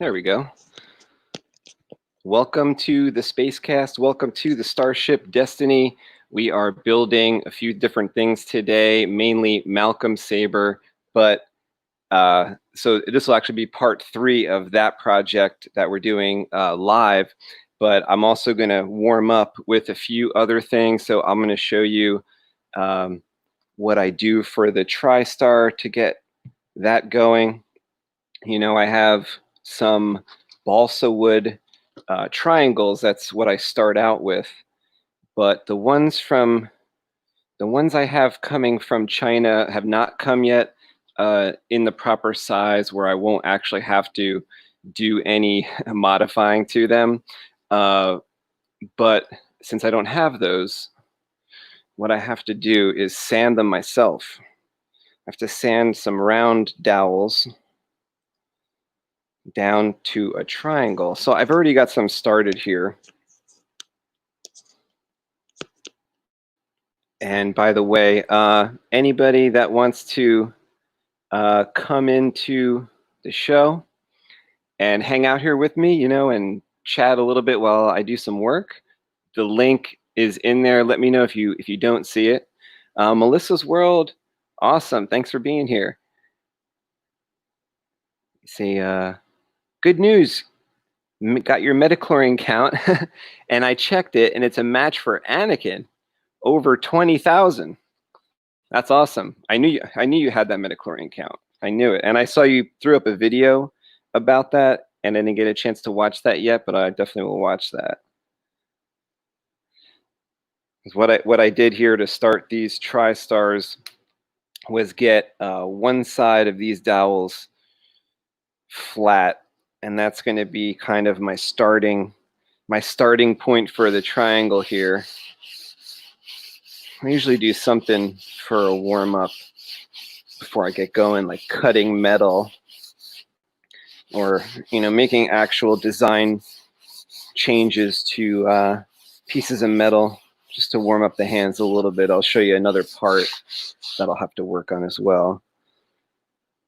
There we go. Welcome to the SpaceCast. Welcome to the Starship Destiny. We are building a few different things today, mainly Malcolm Saber, but so this will actually be part 3 of that project that we're doing live, but I'm also going to warm up with a few other things. So I'm going to show you what I do for the TriStar to get that going. You know, I have some balsa wood triangles. That's what I start out with, but the ones I have coming from China have not come yet in the proper size where I won't actually have to do any modifying to them. But since I don't have those, what I have to do is sand them myself. I have to sand some round dowels down to a triangle. So I've already got some started here. And by the way, anybody that wants to come into the show and hang out here with me, you know, and chat a little bit while I do some work, the link is in there. Let me know if you don't see it. Melissa's World, awesome. Thanks for being here. Say, good news. Got your metachlorine count, and I checked it, and it's a match for Anakin, over 20,000. That's awesome. I knew you had that metachlorine count. I knew it, and I saw you threw up a video about that, and I didn't get a chance to watch that yet, but I definitely will watch that. What I did here to start these TriStars was get one side of these dowels flat, and that's going to be kind of my starting point for the triangle here. I usually do something for a warm-up before I get going, like cutting metal or, you know, making actual design changes to pieces of metal just to warm up the hands a little bit. I'll show you another part that I'll have to work on as well.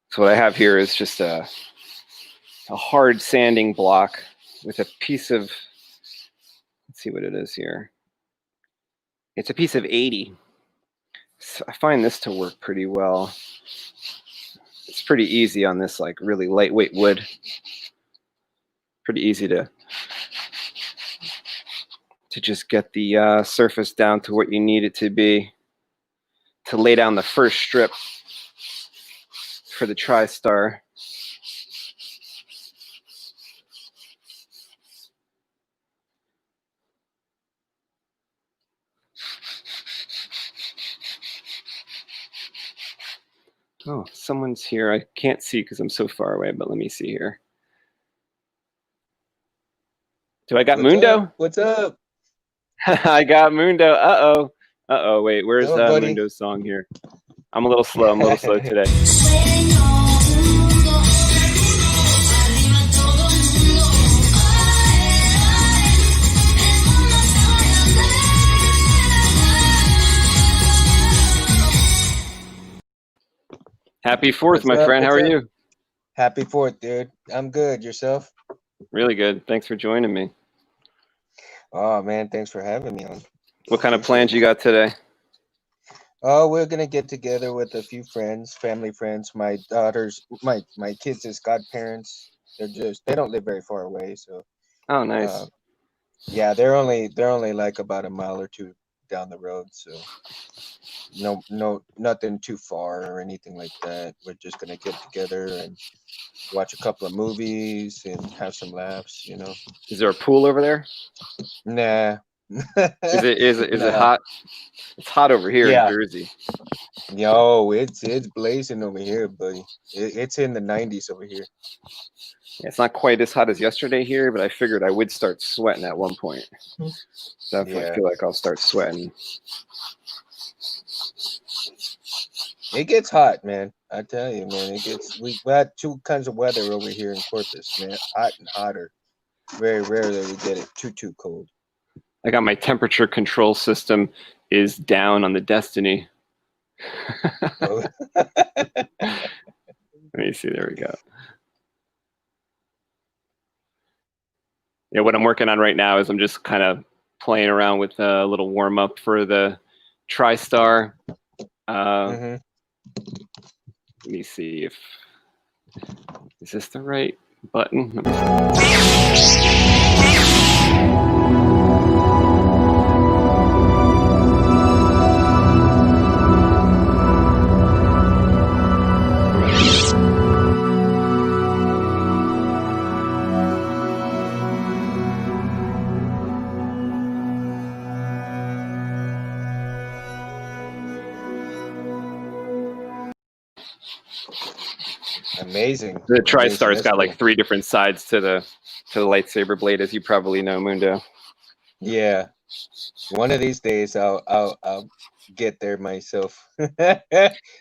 So what I have here is just a hard sanding block with a piece of, let's see what it is here. It's a piece of 80. So I find this to work pretty well. It's pretty easy on this like really lightweight wood. Pretty easy to just get the surface down to what you need it to be to lay down the first strip for the TriStar. Oh, someone's here. I can't see because I'm so far away, but let me see here. Do I got Mundo? What's up? I got Mundo. Uh-oh. Uh-oh, wait, where's Mundo's song here? I'm a little slow. I'm a little slow today. Happy 4th, my friend. How are you? Happy 4th, dude. I'm good. Yourself? Really good. Thanks for joining me. Oh, man. Thanks for having me on. What kind of plans you got today? Oh, we're going to get together with a few friends, family friends. My daughters, my kids' godparents. They don't live very far away. So. Oh, nice. Yeah, they're only like about a mile or two down the road. So. Nothing too far or anything like that. We're just gonna get together and watch a couple of movies and have some laughs, you know. Is there a pool over there? Nah. Is it hot? It's hot over here in Jersey. Yo, it's blazing over here, buddy. It's in the 90s over here. Yeah, it's not quite as hot as yesterday here, but I figured I would start sweating at one point. Definitely feel like I'll start sweating. It gets hot, man. I tell you, man. We got 2 kinds of weather over here in Corpus, man. Hot and hotter. Very rarely we get it too cold. I got my temperature control system is down on the Destiny. Let me see. There we go. Yeah, what I'm working on right now is I'm just kind of playing around with a little warm up for the TriStar. Mm-hmm. Let me see if is this the right button. Amazing. The Amazing. TriStar's That's got cool. like 3 different sides to the lightsaber blade, as you probably know, Mundo. Yeah. One of these days I'll get there myself. Well,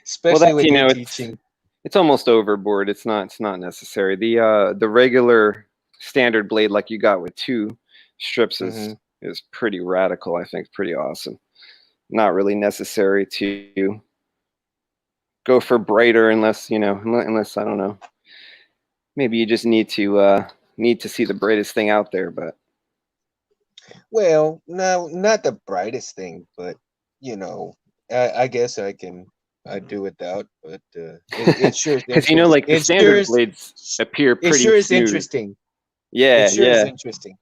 Especially that's, with you you know, teaching. it's almost overboard. It's not necessary. The regular standard blade like you got with 2 strips Mm-hmm. is pretty radical. I think pretty awesome. Not really necessary to go for brighter unless, you know, unless I don't know. Maybe you just need to see the brightest thing out there, but Well, no, not the brightest thing, but you know, I guess I do without, but it sure is because you know, interesting. like the standard blades appear It pretty sure is smooth. interesting. Yeah, It sure is yeah. interesting.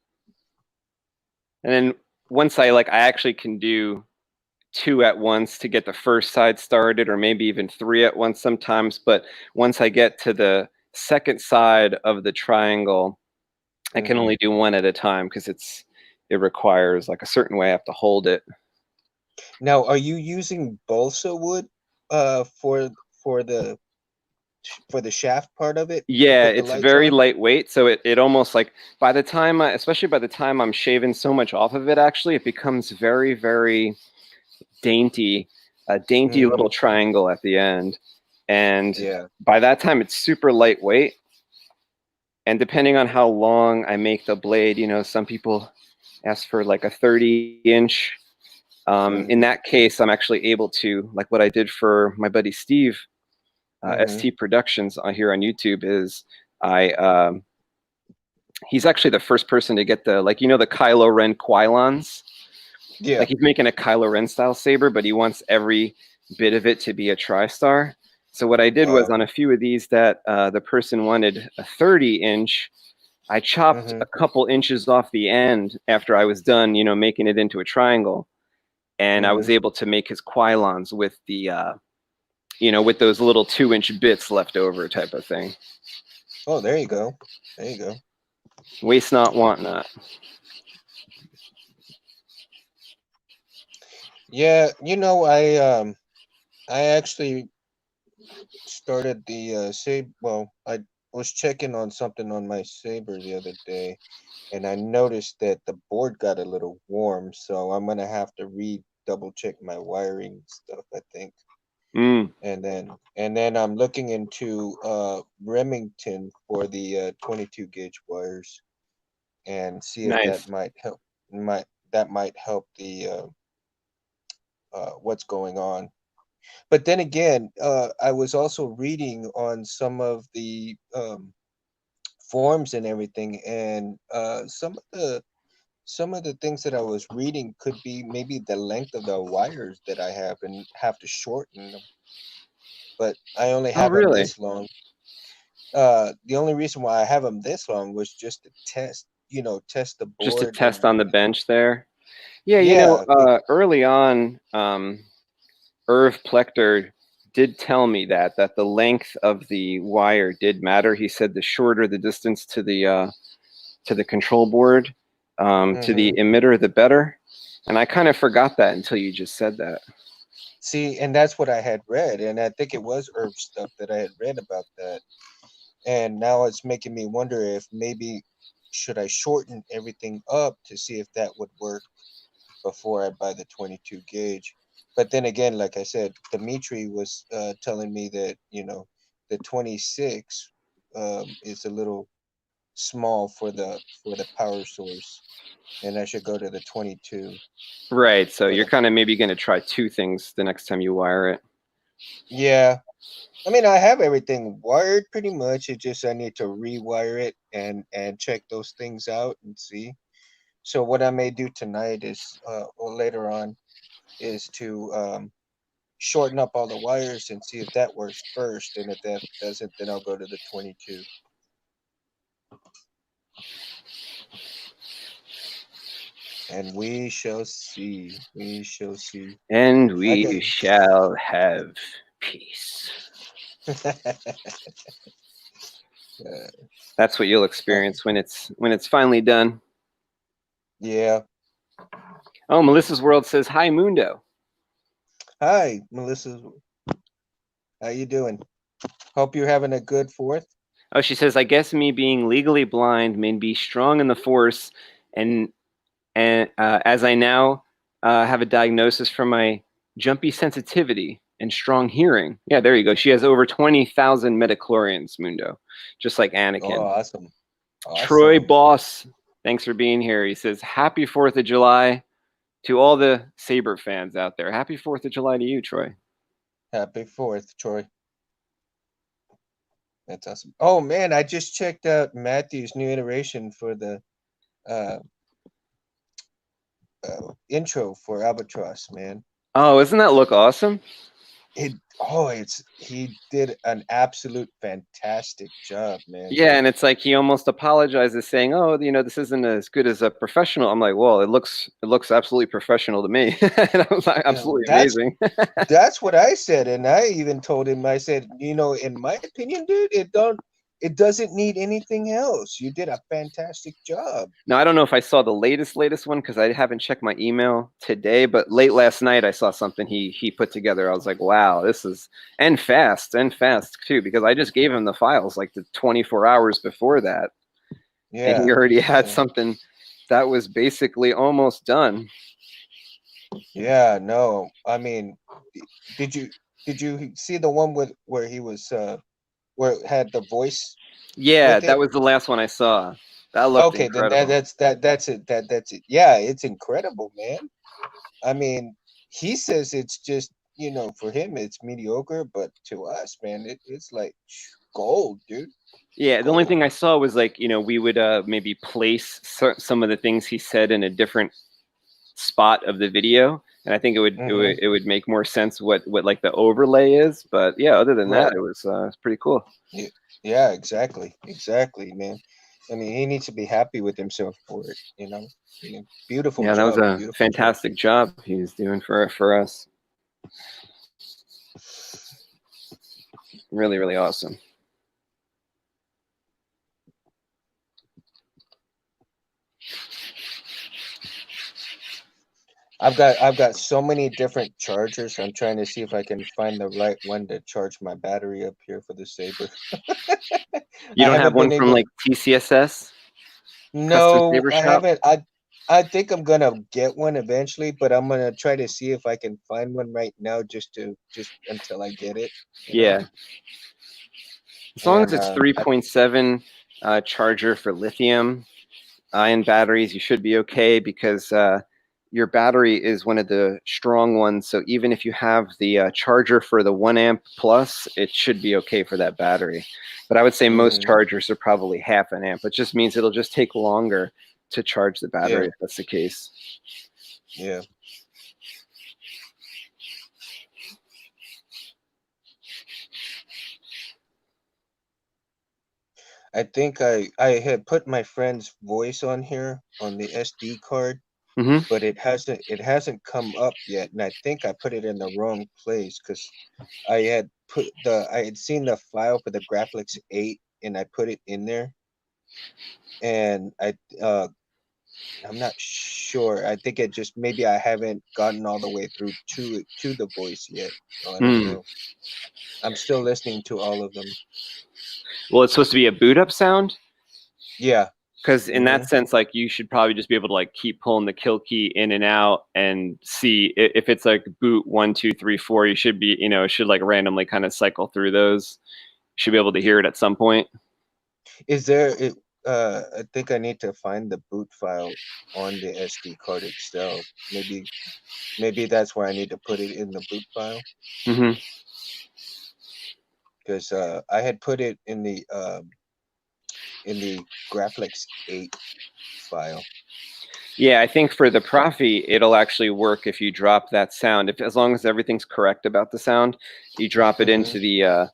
And then once I actually can do 2 at once to get the first side started, or maybe even 3 at once sometimes. But once I get to the second side of the triangle, I can Mm-hmm. only do 1 at a time because it requires like a certain way I have to hold it. Now, are you using balsa wood for the shaft part of it to Yeah, put the it's lights very on? lightweight, so it almost like by the time especially by the time I'm shaving so much off of it, actually it becomes very, very dainty, a dainty Mm-hmm. little triangle at the end. And Yeah. by that time it's super lightweight. And depending on how long I make the blade, you know, some people ask for like a 30-inch. Mm-hmm. In that case, I'm actually able to, like what I did for my buddy Steve, Mm-hmm. ST Productions here on YouTube, is he's actually the first person to get the, like, you know, the Kylo Ren Quylons. Yeah. Like he's making a Kylo Ren style saber, but he wants every bit of it to be a TriStar. So what I did was Wow. on a few of these that the person wanted a 30-inch, I chopped Mm-hmm. a couple inches off the end after I was done, you know, making it into a triangle. And I was Mm-hmm. able to make his Quylons with the, you know, with those little 2-inch bits left over type of thing. Oh, there you go. There you go. Waste not, want not. Yeah, you know, I actually started the well, I was checking on something on my Saber the other day, and I noticed that the board got a little warm, so I'm gonna have to double check my wiring stuff, I think. Mm, And then I'm looking into Remington for the 22 gauge wires and see if that nice. might help the what's going on. But then again, I was also reading on some of the forums and everything, and some of the things that I was reading could be maybe the length of the wires that I have and have to shorten them. But I only Oh, have them really? this long. The only reason why I have them this long was just to test, test the Just to board test and on the bench there. Yeah, you know, yeah. early on, Irv Plechter did tell me that the length of the wire did matter. He said the shorter the distance to the control board, to the Mhm. emitter, the better. And I kind of forgot that until you just said that. See, and that's what I had read, and I think it was herb stuff that I had read about that. And now it's making me wonder if maybe should I shorten everything up to see if that would work before I buy the 22 gauge. But then again, like I said, Dimitri was telling me that the 26 is a little small for the power source, and I should go to the 22 Right. So for you're the kind of maybe going to try 2 things the next time you wire it. yeah. I mean, I have everything wired pretty much. It just I need to rewire it and check those things out and see. So what I may do tonight is, or later on, is to shorten up all the wires and see if that works first. And if that doesn't, then I'll go to the 22. And we shall see. We shall see. And we shall have peace. That's what you'll experience when it's finally done. Yeah. Oh, Melissa's World says, hi, Mundo. Hi, Melissa. How you doing? Hope you're having a good 4th. Oh, she says, I guess me being legally blind may be strong in the force, and as I now have a diagnosis for my jumpy sensitivity and strong hearing. Yeah, there you go. She has over 20,000 metachlorians, Mundo, just like Anakin. Oh, awesome. Troy Boss, thanks for being here. He says, happy 4th of July to all the Saber fans out there. Happy 4th of July to you, Troy. Happy 4th, Troy. That's awesome. Oh, man, I just checked out Matthew's new iteration for the intro for Albatross, man. Oh, doesn't that look awesome? He did an absolute fantastic job, man. Yeah, and it's like he almost apologizes, saying, "Oh, this isn't as good as a professional." I'm like, "Well, it looks absolutely professional to me." And I was like, absolutely amazing. That's what I said, and I even told him. I said, in my opinion, dude, it doesn't need anything else. You did a fantastic job. Now, I don't know if I saw the latest one because I haven't checked my email today, but late last night I saw something he put together. I was like, wow, this is and fast too, because I just gave him the files like the 24 hours before that. Yeah. And he already had something that was basically almost done. Yeah, no. I mean, did you see the one where he was where it had the voice? Yeah, that was the last one I saw. That looked incredible. Then that's it. That's it. Yeah, it's incredible, man. I mean, he says it's just, for him it's mediocre, but to us, man, it's like gold, dude. Yeah, gold. The only thing I saw was like, we would maybe place some of the things he said in a different spot of the video, and I think it would make more sense what like the overlay is. But yeah, other than that, it was pretty cool. Yeah, exactly, man. I mean, he needs to be happy with himself for it. Beautiful. Yeah, that was a fantastic job he was doing for us. Really, really awesome. I've got so many different chargers. I'm trying to see if I can find the right one to charge my battery up here for the Saber. You don't have one from like TCSS? No, I haven't. I think I'm gonna get one eventually, but I'm gonna try to see if I can find one right now, just until I get it. Yeah. As long as it's 3.7 charger for lithium-ion batteries, you should be okay, because your battery is one of the strong ones. So even if you have the charger for the 1 amp plus, it should be okay for that battery. But I would say most chargers are probably half an amp. It just means it'll just take longer to charge the battery if that's the case. Yeah. I think I had put my friend's voice on here on the SD card. But it hasn't come up yet, and I think I put it in the wrong place, because I had seen the file for the Graphics 8 and I put it in there, and I'm not sure. I think it just, maybe I haven't gotten all the way through to the voice yet. So I don't know. I'm still listening to all of them. Well, it's supposed to be a boot up sound. Yeah. Because in that sense, like, you should probably just be able to like keep pulling the kill key in and out and see if it's like boot 1, 2, 3, 4. You should be, it should like randomly kind of cycle through those. You should be able to hear it at some point. Is there? I think I need to find the boot file on the SD card itself. Maybe that's where I need to put it in the boot file. because I had put it in the Graphics 8 file. Yeah, I think for the Profi, it'll actually work if you drop that sound. If as long as everything's correct about the sound, you drop it into the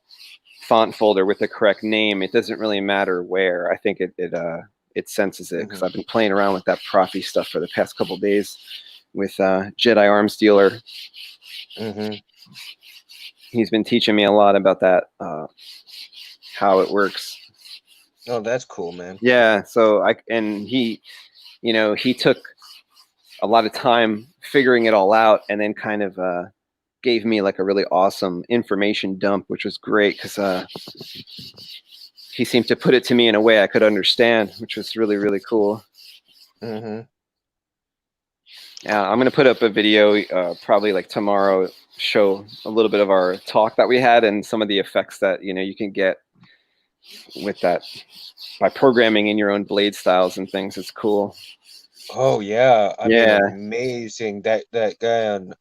font folder with the correct name. It doesn't really matter where. I think it senses it because I've been playing around with that Profi stuff for the past couple of days with Jedi Arms Dealer. He's been teaching me a lot about that, how it works. Oh, that's cool, man. Yeah. So he took a lot of time figuring it all out, and then kind of gave me like a really awesome information dump, which was great because he seemed to put it to me in a way I could understand, which was really, really cool. I'm going to put up a video probably like tomorrow, show a little bit of our talk that we had and some of the effects that you can get with that by programming in your own blade styles and things. It's cool. Oh yeah, I mean, amazing. That guy on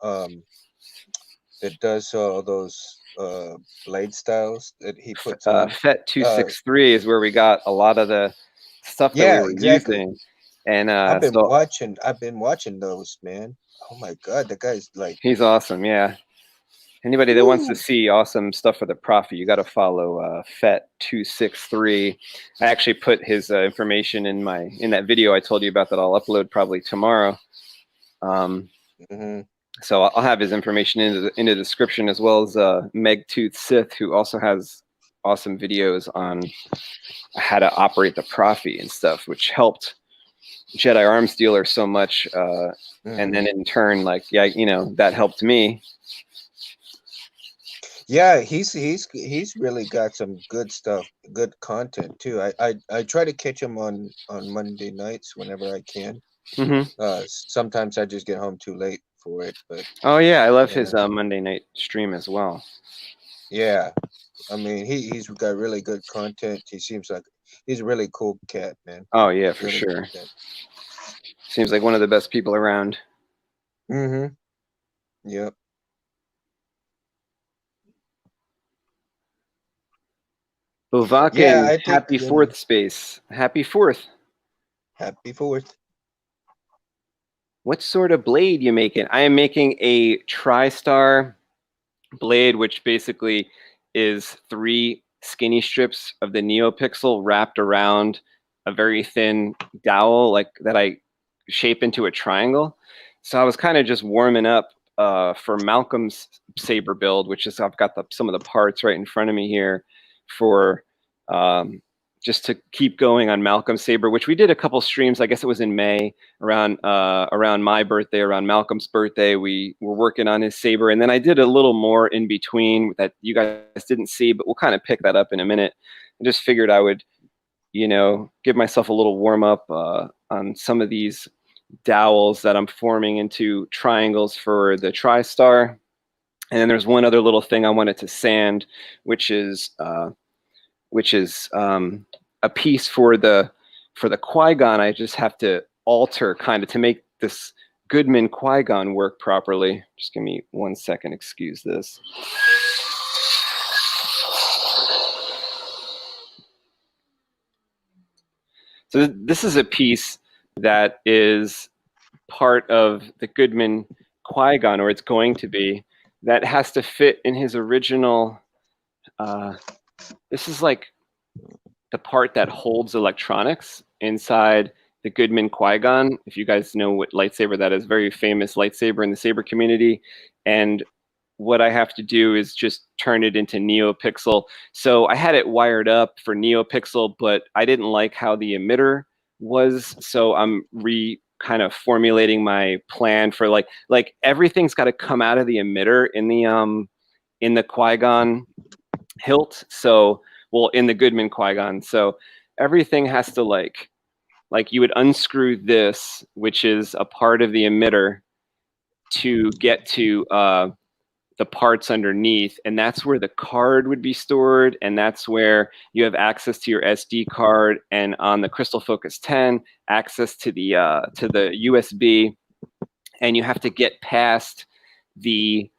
that does all those blade styles that he puts on. FET263 is where we got a lot of the stuff that we were using. And I've been watching those, man. Oh my god, the guy's like, he's awesome. Yeah. Anybody that wants to see awesome stuff for the Profi, you got to follow FET263. I actually put his information in that video I told you about that I'll upload probably tomorrow. So I'll have his information in the description, as well as Megtooth Sith, who also has awesome videos on how to operate the Profi and stuff, which helped Jedi Arms Dealer so much. And then in turn, like, that helped me. Yeah, he's really got some good stuff, good content too. I try to catch him on Monday nights whenever I can. Sometimes I just get home too late for it, but oh yeah, I love his Monday night stream as well. Yeah, I mean, he's got really good content. He seems like he's a really cool cat, man. Oh yeah, for sure. Seems like one of the best people around. Yep. Bovakin, yeah, happy 4th space. Happy 4th. Happy 4th. What sort of blade you making? I am making a TriStar blade, which basically is 3 skinny strips of the Neopixel wrapped around a very thin dowel, like that I shape into a triangle. So I was kind of just warming up for Malcolm's saber build, which is, I've got some of the parts right in front of me here for just to keep going on Malcolm's saber, which we did a couple streams. I guess it was in May around my birthday, around Malcolm's birthday. We were working on his saber, and then I did a little more in between that you guys didn't see, but we'll kind of pick that up in a minute. I just figured I would, give myself a little warm up on some of these dowels that I'm forming into triangles for the TriStar. And then there's one other little thing I wanted to sand, which is a piece for the Qui-Gon. I just have to alter kind of to make this Goodman Qui-Gon work properly. Just give me 1 second, excuse this. So this is a piece that is part of the Goodman Qui-Gon, or it's going to be, that has to fit in his original, this is like the part that holds electronics inside the Goodman Qui-Gon. If you guys know what lightsaber that is, very famous lightsaber in the saber community. And what I have to do is just turn it into Neopixel. So I had it wired up for Neopixel, but I didn't like how the emitter was. So I'm kind of formulating my plan for like everything's got to come out of the emitter in the Qui-Gon hilt. So, well, in the Goodman Qui-Gon. So everything has to like you would unscrew this, which is a part of the emitter, to get to the parts underneath, and that's where the card would be stored, and that's where you have access to your SD card, and on the Crystal Focus 10, access to the USB, and you have to get past the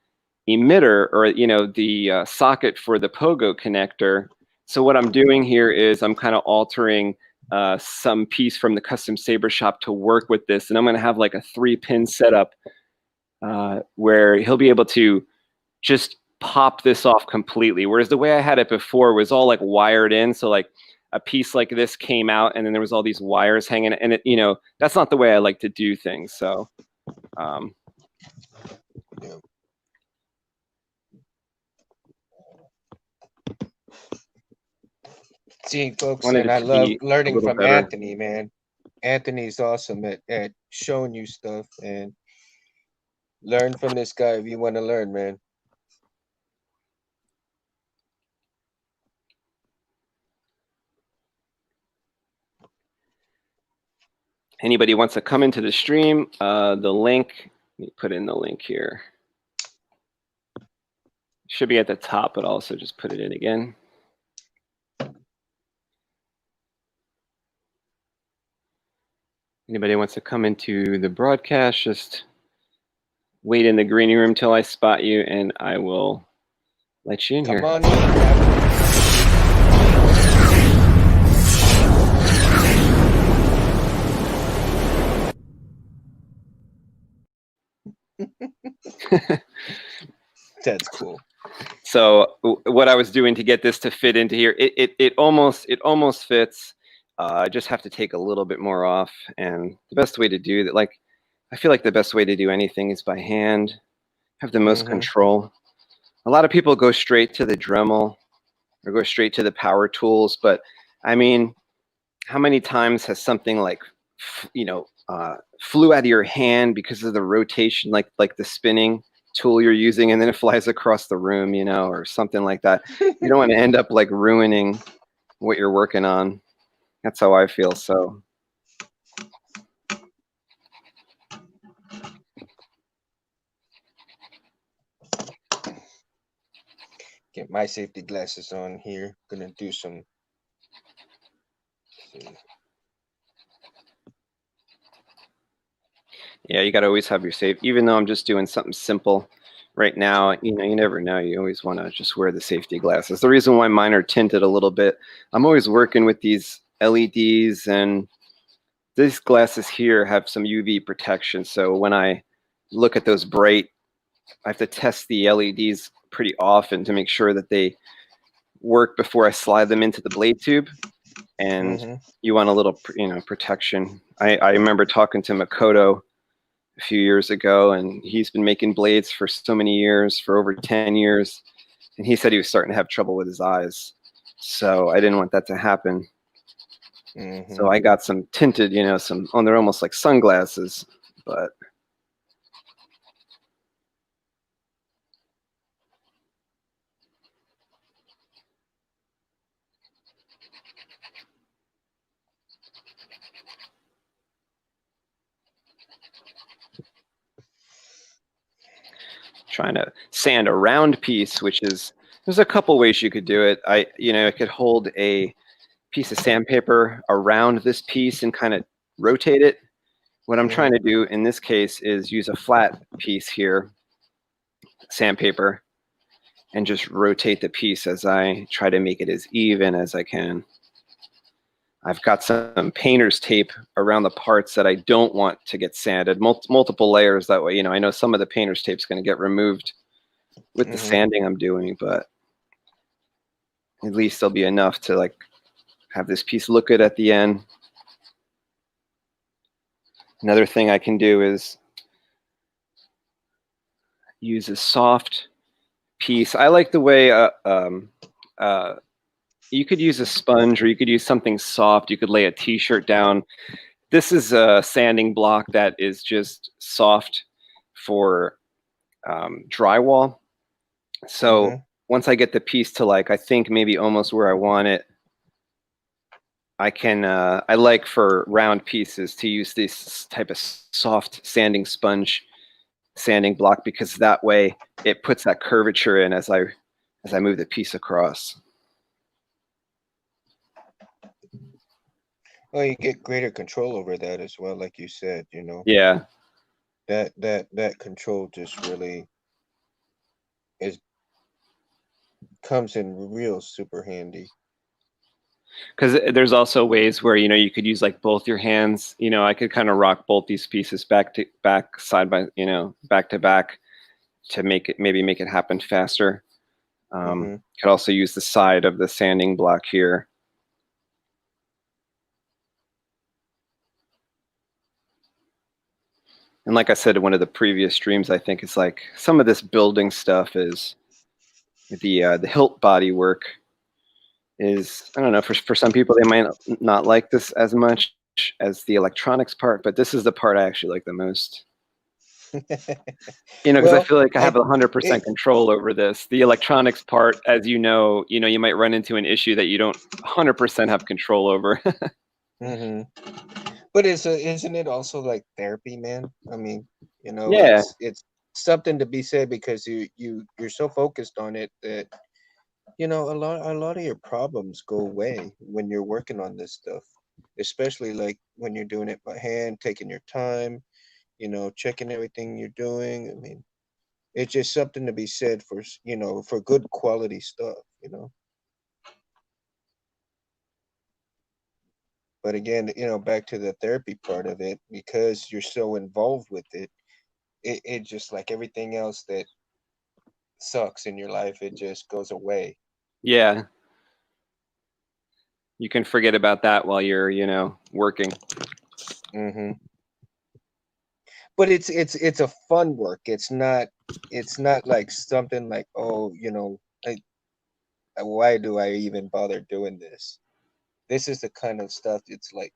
emitter, or the socket for the POGO connector. So what I'm doing here is I'm kind of altering some piece from the custom saber shop to work with this, and I'm going to have like a 3-pin setup where he'll be able to just pop this off completely. Whereas the way I had it before was all like wired in, so like a piece like this came out, and then there was all these wires hanging, and it, that's not the way I like to do things. So. Yeah. See, folks, and I love learning from Anthony, man. Anthony's awesome at showing you stuff, and learn from this guy if you want to learn, man. Anybody wants to come into the stream, the link, let me put in the link here. Should be at the top, but also just put it in again. Anybody wants to come into the broadcast, just wait in the green room till I spot you, and I will let you in here. Come on in. That's cool. So what I was doing to get this to fit into here, it almost fits. I just have to take a little bit more off, and the best way to do that, like, I feel like the best way to do anything is by hand. Have the most control. A lot of people go straight to the Dremel or go straight to the power tools, but I mean, how many times has something like flew out of your hand because of the rotation, like the spinning tool you're using, and then it flies across the room, or something like that. You don't want to end up like ruining what you're working on. That's how I feel. So get my safety glasses on here. Gonna do some. Yeah, you got to always have your safe. Even though I'm just doing something simple right now, you never know. You always want to just wear the safety glasses. The reason why mine are tinted a little bit, I'm always working with these LEDs, and these glasses here have some UV protection. So when I look at those bright, I have to test the LEDs pretty often to make sure that they work before I slide them into the blade tube. And you want a little, protection. I remember talking to Makoto a few years ago, and he's been making blades for so many years, for over 10 years. And he said he was starting to have trouble with his eyes. So I didn't want that to happen. So I got some tinted, they're almost like sunglasses, but. Trying to sand a round piece, which is, there's a couple ways you could do it. I could hold a piece of sandpaper around this piece and kind of rotate it. What I'm trying to do in this case is use a flat piece here, sandpaper, and just rotate the piece as I try to make it as even as I can. I've got some painter's tape around the parts that I don't want to get sanded, multiple layers. That way, I know some of the painter's tape is going to get removed with the sanding I'm doing, but at least there'll be enough to like have this piece look good at the end. Another thing I can do is use a soft piece. I like the way you could use a sponge, or you could use something soft. You could lay a t-shirt down. This is a sanding block that is just soft for drywall. So once I get the piece to like, I think maybe almost where I want it, I can, I like for round pieces to use this type of soft sanding sponge sanding block, because that way it puts that curvature in as I move the piece across. Well, you get greater control over that as well, like you said, Yeah. That control just really is comes in real super handy. Because there's also ways where, you know, you could use like both your hands. You know, I could kind of rock both these pieces back to back, side by, you know, back to back, to make it, maybe make it happen faster. Could also use the side of the sanding block here. And like I said in one of the previous streams, I think it's like some of this building stuff is the hilt body work is, I don't know, for some people they might not like this as much as the electronics part, but this is the part I actually like the most. You know, because I Well, feel like I have it, 100% control over this. The electronics part, as you know, you might run into an issue that you don't 100% have control over. but isn't it also like therapy, man? I mean, you know, Yeah, it's something to be said because you're so focused on it that you know a lot of your problems go away when you're working on this stuff, especially like when you're doing it by hand, taking your time, you know, checking everything you're doing. I mean, it's just something to be said for you know, for good quality stuff, you know. But again, you know, back to the therapy part of it, because you're so involved with it, it just like everything else that sucks in your life, it just goes away. yeah. You can forget about that while you're, you know, working. hmm But it's a fun work. It's not like something like, oh, you know, why do I even bother doing this? This is the kind of stuff. It's like,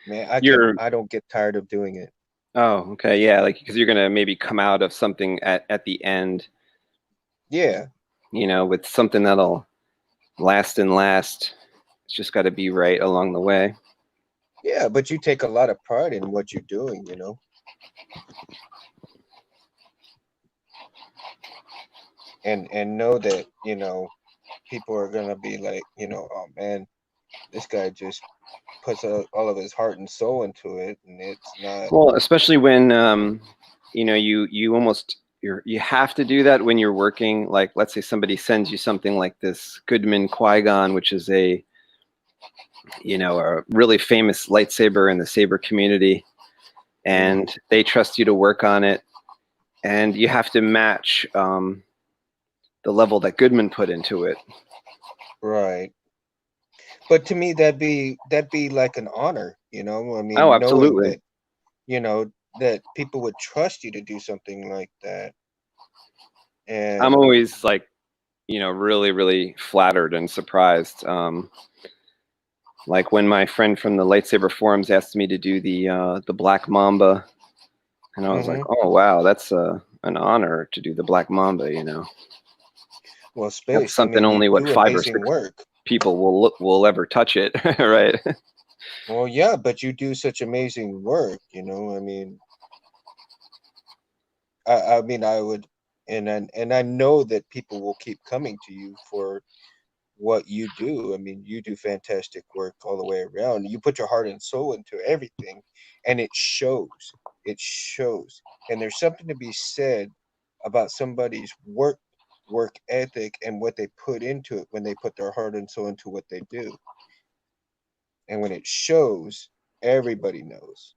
man, You're, I don't get tired of doing it. oh, okay, yeah, like because you're gonna maybe come out of something at the end, Yeah, you know, with something that'll last and last. It's just got to be right along the way. yeah. But you take a lot of pride in what you're doing, you know, and know that you know people are gonna be like, you know, oh man, this guy just puts all of his heart and soul into it, and it's not. Well, especially when you know, you almost you have to do that when you're working. Like, let's say somebody sends you something like this Goodman Qui-Gon, which is a, you know, a really famous lightsaber in the saber community, and they trust you to work on it, and you have to match the level that Goodman put into it. Right. But to me, that'd be like an honor, you know. I Oh, mean, knowing absolutely. that, you know, that people would trust you to do something like that, I'm and always like, you know, really, really flattered and surprised. Like when my friend from the lightsaber forums asked me to do the Black Mamba, and I was like, oh wow, that's an honor to do the Black Mamba. You know, well, that's space. I something mean, you only what do 5 or 6 amazing work. people will ever touch it, right? Well, yeah, but you do such amazing work, you know. I mean, I mean, I would, and I know that people will keep coming to you for what you do. I mean, you do fantastic work all the way around. You put your heart and soul into everything, and it shows. It shows. And there's something to be said about somebody's work ethic and what they put into it when they put their heart and soul into what they do. And when it shows, everybody knows.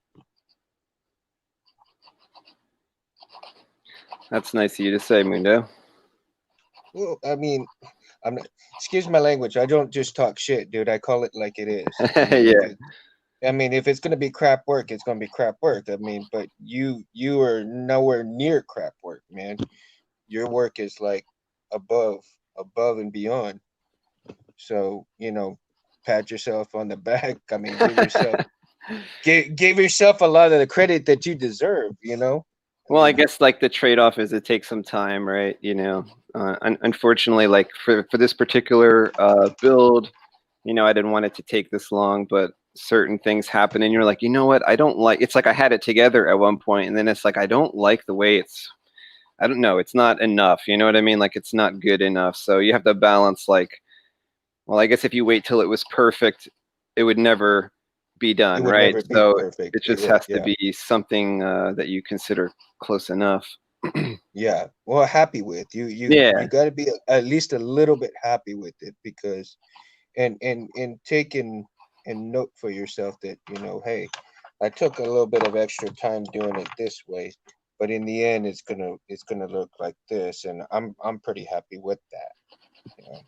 That's nice of you to say, Mundo. Well, I mean, I'm not, excuse my language. I don't just talk shit, dude. I call it like it is. I mean, Yeah. if it's gonna be crap work, it's gonna be crap work. I mean, but you are nowhere near crap work, man. Your work is like above and beyond. So, you know, pat yourself on the back. I mean, give yourself a lot of the credit that you deserve, you know? I Well, I mean, guess like the trade-off is it takes some time, right? You know, unfortunately, like for this particular build, you know, I didn't want it to take this long, but certain things happen, and you're like, you know what? I don't like. It's like I had it together at one point, and then it's like I don't like the way it's. I don't know. It's not enough. You know what I mean? Like it's not good enough. So you have to balance. Like, well, I guess if you wait till it was perfect, it would never be it done, would right? never be So perfect. it just Yeah, has to yeah. be something that you consider close enough. Yeah, well, happy with you Yeah. got to be at least a little bit happy with it, because and taking and note for yourself that, hey, I took a little bit of extra time doing it this way, but in the end it's gonna look like this, and I'm pretty happy with that. You know?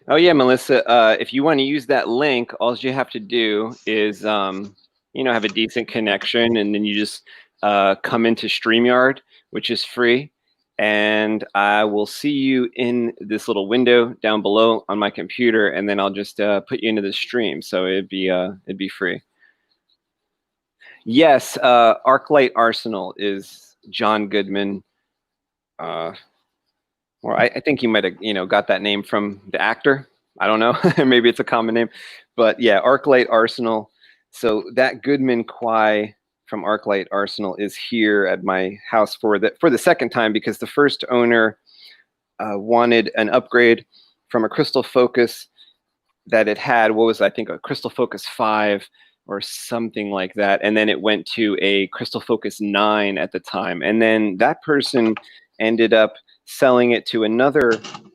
Oh yeah, Melissa. If you want to use that link, all you have to do is, have a decent connection, and then you just come into StreamYard, which is free, and I will see you in this little window down below on my computer, and then I'll just put you into the stream. So it'd be free. Yes, ArcLight Arsenal is John Goodman. Or I think you might have, got that name from the actor. I don't know. Maybe it's a common name. But yeah, ArcLight Arsenal. So that Goodman Kwai from ArcLight Arsenal is here at my house for the second time, because the first owner wanted an upgrade from a crystal focus that it had. What was, I think, a crystal focus 5 or something like that. And then it went to a crystal focus 9 at the time. And then that person ended up selling it to another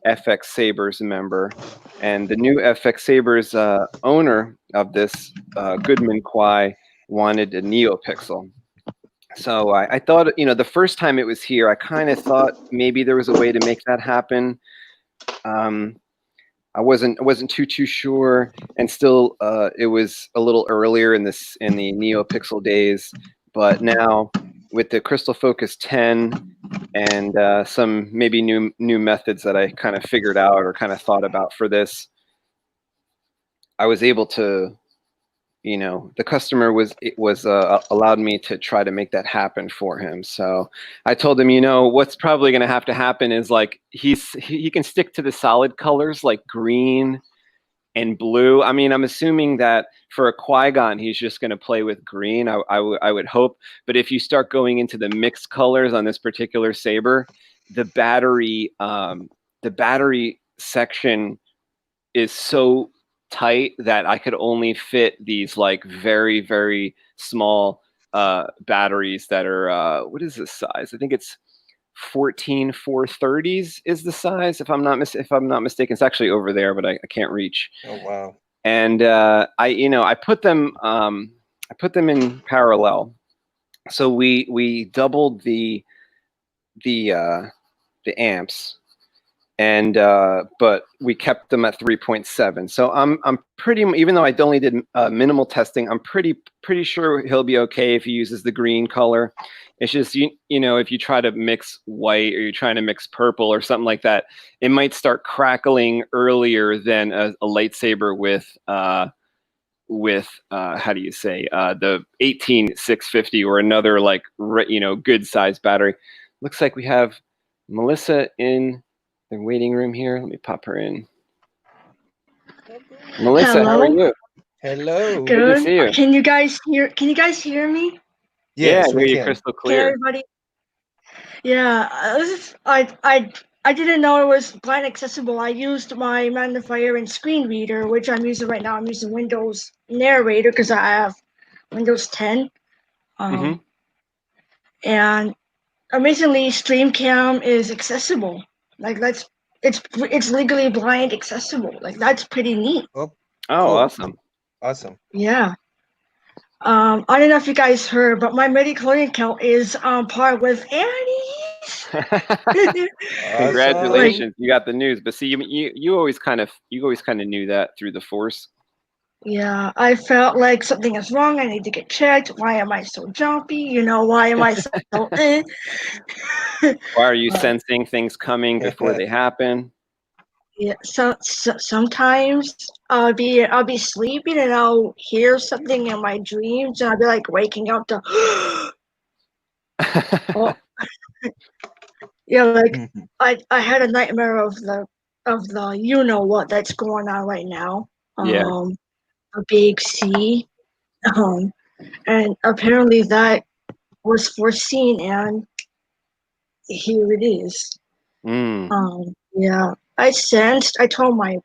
FX Sabers member. And the new FX Sabers owner of this, Goodman Kwai, wanted a Neopixel. So I thought, the first time it was here, I kind of thought maybe there was a way to make that happen. I wasn't too sure, and still it was a little earlier in the Neopixel days. But now with the Crystal Focus 10 and some maybe new methods that I kind of figured out or kind of thought about for this, I was able to, the customer was allowed me to try to make that happen for him. So I told him, what's probably going to have to happen is, like, he can stick to the solid colors like green and blue. I mean, I'm assuming that for a Qui-Gon, he's just going to play with green. I would hope. But if you start going into the mixed colors on this particular saber, the battery section is so tight that I could only fit these, like, very, very small batteries that are what is this size? I think it's 14 430s is the size, if I'm not mistaken. It's actually over there, but I can't reach. Oh wow! And I put them in parallel. So we doubled the amps, and but we kept them at 3.7. So I'm pretty, even though I only did minimal testing, I'm pretty sure he'll be okay if he uses the green color. It's just, if you try to mix white or you're trying to mix purple or something like that, it might start crackling earlier than a lightsaber with how do you say, the 18650 or another, like, good size battery. Looks like we have Melissa in the waiting room here. Let me pop her in. Melissa, how are Hello. you? Hello. Good to Good. see you. Can you guys hear me? Yeah, Yes, I hear we you can. crystal Can clear. everybody? Yeah. I didn't know it was blind accessible. I used my magnifier and screen reader, which I'm using right now. I'm using Windows Narrator because I have Windows 10. Mm-hmm. And amazingly, StreamCam is accessible. Like, it's legally blind accessible. Like, that's pretty neat. Oh, Oh, cool. awesome. Awesome. Yeah. I don't know if you guys heard, but my midi-chlorian count is on par with Annie's. Congratulations, you got the news. But see, you always kind of knew that through the Force. Yeah, I felt like something is wrong. I need to get checked. Why am I so jumpy? Why am I so Why are you sensing things coming before they happen? Yeah, so sometimes I'll be sleeping and I'll hear something in my dreams and I'll be like waking up to oh. Yeah, like I had a nightmare of the what that's going on right now. Yeah. A big C. And apparently that was foreseen, and here it is. Mm. Yeah, I told my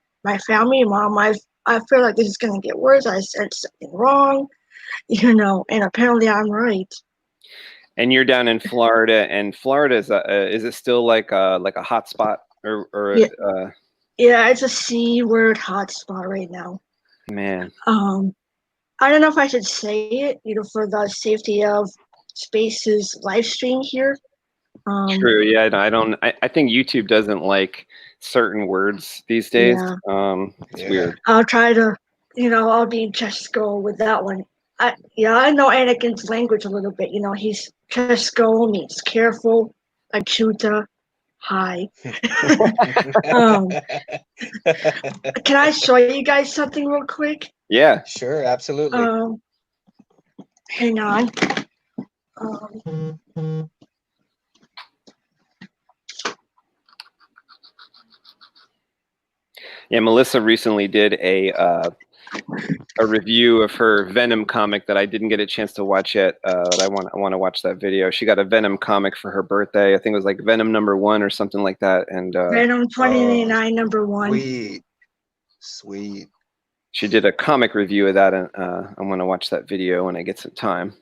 family, Mom, I feel like this is gonna get worse. I said something wrong, and apparently I'm right. And you're down in Florida, and Florida is it still like a hot spot or Yeah, yeah, it's a C word hotspot right now. man? I don't know if I should say it, for the safety of Space's live stream here. True. Yeah, I don't. I think YouTube doesn't like certain words these days. Yeah. It's Yeah. weird. I'll try to, I'll be Chesco with that one. I know Anakin's language a little bit. He's Chesco means careful, achuta, hi. Can I show you guys something real quick? Yeah. Sure, absolutely. Hang on. Yeah, Melissa recently did a review of her Venom comic that I didn't get a chance to watch yet. But I want to watch that video. She got a Venom comic for her birthday. I think it was like Venom #1 or something like that. And Venom 2099 #1. Sweet. she did a comic review of that, and I'm gonna watch that video when I get some time.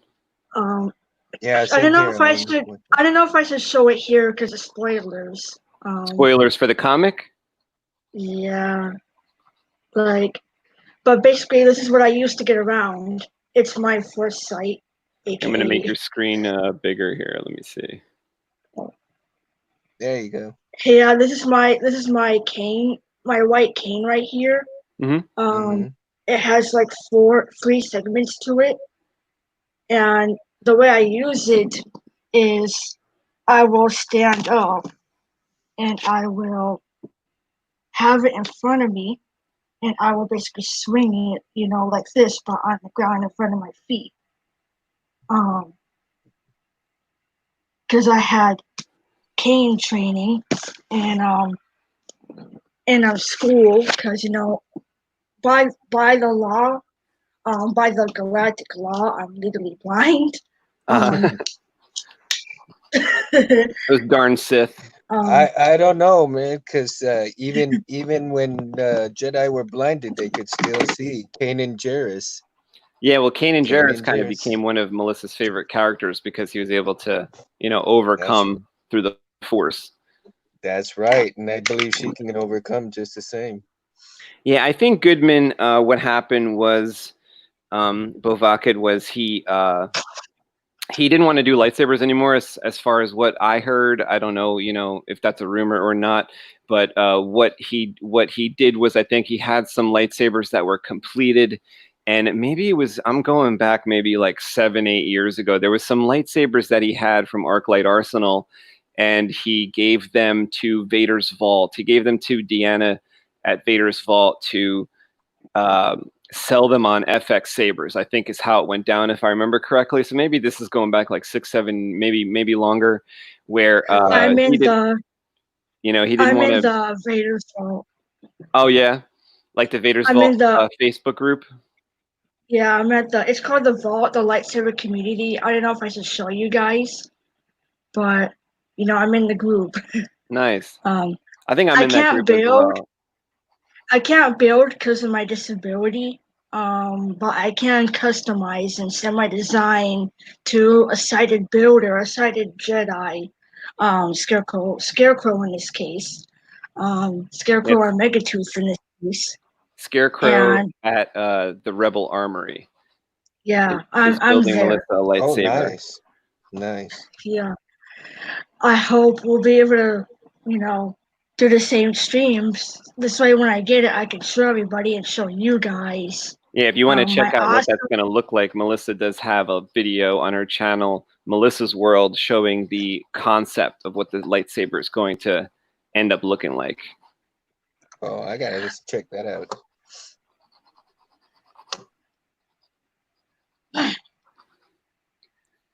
Yeah, I don't know if I should. I don't know if I should show it here because of spoilers. Spoilers for the comic? Yeah, but basically, this is what I used to get around. It's my foresight. AKA. I'm gonna make your screen bigger here. Let me see. There you go. Yeah, this is my cane, my white cane right here. Mm-hmm. It has like three segments to it, and the way I use it is I will stand up and I will have it in front of me, and I will basically swing it, like this, but on the ground in front of my feet. Because I had cane training and in school, because by the law, by the galactic law, I'm legally blind. Those darn Sith. I don't know, man, because even when Jedi were blinded, they could still see Kanan Jarrus. Yeah, well, Kanan Jarrus Kanan kind of Jarrus. became one of Melissa's favorite characters because he was able to, overcome through the Force. That's right, and I believe she can overcome just the same. Yeah, I think Goodman. What happened was, Bovakid was he didn't want to do lightsabers anymore. As far as what I heard, I don't know, if that's a rumor or not. But what he did was, I think he had some lightsabers that were completed. And maybe it was, I'm going back maybe like 7-8 years ago. There was some lightsabers that he had from Arclight Arsenal, and he gave them to Vader's Vault. He gave them to Deanna at Vader's Vault to sell them on FX Sabers, I think is how it went down, if I remember correctly. So maybe this is going back like 6, 7, maybe longer, where I'm in he didn't want to. the Vader's Vault. Oh yeah, like the Vader's I'm Vault in the Facebook group. Yeah, I'm at it's called the Vault, the Lightsaber community. I don't know if I should show you guys, but I'm in the group. Nice. I think I'm in that group as well. I can't build because of my disability, but I can customize and send my design to a sighted builder, a sighted Jedi, Scarecrow in this case, Scarecrow or Megatooth in this case. Scarecrow at the Rebel Armory. Yeah, I'm building Melissa a lightsaber. Oh, nice. Yeah, I hope we'll be able to, do the same streams. This way, when I get it, I can show everybody and show you guys. Yeah, if you want to check out what that's going to look like, Melissa does have a video on her channel, Melissa's World, showing the concept of what the lightsaber is going to end up looking like. Oh, I gotta just check that out.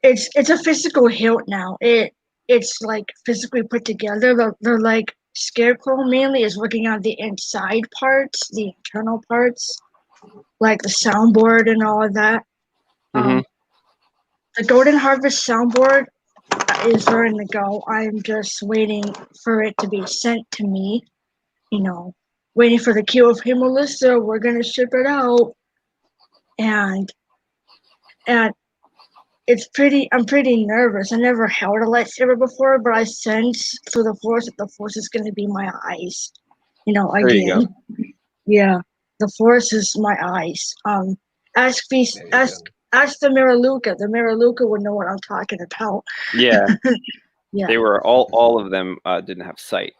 It's a physical hilt now. It's like physically put together. They're like Scarecrow mainly is working on the inside parts, the internal parts, like the soundboard and all of that. Mm-hmm. The Golden Harvest soundboard is ready to go. I'm just waiting for it to be sent to me. You know, waiting for the queue of, hey Melissa, we're gonna ship it out, and I'm pretty nervous. I never held a lightsaber before, but I sense through the force that the force is gonna be my eyes. You know, There you go. again. Yeah, the force is my eyes. Ask the Miraluka. The Miraluka would know what I'm talking about. Yeah, Yeah. they were all of them didn't have sight.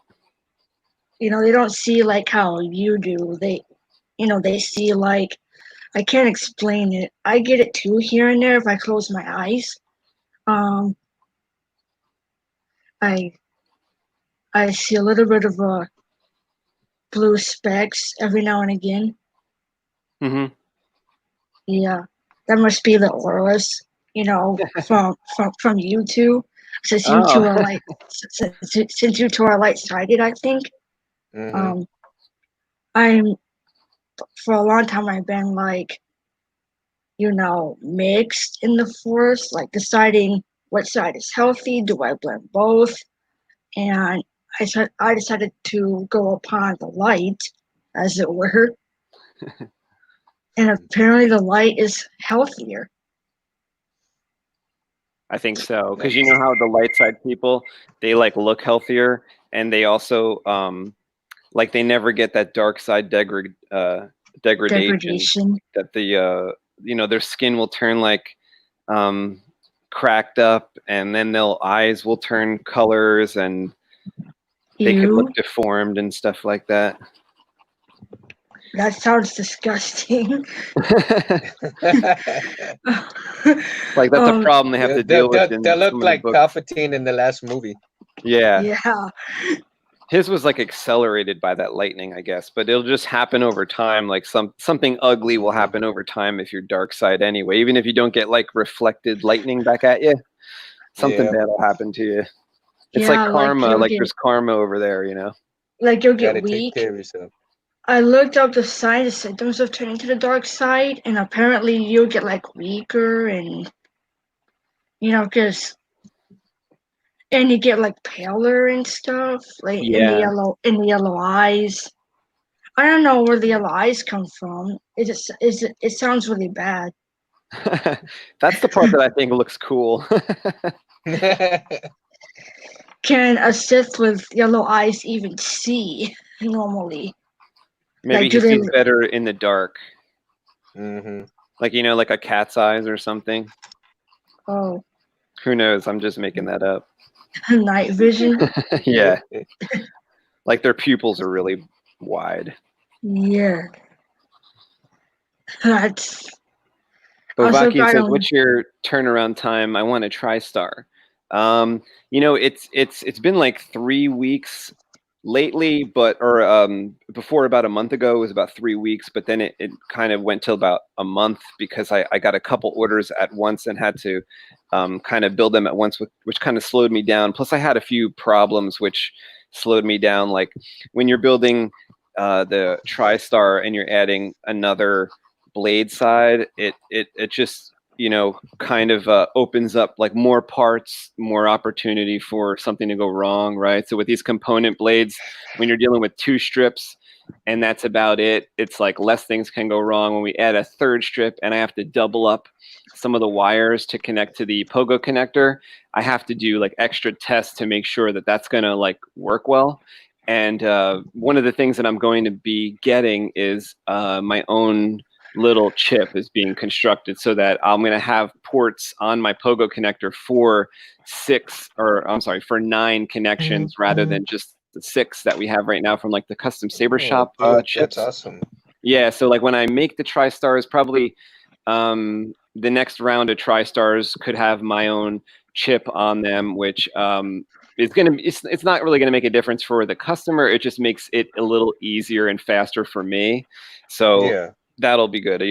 You know, they don't see like how you do. They see like, I can't explain it. I get it too here and there if I close my eyes. I see a little bit of blue specks every now and again. Mm-hmm. Yeah, that must be the auras, from you two. Since you two are like, since you two are light-sided, I think. Mm-hmm. I'm for a long time I've been like, mixed in the force, like deciding what side is healthy. Do I blend both? And I decided to go upon the light, as it were. And apparently the light is healthier. I think so, because you know how the light side people, they like look healthier, and they also like they never get that dark side degradation that the their skin will turn like cracked up, and then their eyes will turn colors, and they could look deformed and stuff like that. That sounds disgusting. Like that's a problem they have to deal with. They look like Palpatine in the last movie. Yeah. Yeah. His was like accelerated by that lightning, I guess, but it'll just happen over time. Like something ugly will happen over time if you're dark side anyway. Even if you don't get like reflected lightning back at you, something bad will happen to you. It's like karma. Like there's karma over there, Like you'll get weak. Take care of yourself. I looked up the symptoms of turning to the dark side, and apparently you'll get like weaker, and and you get like paler and stuff, like in the yellow eyes. I don't know where the yellow eyes come from. It sounds really bad. That's the part that I think looks cool. Can a Sith with yellow eyes even see normally? Maybe like, he sees better in the dark. Mm-hmm. Like like a cat's eyes or something. Oh. Who knows? I'm just making that up. Night vision. Yeah. Like their pupils are really wide. Yeah. That's. Bovaki says, "What's your turnaround time? I want a TriStar." It's been like 3 weeks lately, before about a month ago it was about 3 weeks, but then it kind of went till about a month because I got a couple orders at once and had to kind of build them at once, which kind of slowed me down. Plus I had a few problems which slowed me down, like when you're building the TriStar and you're adding another blade side, it just kind of opens up like more parts, more opportunity for something to go wrong, right? So with these component blades, when you're dealing with 2 strips and that's about it, it's like less things can go wrong. When we add a 3rd strip and I have to double up some of the wires to connect to the POGO connector, I have to do like extra tests to make sure that that's going to like work well. And one of the things that I'm going to be getting is my own little chip is being constructed so that I'm going to have ports on my POGO connector for 9 connections rather than just the 6 that we have right now from like the custom Saber shop chips. That's awesome. Yeah, so like when I make the TriStars, probably the next round of TriStars could have my own chip on them, which it's not really gonna make a difference for the customer. It just makes it a little easier and faster for me. So that'll be good.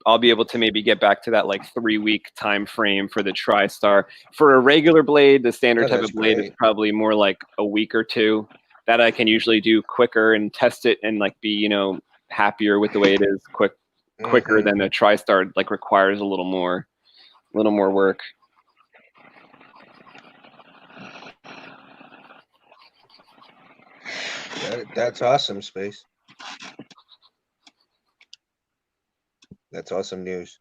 I'll be able to maybe get back to that like 3-week time frame for the TriStar. For a regular blade, the standard type of blade is probably more like a week or 2. That I can usually do quicker and test it and like be happier with the way it is quicker than the TriStar like requires a little more work. That's awesome, Space. That's awesome news.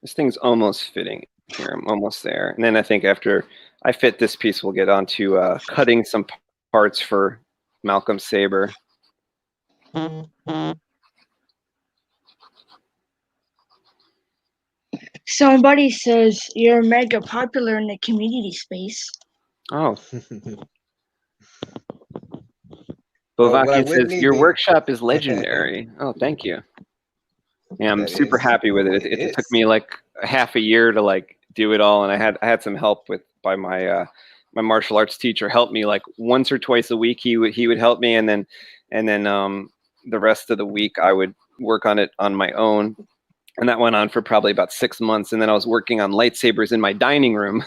This thing's almost fitting here. I'm almost there. And then I think after I fit this piece, we'll get on to cutting some parts for Malcolm's saber. Somebody says you're mega popular in the community space. Oh. Well, why Bovakian wouldn't says, he your be? workshop is legendary. Oh, thank you. Yeah, I'm That super is- happy with it. It took me like half a year to like do it all, and I had some help by my my martial arts teacher helped me like once or twice a week. He would help me, and then the rest of the week I would work on it on my own. And that went on for probably about 6 months. And then I was working on lightsabers in my dining room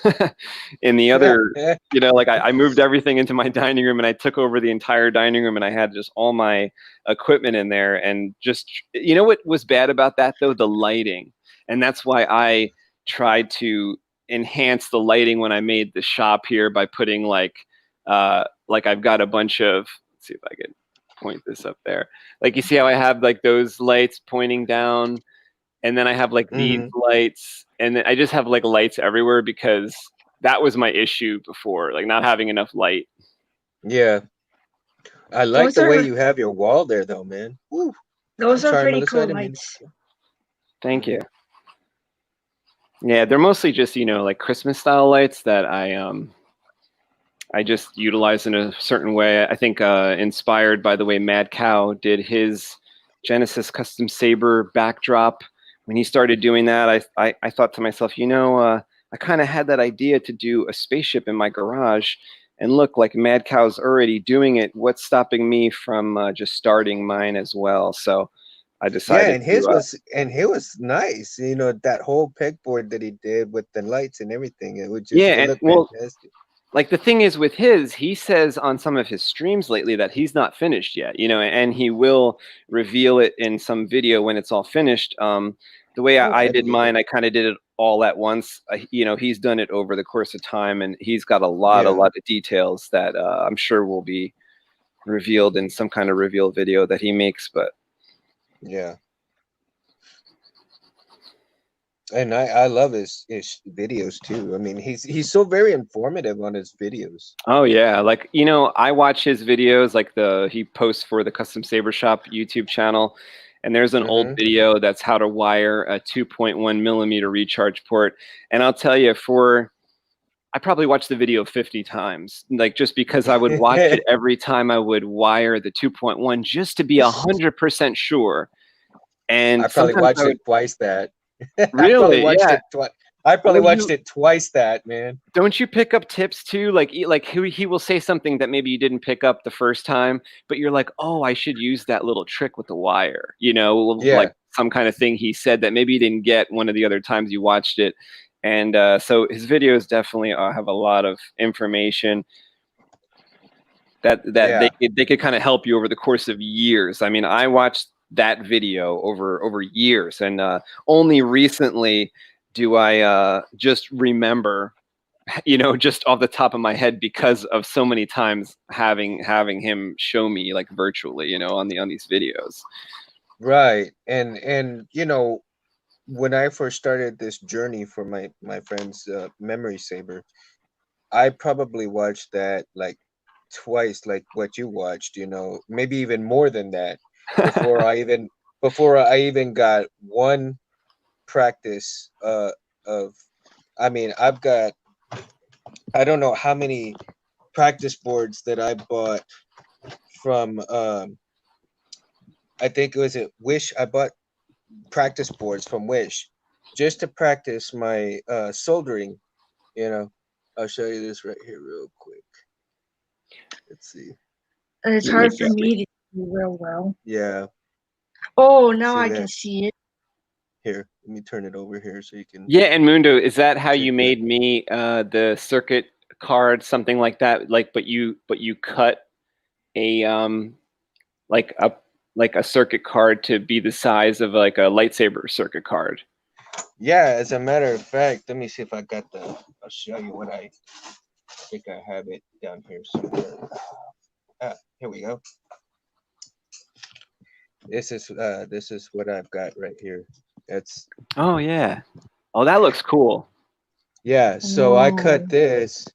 in the other, you know, like I moved everything into my dining room and I took over the entire dining room and I had just all my equipment in there. And just, you know what was bad about that though? The lighting. And that's why I tried to enhance the lighting when I made the shop here by putting like I've got a bunch of, let's see if I can point this up there. Like you see how I have like those lights pointing down? And then I have like these lights, and then I just have like lights everywhere because that was my issue before, like not having enough light. Yeah. I like the way you have your wall there though, man. Woo. Those are pretty cool lights. Thank you. Yeah, they're mostly just, you know, like Christmas style lights that I just utilize in a certain way. I think inspired by the way Mad Cow did his Genesis custom saber backdrop. When he started doing that, I thought to myself, you know, I kind of had that idea to do a spaceship in my garage, and look, like Mad Cow's already doing it. What's stopping me from just starting mine as well? So I decided. Yeah, and his was nice. You know, that whole pegboard that he did with the lights and everything. It would just it looked fantastic. Like the thing is with his, he says on some of his streams lately that he's not finished yet, you know, and he will reveal it in some video when it's all finished. The way I did mine, I kind of did it all at once. You know, he's done it over the course of time, and he's got a lot of details that I'm sure will be revealed in some kind of reveal video that he makes. But yeah. And I love his videos too. I mean, he's so very informative on his videos. Oh yeah, like, you know, I watch his videos, like he posts for the Custom Saber Shop YouTube channel, and there's an old video that's how to wire a 2.1 millimeter recharge port. And I'll tell you, I probably watched the video 50 times, like just because I would watch it every time I would wire the 2.1 just to be 100% sure. And I probably watched it twice that. Really? I probably watched it twice that, man. Don't you pick up tips too? Like he will say something that maybe you didn't pick up the first time, but you're like, oh, I should use that little trick with the wire, you know, like some kind of thing he said that maybe you didn't get one of the other times you watched it. And so his videos definitely have a lot of information that they could kind of help you over the course of years. I mean, I watched that video over years, and only recently do I just remember, you know, just off the top of my head because of so many times having him show me like virtually, you know, on these videos. Right. And you know, when I first started this journey for my friend's memory saber, I probably watched that like twice, like what you watched, you know, maybe even more than that before I even got one practice of, I mean, I've got, I don't know how many practice boards that I bought from I think it was at Wish. I bought practice boards from Wish just to practice my soldering, you know. I'll show you this right here real quick. Let's see. It's hard for me to see real well. Yeah. Oh, now I can see it. Here, let me turn it over here so you can. Yeah, and Mundo, is that how you made me the circuit card, something like that? Like, but you cut a like a circuit card to be the size of like a lightsaber circuit card. Yeah, as a matter of fact, let me see if I got the. I'll show you what I I think I have it down here somewhere. Here we go. This is what I've got right here. That's Oh yeah. Oh, that looks cool. yeah. So I cut Whoa. this.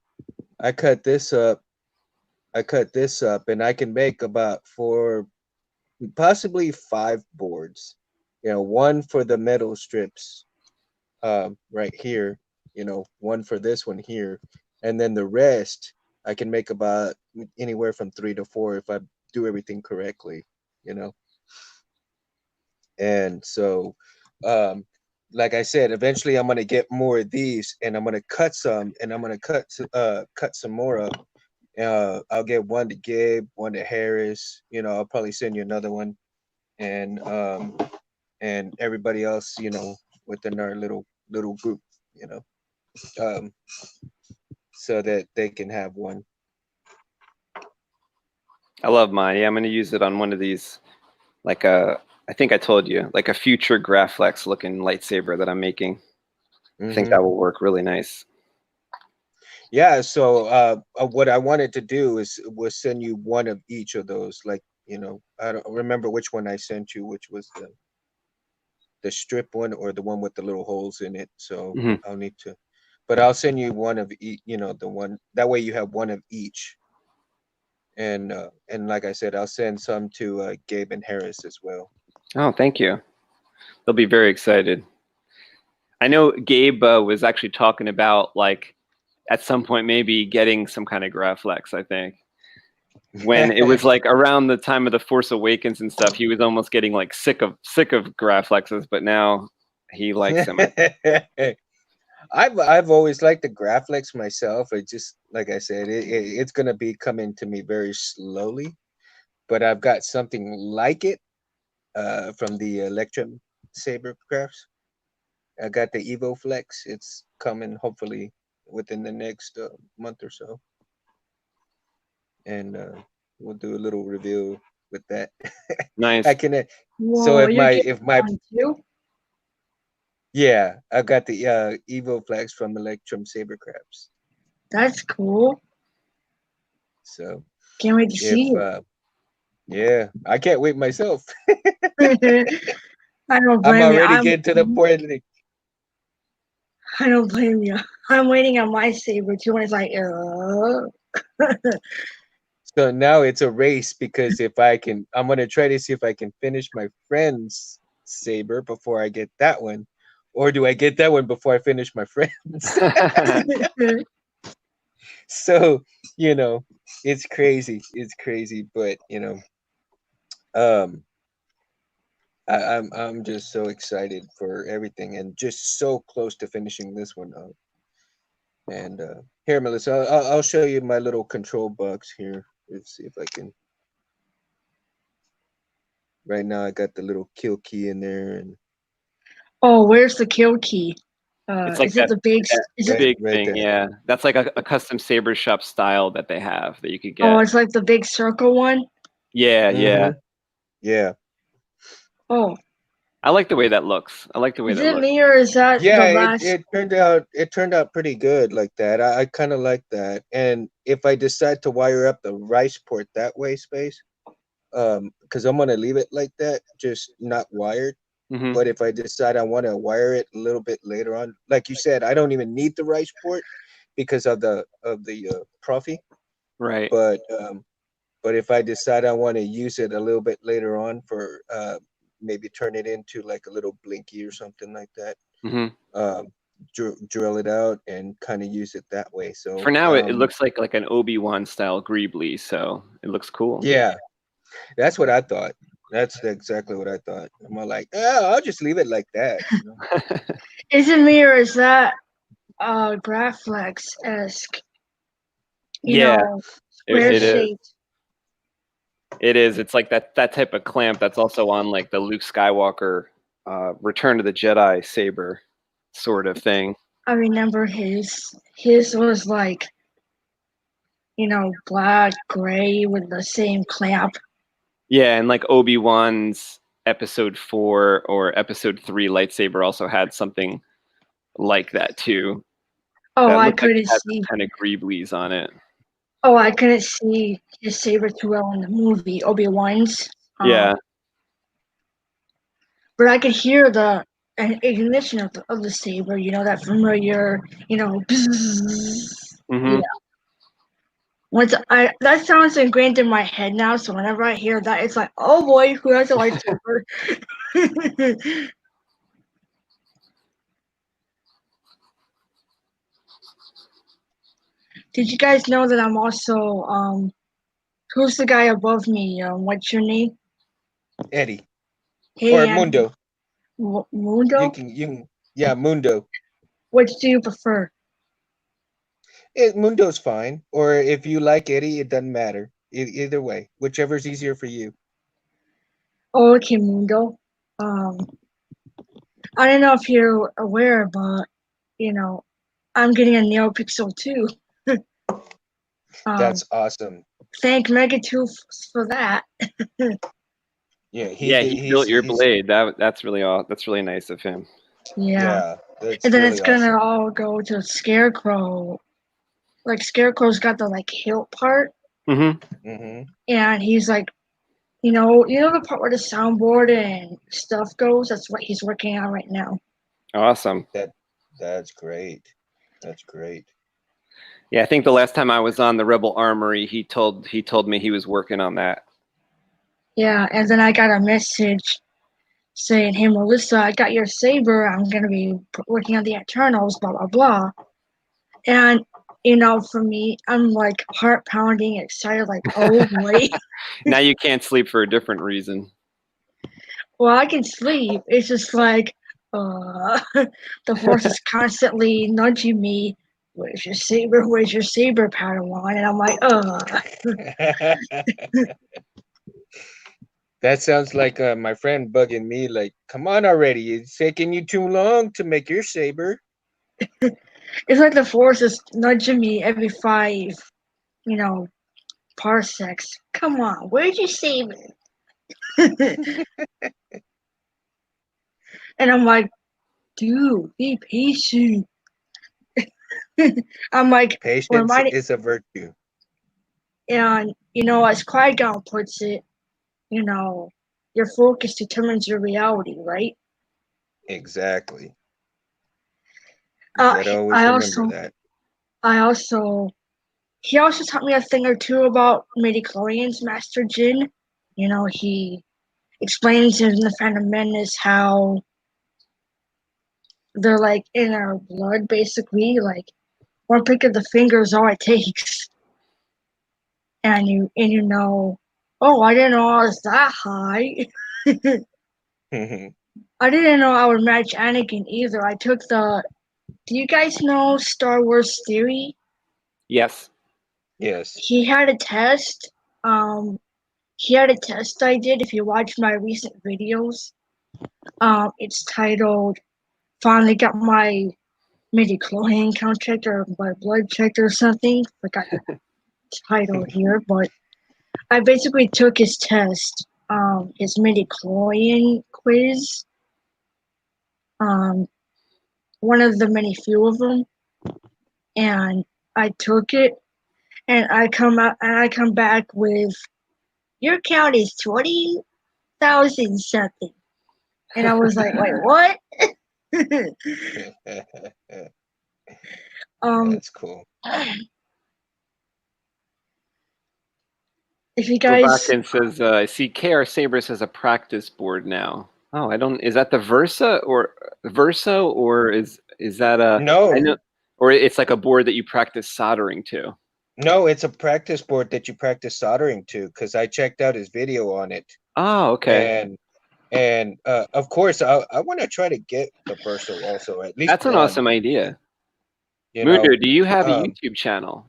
I cut this up. I cut this up, and I can make about 4, possibly 5 boards. You know, one for the metal strips, right here. You know, one for this one here, and then the rest I can make about anywhere from 3 to 4 if I do everything correctly. You know, and so, um, like I said, eventually I'm gonna get more of these, and I'm gonna cut some, and I'm gonna cut some more up. I'll get one to Gabe, one to Harris. You know, I'll probably send you another one, and everybody else, you know, within our little group, you know, um, so that they can have one. I love mine. Yeah, I'm gonna use it on one of these, like I think I told you, like a future Graflex looking lightsaber that I'm making. I think that will work really nice. Yeah. So what I wanted to do was send you one of each of those. Like, you know, I don't remember which one I sent you, which was the strip one or the one with the little holes in it. So I'll need to, but I'll send you one of each. You know, the one that way you have one of each. And like I said, I'll send some to Gabe and Harris as well. Oh, thank you. They'll be very excited. I know Gabe was actually talking about, like, at some point maybe getting some kind of Graflex, I think. When it was like around the time of the Force Awakens and stuff, he was almost getting like sick of Graflexes, but now he likes them. I've always liked the Graflex myself. It just, like I said, it's gonna be coming to me very slowly, but I've got something like it from the Electrum Saber crafts. I got the Evo Flex. It's coming hopefully within the next month or so, and we'll do a little review with that. Nice. I can. Whoa, So you're if getting my one too? yeah, I got the Evo Flex from Electrum Saber crafts. That's cool. So Can't wait to see if it. yeah, I can't wait myself. I don't I'm blame you. already getting to the point. I don't blame you. I'm waiting on my saber too, and it's like, So now it's a race because if I can, I'm gonna try to see if I can finish my friend's saber before I get that one, or do I get that one before I finish my friend's? So you know, it's crazy. It's crazy, but you know, um, I'm just so excited for everything, and just so close to finishing this one up. And here, Melissa, I'll show you my little control box here. Let's see if I can. Right now, I got the little kill key in there, and oh, where's the kill key? It's like Is it the big? Is it? big right thing, there. yeah. That's like a custom saber shop style that they have that you could Oh, get. it's like the big circle one. Yeah, yeah. Yeah. Oh, I like the way that looks. I like the way is that it looks. me or is that Yeah, the last? it turned out pretty good like that. I kind of like that. And if I decide to wire up the rice port that way, space, because I'm gonna leave it like that, just not wired. But if I decide I want to wire it a little bit later on, like you said, I don't even need the rice port because of the Profi. Right. But if I decide I want to use it a little bit later on for maybe turn it into like a little blinky or something like that, drill it out and kind of use it that way. So for now, it looks like an Obi-Wan style greebly, so it looks cool. Yeah, that's what I thought. That's exactly what I thought. I'm all like, oh, I'll just leave it like that. You know? Is it me or is that Graflex-esque? Yeah, Square it is. shaped. It is. It's like that type of clamp that's also on like the Luke Skywalker Return to the Jedi saber sort of thing. I remember his. His was like, black, gray with the same clamp. Yeah, and like Obi-Wan's Episode 4 or Episode 3 lightsaber also had something like that too. Oh, That I looked like it couldn't had see. some kind of greeblies on it. Oh, I couldn't see his saber too well in the movie Obi-Wan's. Yeah. But I could hear the ignition of the saber. You know, that familiar. You know. Bzzz. Mm-hmm. Yeah. That sounds ingrained in my head now. So whenever I hear that, it's like, oh boy, who has a lightsaber? Did you guys know that I'm also who's the guy above me? What's your name? Eddie Hey, or Andy. Mundo. Mundo? Yeah, Mundo. Which do you prefer? Mundo's fine. Or if you like Eddie, it doesn't matter. Either way, whichever's easier for you. Oh, okay, Mundo. I don't know if you're aware, but you know, I'm getting a Neopixel too. That's awesome. Thank Megatooth for that. Yeah, He built your blade. That's really nice of him. Yeah. That's And then really it's gonna awesome. all go to Scarecrow. Like Scarecrow's got the hilt part, Mm-hmm. and he's like, you know the part where the soundboard and stuff goes. That's what he's working on right now. Awesome. That's great. That's great. Yeah, I think the last time I was on the Rebel Armory, he told me he was working on that. Yeah, and then I got a message saying, "Hey Melissa, I got your saber. I'm gonna be working on the Eternals, blah blah blah." And for me, I'm like heart pounding, excited, like, oh boy. Now you can't sleep for a different reason. Well, I can sleep. It's just like the Force is constantly nudging me. Where's your saber? Where's your saber, Padawan? And I'm like, That sounds like my friend bugging me, like, come on already. It's taking you too long to make your saber. It's like the Force is nudging me every 5, parsecs. Come on, where's your saber? And I'm like, dude, be patient. I'm like, Patience is a virtue. And, as Qui-Gon puts it, your focus determines your reality, right? Exactly. You gotta always remember that. He also taught me a thing or two about midichlorians, Master Jin. He explains in the Phantom Menace how they're like in our blood, basically. Like one prick of the finger is all it takes. And oh, I didn't know I was that high. I didn't know I would match Anakin either. I took do you guys know Star Wars Theory? Yes. Yes. He had a test. He had a test I did. If you watch my recent videos, it's titled "Finally Got My Midichlorian count checked or my blood checked or something." Forgot the title here, but I basically took his test, his midichlorian quiz. One of the many few of them, and I took it, and I come back with your count is 20,000 something, and I was like, wait, what? That's cool. If you guys, Vakin says, I see KR Sabers has a practice board now. Oh, is that the Versa or is that a no? I know, or it's like a board that you practice soldering to. No, it's a practice board that you practice soldering to, because I checked out his video on it. Oh, okay. And of course, I want to try to get the Versa also, at least. That's an awesome idea. Mundo, do you have a YouTube channel?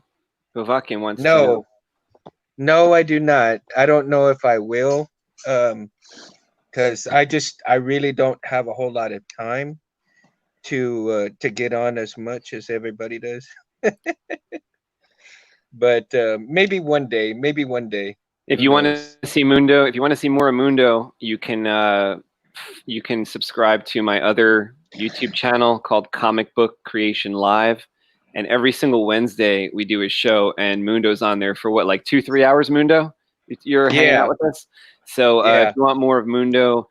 Vakin wants to know. No, I do not. I don't know if I will, because I really don't have a whole lot of time to get on as much as everybody does. But maybe one day. If you want to see Mundo, if you want to see more of Mundo, you can subscribe to my other YouTube channel called Comic Book Creation Live, and every single Wednesday we do a show, and Mundo's on there for what, like 2-3 hours. Mundo, you're hanging out with us. So if you want more of Mundo,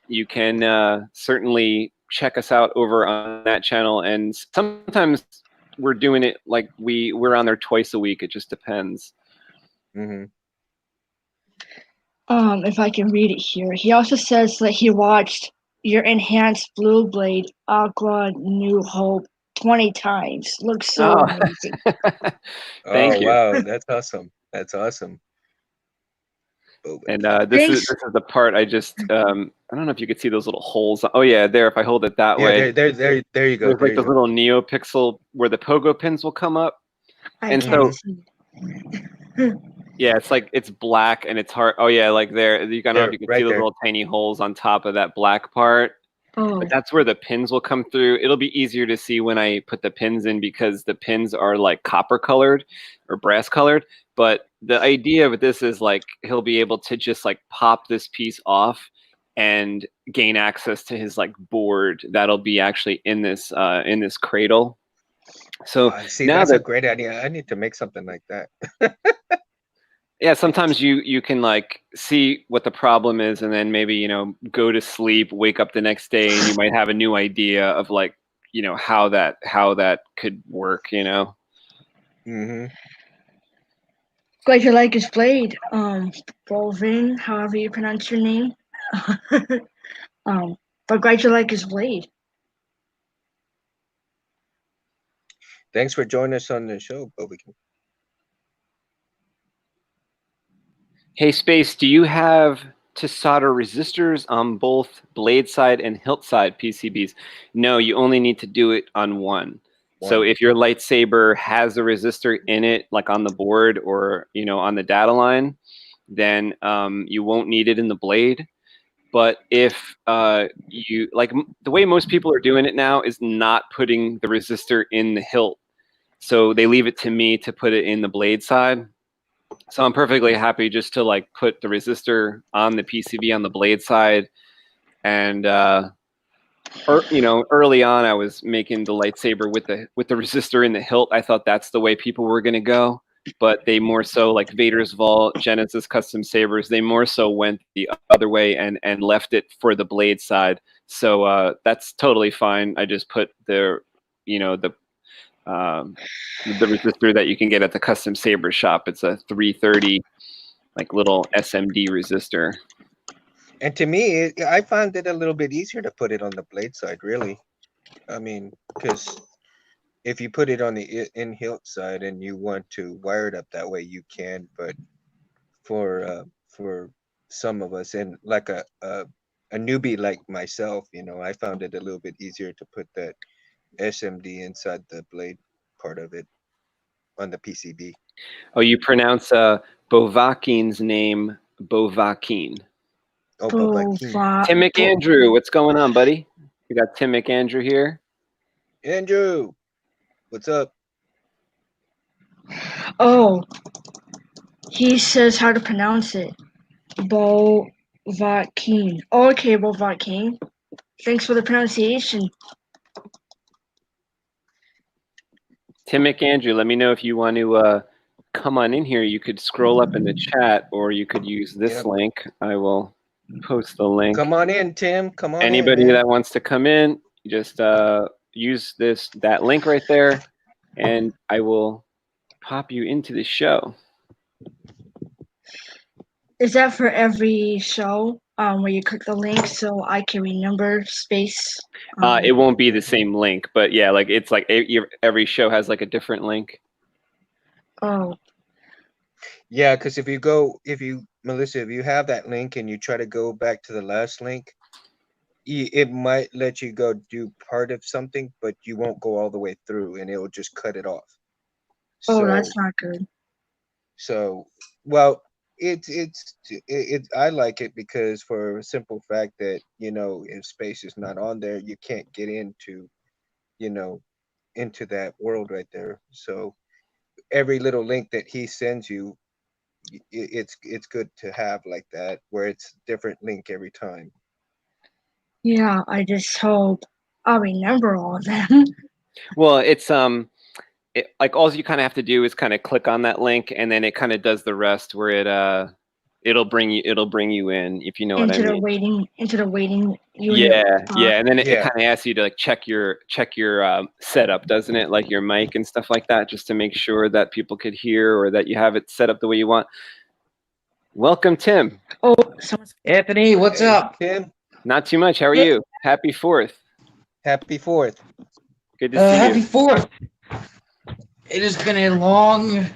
you can certainly check us out over on that channel. And sometimes we're doing it like we're on there twice a week. It just depends. Mm-hmm. If I can read it here, he also says that he watched your enhanced Blue Blade Aqua New Hope 20 times. Looks so amazing. Thank you. Wow, that's awesome. That's awesome. And this is the part I just I don't know if you could see those little holes. Oh yeah, there. If I hold it that way, there you go. There's like the little Neopixel where the pogo pins will come up, and so yeah, it's like it's black and it's hard. Oh yeah, like there. You don't know if you can see those little tiny holes on top of that black part. Oh. But that's where the pins will come through. It'll be easier to see when I put the pins in because the pins are like copper colored or brass colored. But the idea with this is like he'll be able to just like pop this piece off and gain access to his like board that'll be actually in this cradle. So see, now that's a great idea. I need to make something like that. Yeah, sometimes you can like see what the problem is, and then maybe go to sleep, wake up the next day, and you might have a new idea of like how that could work. Mm-hmm. Glad you like his blade, Bolvin, however you pronounce your name. But glad you like his blade. Thanks for joining us on the show, Bobican. Hey, Space, do you have to solder resistors on both blade side and hilt side PCBs? No, you only need to do it on one. So if your lightsaber has a resistor in it, like on the board or on the data line, then you won't need it in the blade. But if you like, the way most people are doing it now is not putting the resistor in the hilt. So they leave it to me to put it in the blade side. So I'm perfectly happy just to like put the resistor on the PCB on the blade side. And early on I was making the lightsaber with the resistor in the hilt. I thought that's the way people were going to go, but they more so, like Vader's Vault, Genesis Custom Sabers, they more so went the other way and left it for the blade side. So that's totally fine. I just put the resistor that you can get at the Custom Saber shop. It's a 330 like little SMD resistor. And to me, I found it a little bit easier to put it on the blade side, really. I mean, because if you put it on the in-hilt side and you want to wire it up that way, you can. But for some of us, and like a newbie like myself, I found it a little bit easier to put that SMD inside the blade part of it on the PCB. Oh, you pronounce Bovakin's name Bovakin. Oh, Bovakin. Tim McAndrew, what's going on, buddy? We got Tim McAndrew here. Andrew, what's up? Oh, he says how to pronounce it. Bovakin. Okay, Bovakin. Thanks for the pronunciation. Tim McAndrew, let me know if you want to come on in here. You could scroll up in the chat, or you could use this link. I will post the link. Come on in, Tim. Come on Anybody in, that wants to come in, just use that link right there, and I will pop you into the show. Is that for every show where you click the link so I can remember space? It won't be the same link, but yeah, like it's like every show has like a different link. Oh. Yeah, because Melissa, if you have that link and you try to go back to the last link, it might let you go do part of something, but you won't go all the way through, and it will just cut it off. Oh, that's not good. So, well, I like it because for a simple fact that if space is not on there, you can't get into into that world right there. So every little link that he sends you, it's good to have like that, where it's different link every time. Yeah, I just hope I'll remember all of them. Well, it's like all you kind of have to do is kind of click on that link, and then it kind of does the rest where it'll bring you in, if you know what I mean. Into the waiting unit. Yeah, and then it Yeah. kind of asks you to like check your setup, doesn't it? Like your mic and stuff like that, just to make sure that people could hear or that you have it set up the way you want. Welcome, Tim. Oh, someone's Anthony, what's Hey, up? Tim, Not too much. How are Hey. you? Happy 4th. happy 4th. Good to see Happy you. 4th. It has been a long.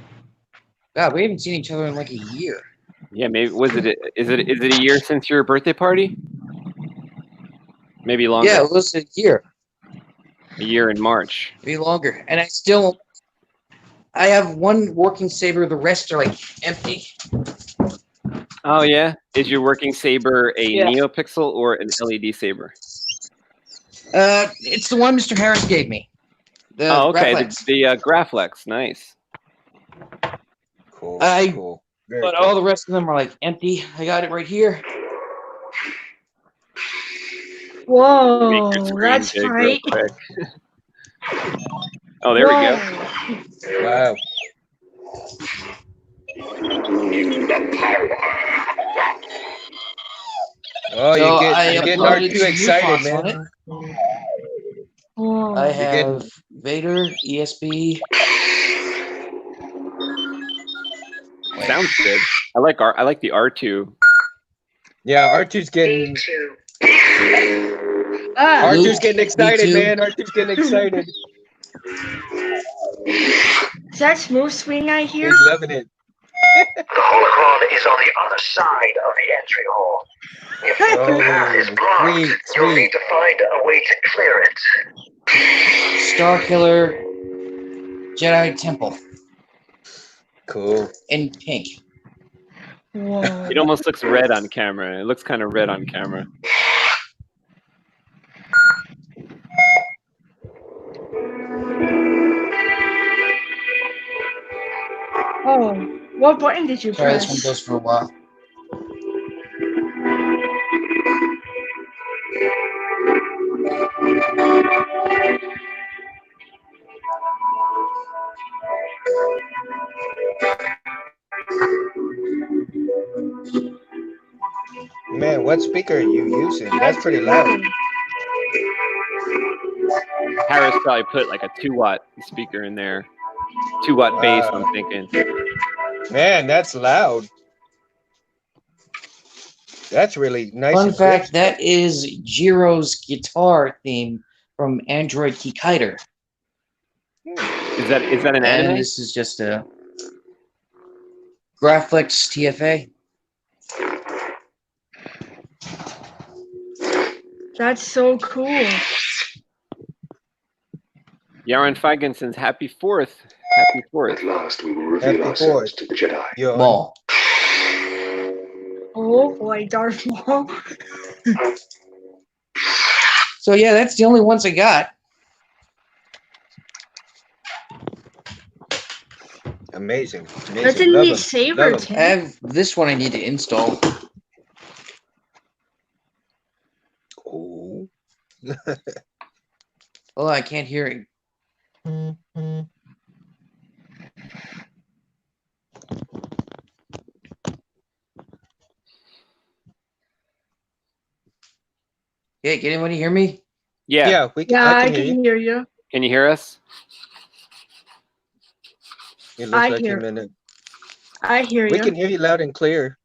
God, we haven't seen each other in like a year. Yeah, maybe is it a year since your birthday party? Maybe longer. Yeah, it was a year, A year in March. maybe longer, and I have one working saber. The rest are like empty. Oh yeah. Is your working saber a Yeah. Neopixel or an LED saber? It's the one Mr. Harris gave me. The Oh, okay. Graflex. The Graflex. Nice. Cool. I- cool. Very But cool. all the rest of them are like empty. I got it right here. Whoa, Make your screen that's big real right. quick. Oh, there we go. Whoa. Wow. Oh, So I you're getting uploaded R2 some new excited, fonts on man. Whoa. I You're getting- have Vader, ESB. Sounds good. I like the R2. Yeah, R2's getting Ah, Luke, R2's getting excited, too. man. R2's getting excited. is that smooth screen I hear? He's loving it. The holocron is on the other side of the entry hall. If the path is blocked, sweet, you'll sweet. need to find a way to clear it. Star Killer, Jedi Temple Cool. in pink. Whoa. It almost looks red on camera. It looks kind of red on camera. Oh, what button did you Sorry, this one press? goes for a while. Man, what speaker are you using? That's pretty loud. Harris probably put like a 2-watt speaker in there. 2-watt bass, Wow. I'm thinking. Man, that's loud. That's really nice. Fun and fact, rich. that is Jiro's guitar theme from Android Kikaider. Is that an And anime? this is just a Graflex TFA. That's so cool. Yaron Feigen sends happy 4th. Happy 4th. At last, we will Happy reveal ourselves 4th. to the Jedi. Yo, Maul. Oh boy, Darth Maul. So yeah, that's the only ones I got. amazing. That's a Amazing. Love neat 'em. saber, Love 'em. I Tim. have this one I need to install. Oh. Oh, I can't hear it. Hey, can anybody hear me? Yeah. Yeah, we can. Yeah, I I can hear you. can hear you. Can you hear us? It looks I like hear- you're in it. I hear We you. can hear you loud and clear.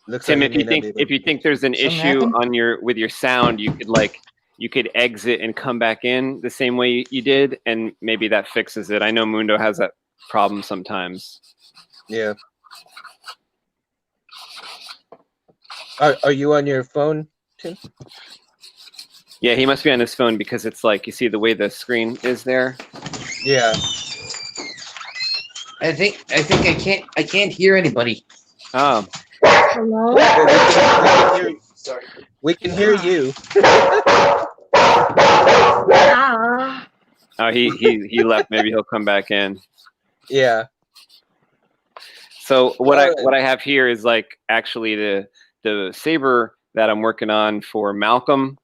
Looks Tim, like if you may not be think able- there's an Something issue happened? on with your sound, you could exit and come back in the same way you did, and maybe that fixes it. I know Mundo has that problem sometimes. Yeah. Are you on your phone, Tim? Yeah, he must be on his phone because it's like, you see the way the screen is there. Yeah. I think I can't hear anybody. Oh, Hello? But we can hear you. Ah. oh, he left. Maybe he'll come back in. Yeah. So what Alright. I have here is like actually the saber that I'm working on for Malcolm,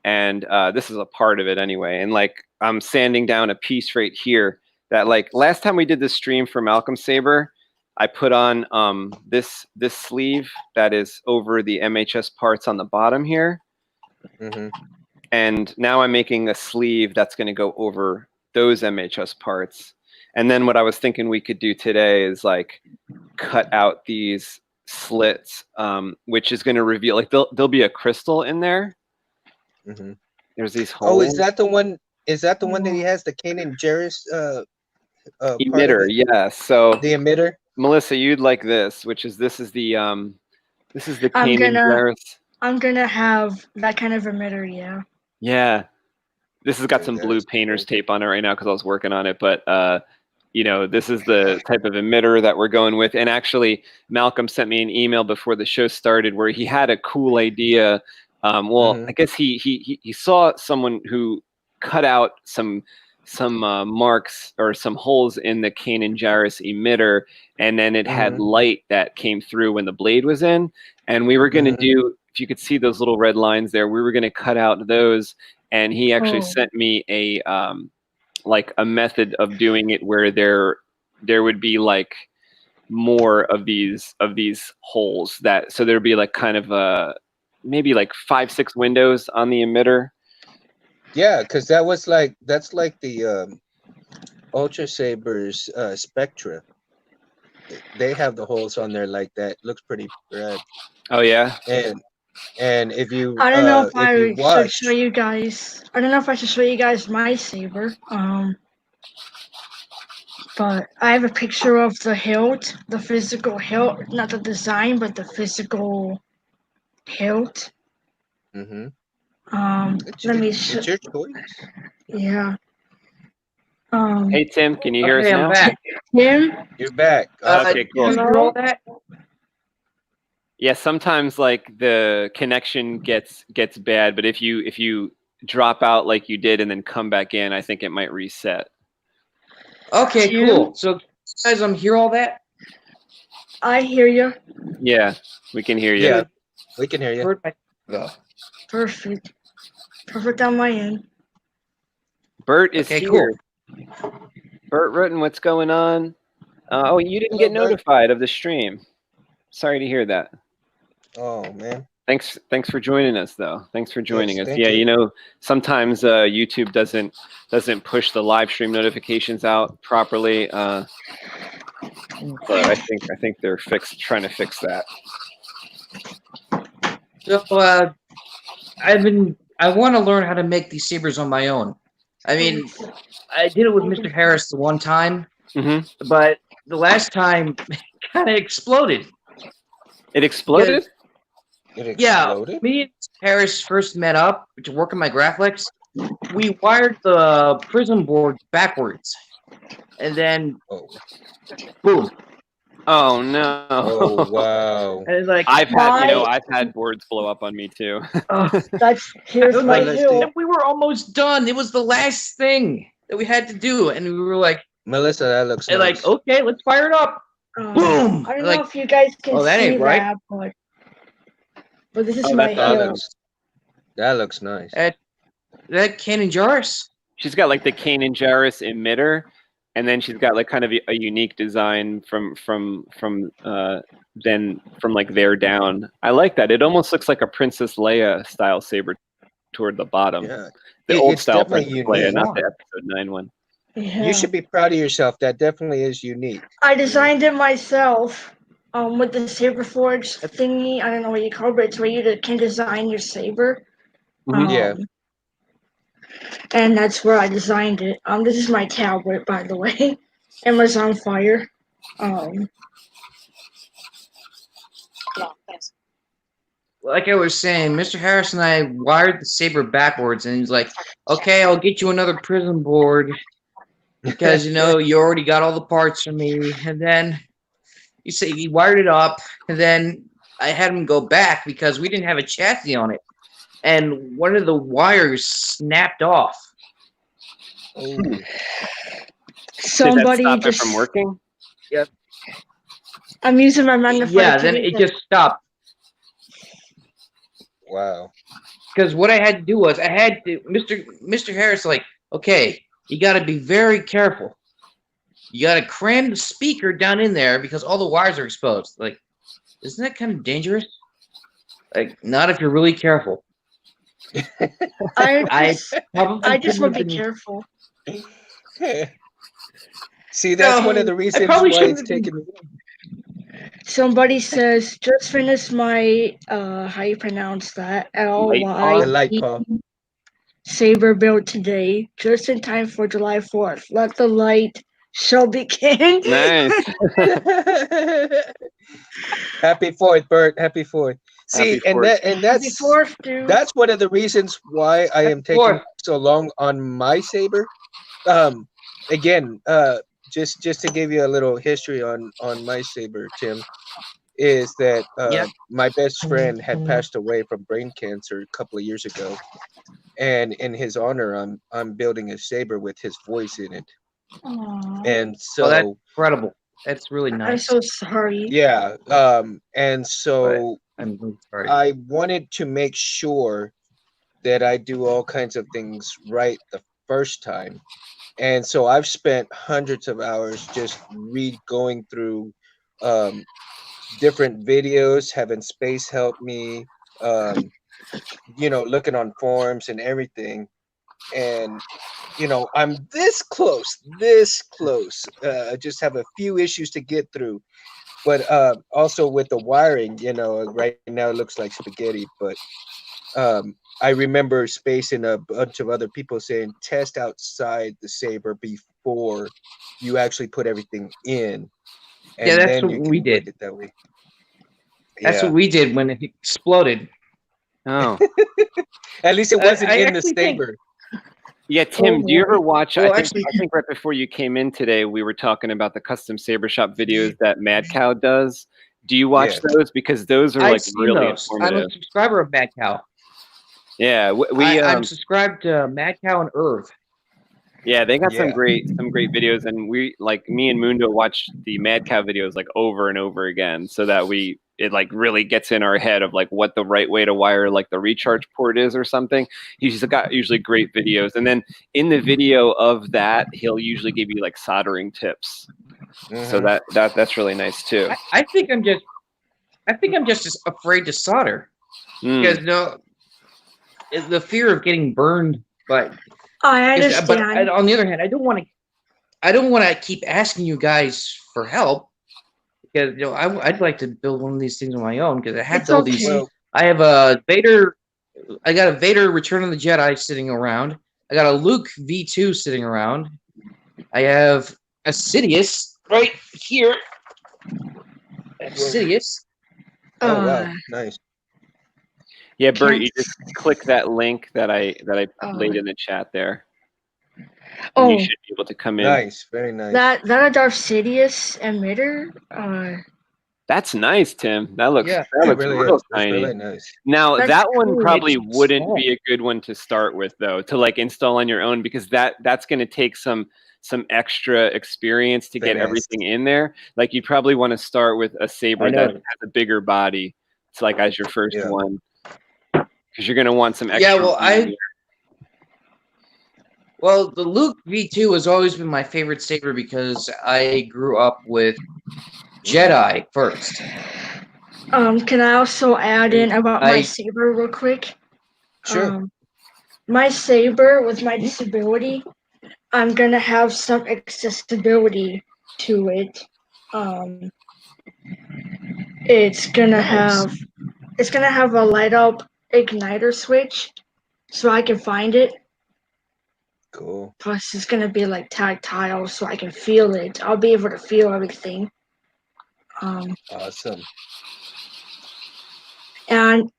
and this is a part of it anyway. And like I'm sanding down a piece right here that like last time we did this stream for Malcolm Saber, I put on this sleeve that is over the MHS parts on the bottom here. Mm-hmm. And now I'm making a sleeve that's going to go over those MHS parts. And then what I was thinking we could do today is like cut out these slits, which is going to reveal, like there'll be a crystal in there. Mm-hmm. There's these holes. Oh, is that the one? Is that the one that he has the Kanan Jarrus emitter? Yeah. So the emitter. Melissa, you'd like this, which is this is the Kanan Jarrus. I'm gonna have that kind of emitter. Yeah. Yeah. This has got Okay, some that's blue painter's cool. tape on it right now because I was working on it, but you know, this is the type of emitter that we're going with. And actually, Malcolm sent me an email before the show started where he had a cool idea. Well, I guess he saw someone who cut out some marks or some holes in the Kanan Jarrus emitter, and then it had light that came through when the blade was in. And we were going to do, if you could see those little red lines there, we were going to cut out those. And he actually sent me a like a method of doing it where there would be like more of these holes that, so there'd be like kind of maybe like 5-6 windows on the emitter. Yeah, because that's like the Ultra Sabers Spectra. They have the holes on there like that. Looks pretty rad. Oh yeah. And if you I don't know if I you should watch, show you guys. I don't know if I should show you guys my saber. But I have a picture of the hilt, the physical hilt, not the design, but the physical hilt. mm-hmm. Let me show. It's your choice. Yeah. Hey Tim, can you hear us Okay, now? I'm back. Him. You're back. Okay, cool. Did you hear all that? Yeah, sometimes like the connection gets bad, but if you drop out like you did and then come back in, I think it might reset. Okay, Tim? cool. So, guys, hear all that? I hear you. Yeah, we can hear you. Yeah, we can hear you. Heard my- Perfect. Perfect on my end. Bert is Okay, here. Bert Rutten, what's going on? Oh, you didn't get Hello, Bert. notified of the stream. Sorry to hear that. Oh man. Thanks for joining us though. Thanks for joining us. Thank Yeah, you. you know, sometimes YouTube doesn't push the live stream notifications out properly. But I think they're trying to fix that. So, I want to learn how to make these sabers on my own. I mean, I did it with Mr. Harris the one time, but the last time kind of exploded. It exploded? It Yeah, exploded? me and Harris first met up to work on my graphics. We wired the prism board backwards, and then Oh. boom. Oh no. Oh wow. And it's like I've had boards blow up on me too. Here's my let's hilt. see. we were almost done. It was the last thing that we had to do, and we were like, Melissa, that looks and nice. like, okay, let's fire it up. Boom! I don't Like, know if you guys can oh, that see ain't right. that, but this is Oh, my that hilt. That looks nice. that Kanan Jarrus. She's got like the Kanan Jarrus emitter, and then she's got like kind of a unique design from like there down. I like that. It almost looks like a Princess Leia style saber toward the bottom. Yeah. The old It's style definitely Princess Leia, unique. not the episode 9 one. Yeah. You should be proud of yourself. That definitely is unique. I designed it myself. With the saber forge thingy. I don't know what you call it, but it's where you can design your saber. Yeah. And that's where I designed it. This is my tablet, by the way. Amazon Fire. Like I was saying, Mr. Harris and I wired the saber backwards, and he's like, okay, I'll get you another prism board because, you know, you already got all the parts from me. And then you say he wired it up, and then I had him go back because we didn't have a chassis on it. And one of the wires snapped off. Oh. Somebody Did that stop just it from working? Yep. I'm using my magnifier. Yeah, then it just stopped. Wow. Because what I had to do was I had to Mr. Harris like, okay, you got to be very careful. You got to cram the speaker down in there because all the wires are exposed. Like, isn't that kind of dangerous? Like, not if you're really careful. I Probably just couldn't would have be been. careful. See, that's one of the I reasons probably why shouldn't it's have been. taken. Somebody says just finished my how you pronounce that? The light LYT call. saber build today, just in time for July 4th. Let the light show begin. Nice. Happy 4th, Bert. Happy 4th. See, Happy 4th. and Happy 4th, dude. that's one of the reasons why I am taking 4th. so long on my saber. Again, just to give you a little history on my saber, Tim, is that Yeah. my best friend had passed away from brain cancer a couple of years ago, and in his honor, I'm building a saber with his voice in it, Aw, and Oh, that's so incredible. That's really I'm nice. so sorry. yeah, and so I'm really sorry. I wanted to make sure that I do all kinds of things right the first time. And so I've spent hundreds of hours just going through different videos, having Space help me, looking on forums and everything. And, I'm this close. I just have a few issues to get through. But also with the wiring, right now it looks like spaghetti, but I remember Space and a bunch of other people saying test outside the saber before you actually put everything in, and Yeah, that's then what you we can did. work it that way. That's Yeah, what we did when it exploded. Oh. at least it wasn't I in the actually think- saber. Yeah, Tim, do you ever watch? Well, I think right before you came in today, we were talking about the custom saber shop videos that Mad Cow does. Do you watch Yeah. those? Because those are I've like seen really those. I'm informative. a subscriber of Mad Cow. Yeah, we I'm subscribed to Mad Cow and Irv. yeah, they got Yeah. some great videos, and we like me and Mundo watch the Mad Cow videos like over and over again, so that it like really gets in our head of like what the right way to wire like the recharge port is or something. He's got usually great videos, and then in the video of that, he'll usually give you like soldering tips. So Mhm. that's really nice too. I think I'm just afraid to solder Mm. because the fear of getting burned. But I understand. on the other hand, I don't want to keep asking you guys for help because I'd like to build one of these things on my own because I have It's all these. okay. Well, I have a Vader. I got a Vader Return of the Jedi sitting around. I got a Luke V2 sitting around. I have a Sidious right here. Sidious. oh wow, nice. Yeah, Bert, Can't you just click that link that I laid in the chat there. And you should be able to come in. Nice, very nice. that a Darth Sidious emitter. That's nice, Tim. That looks Yeah. that It looks really real is. It's tiny. really nice. Now That's that one cool. probably It's wouldn't small. be a good one to start with, though, to like install on your own, because that's going to take some extra experience to get Finesse. everything in there. Like you probably want to start with a saber I know. that has a bigger body. It's like as your first Yeah. one, because you're going to want some extra. Yeah, well, the Luke V2 has always been my favorite saber because I grew up with Jedi first. Can I also add in about my I- saber real quick? Sure. My saber with my disability, I'm gonna have some accessibility to it. It's gonna have a light up igniter switch, so I can find it. Cool. Plus, it's gonna be like tactile, so I can feel it. I'll be able to feel everything. Awesome. And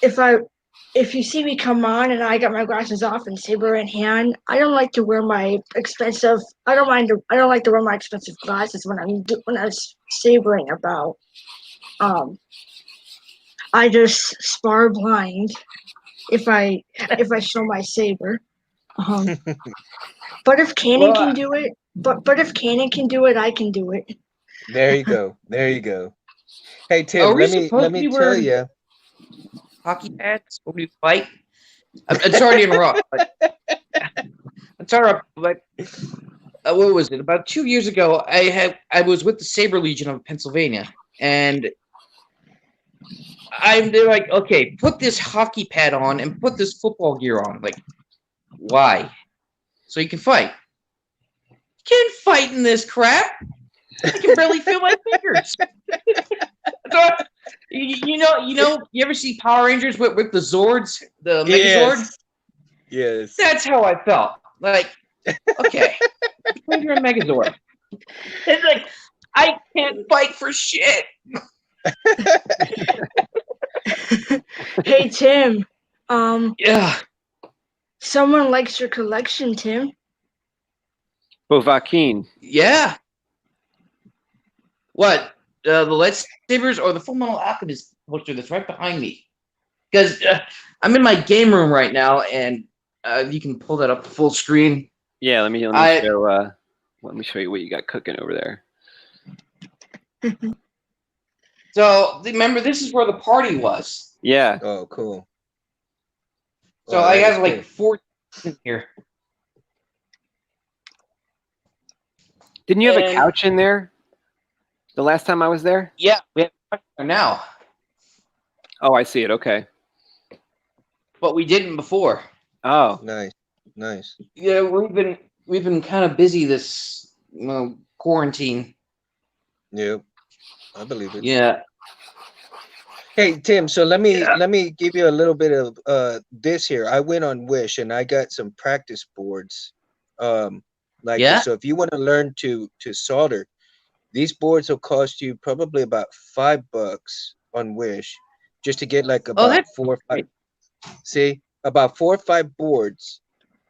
if you see me come on and I got my glasses off and saber in hand, I don't like to wear my expensive. I don't like to wear my expensive glasses when I'm sabering about. I just spar blind if I show my saber. But if Canon can do it, but if Canon can do it, I can do it. There you go. There you go. Hey Are Tim, we let supposed to me be tell wearing- you. hockey pads when we fight. I'm sorry to interrupt. I'm sorry, but what was it? About 2 years ago, I was with the Saber Legion of Pennsylvania, and they're like, okay, put this hockey pad on and put this football gear on. Like, why? So you can fight. You can't fight in this crap. I can barely feel my fingers. So, you ever see Power Rangers with the Zords, the Megazord? Yes. That's how I felt. Like, okay, you're a Megazord. It's like, I can't fight for shit. Hey Tim, Yeah. someone likes your collection, Tim. Bovakin. Yeah. What? The Lightsabers or the Full Metal Alchemist poster that's right behind me? Because I'm in my game room right now, and you can pull that up to full screen. Yeah, let me show you what you got cooking over there. So remember, this is where the party was. Yeah. Oh, cool. So Oh, I that have is like 4 in here. Didn't you have a And- couch in there the last time I was there? Yeah, we have a couch there now, Oh, I see it. Okay. but we didn't before. Oh, Nice. Yeah, we've been kind of busy this quarantine. Yep. I believe it. Yeah. Hey Tim, so let me give you a little bit of this here. I went on Wish and I got some practice boards. Like Yeah? this. So if you want to learn to solder, these boards will cost you probably about $5 on Wish, just to get like about that's 4 or 5. See, about 4 or 5 boards,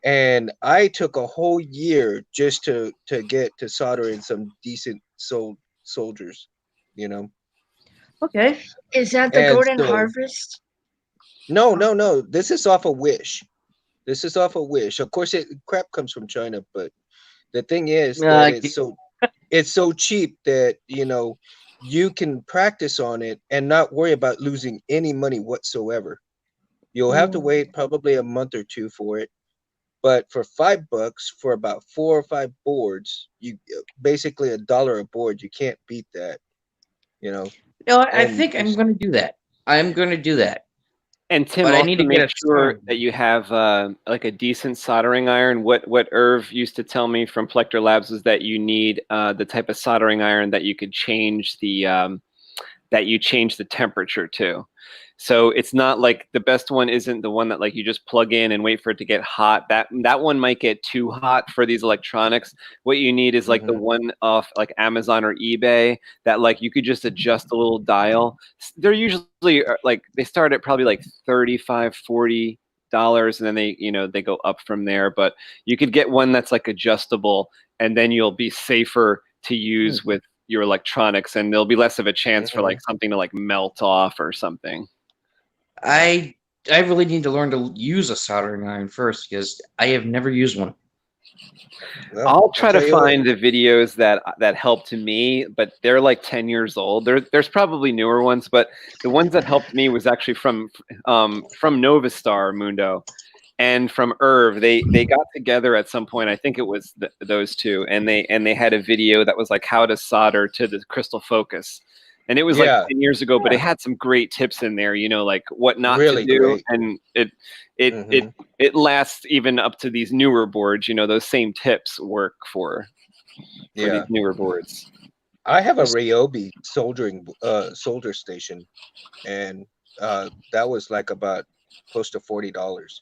and I took a whole year just to get to solder in some decent soldiers, you know. Okay. Is that the And Golden so- Harvest? No. This is off of Wish. Of course, crap comes from China, but the thing is that it's so cheap that you can practice on it and not worry about losing any money whatsoever. You'll have to wait probably a month or two for it, but for $5 for about 4 or 5 boards, you basically $1 a board. You can't beat that, I and think I'm going to do that. I'm going to do that. and Tim, But I also need to make get a sure soldering. that you have like a decent soldering iron. What Irv used to tell me from Plector Labs was that you need the type of soldering iron that you could change the temperature to. So it's not like the best one isn't the one that like you just plug in and wait for it to get hot. That one might get too hot for these electronics. What you need is like the one off like Amazon or eBay that like you could just adjust a little dial. They're usually like they start at probably like $35-$40 and then they go up from there. But you could get one that's like adjustable, and then you'll be safer to use with your electronics, and there'll be less of a chance for like something to like melt off or something. I really need to learn to use a soldering iron first, because I have never used one. well, I'll try to tell you what. find the videos that helped me, but they're like 10 years old. There's probably newer ones, but the ones that helped me was actually from Novistar Mundo and from Irv. They got together at some point. I think it was those two, and they had a video that was like how to solder to the crystal focus. And it was like 10 years ago, but it had some great tips in there, like what not Really to do. great. And it lasts even up to these newer boards. Those same tips work for these newer boards. I have a Ryobi solder station, and that was like about close to $40.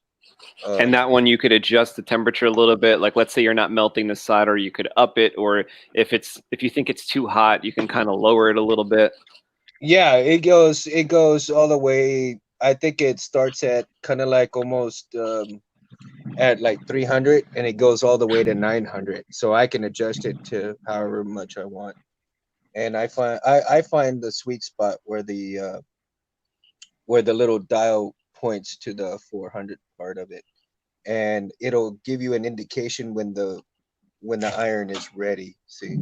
And that one you could adjust the temperature a little bit. Like let's say you're not melting the solder, you could up it, or if you think it's too hot, you can kind of lower it a little bit. Yeah, it goes all the way. I think it starts at kind of like almost at like 300, and it goes all the way to 900. So I can adjust it to however much I want. And I find the sweet spot where the little dial points to the 400 part of it, and it'll give you an indication when the iron is ready. See,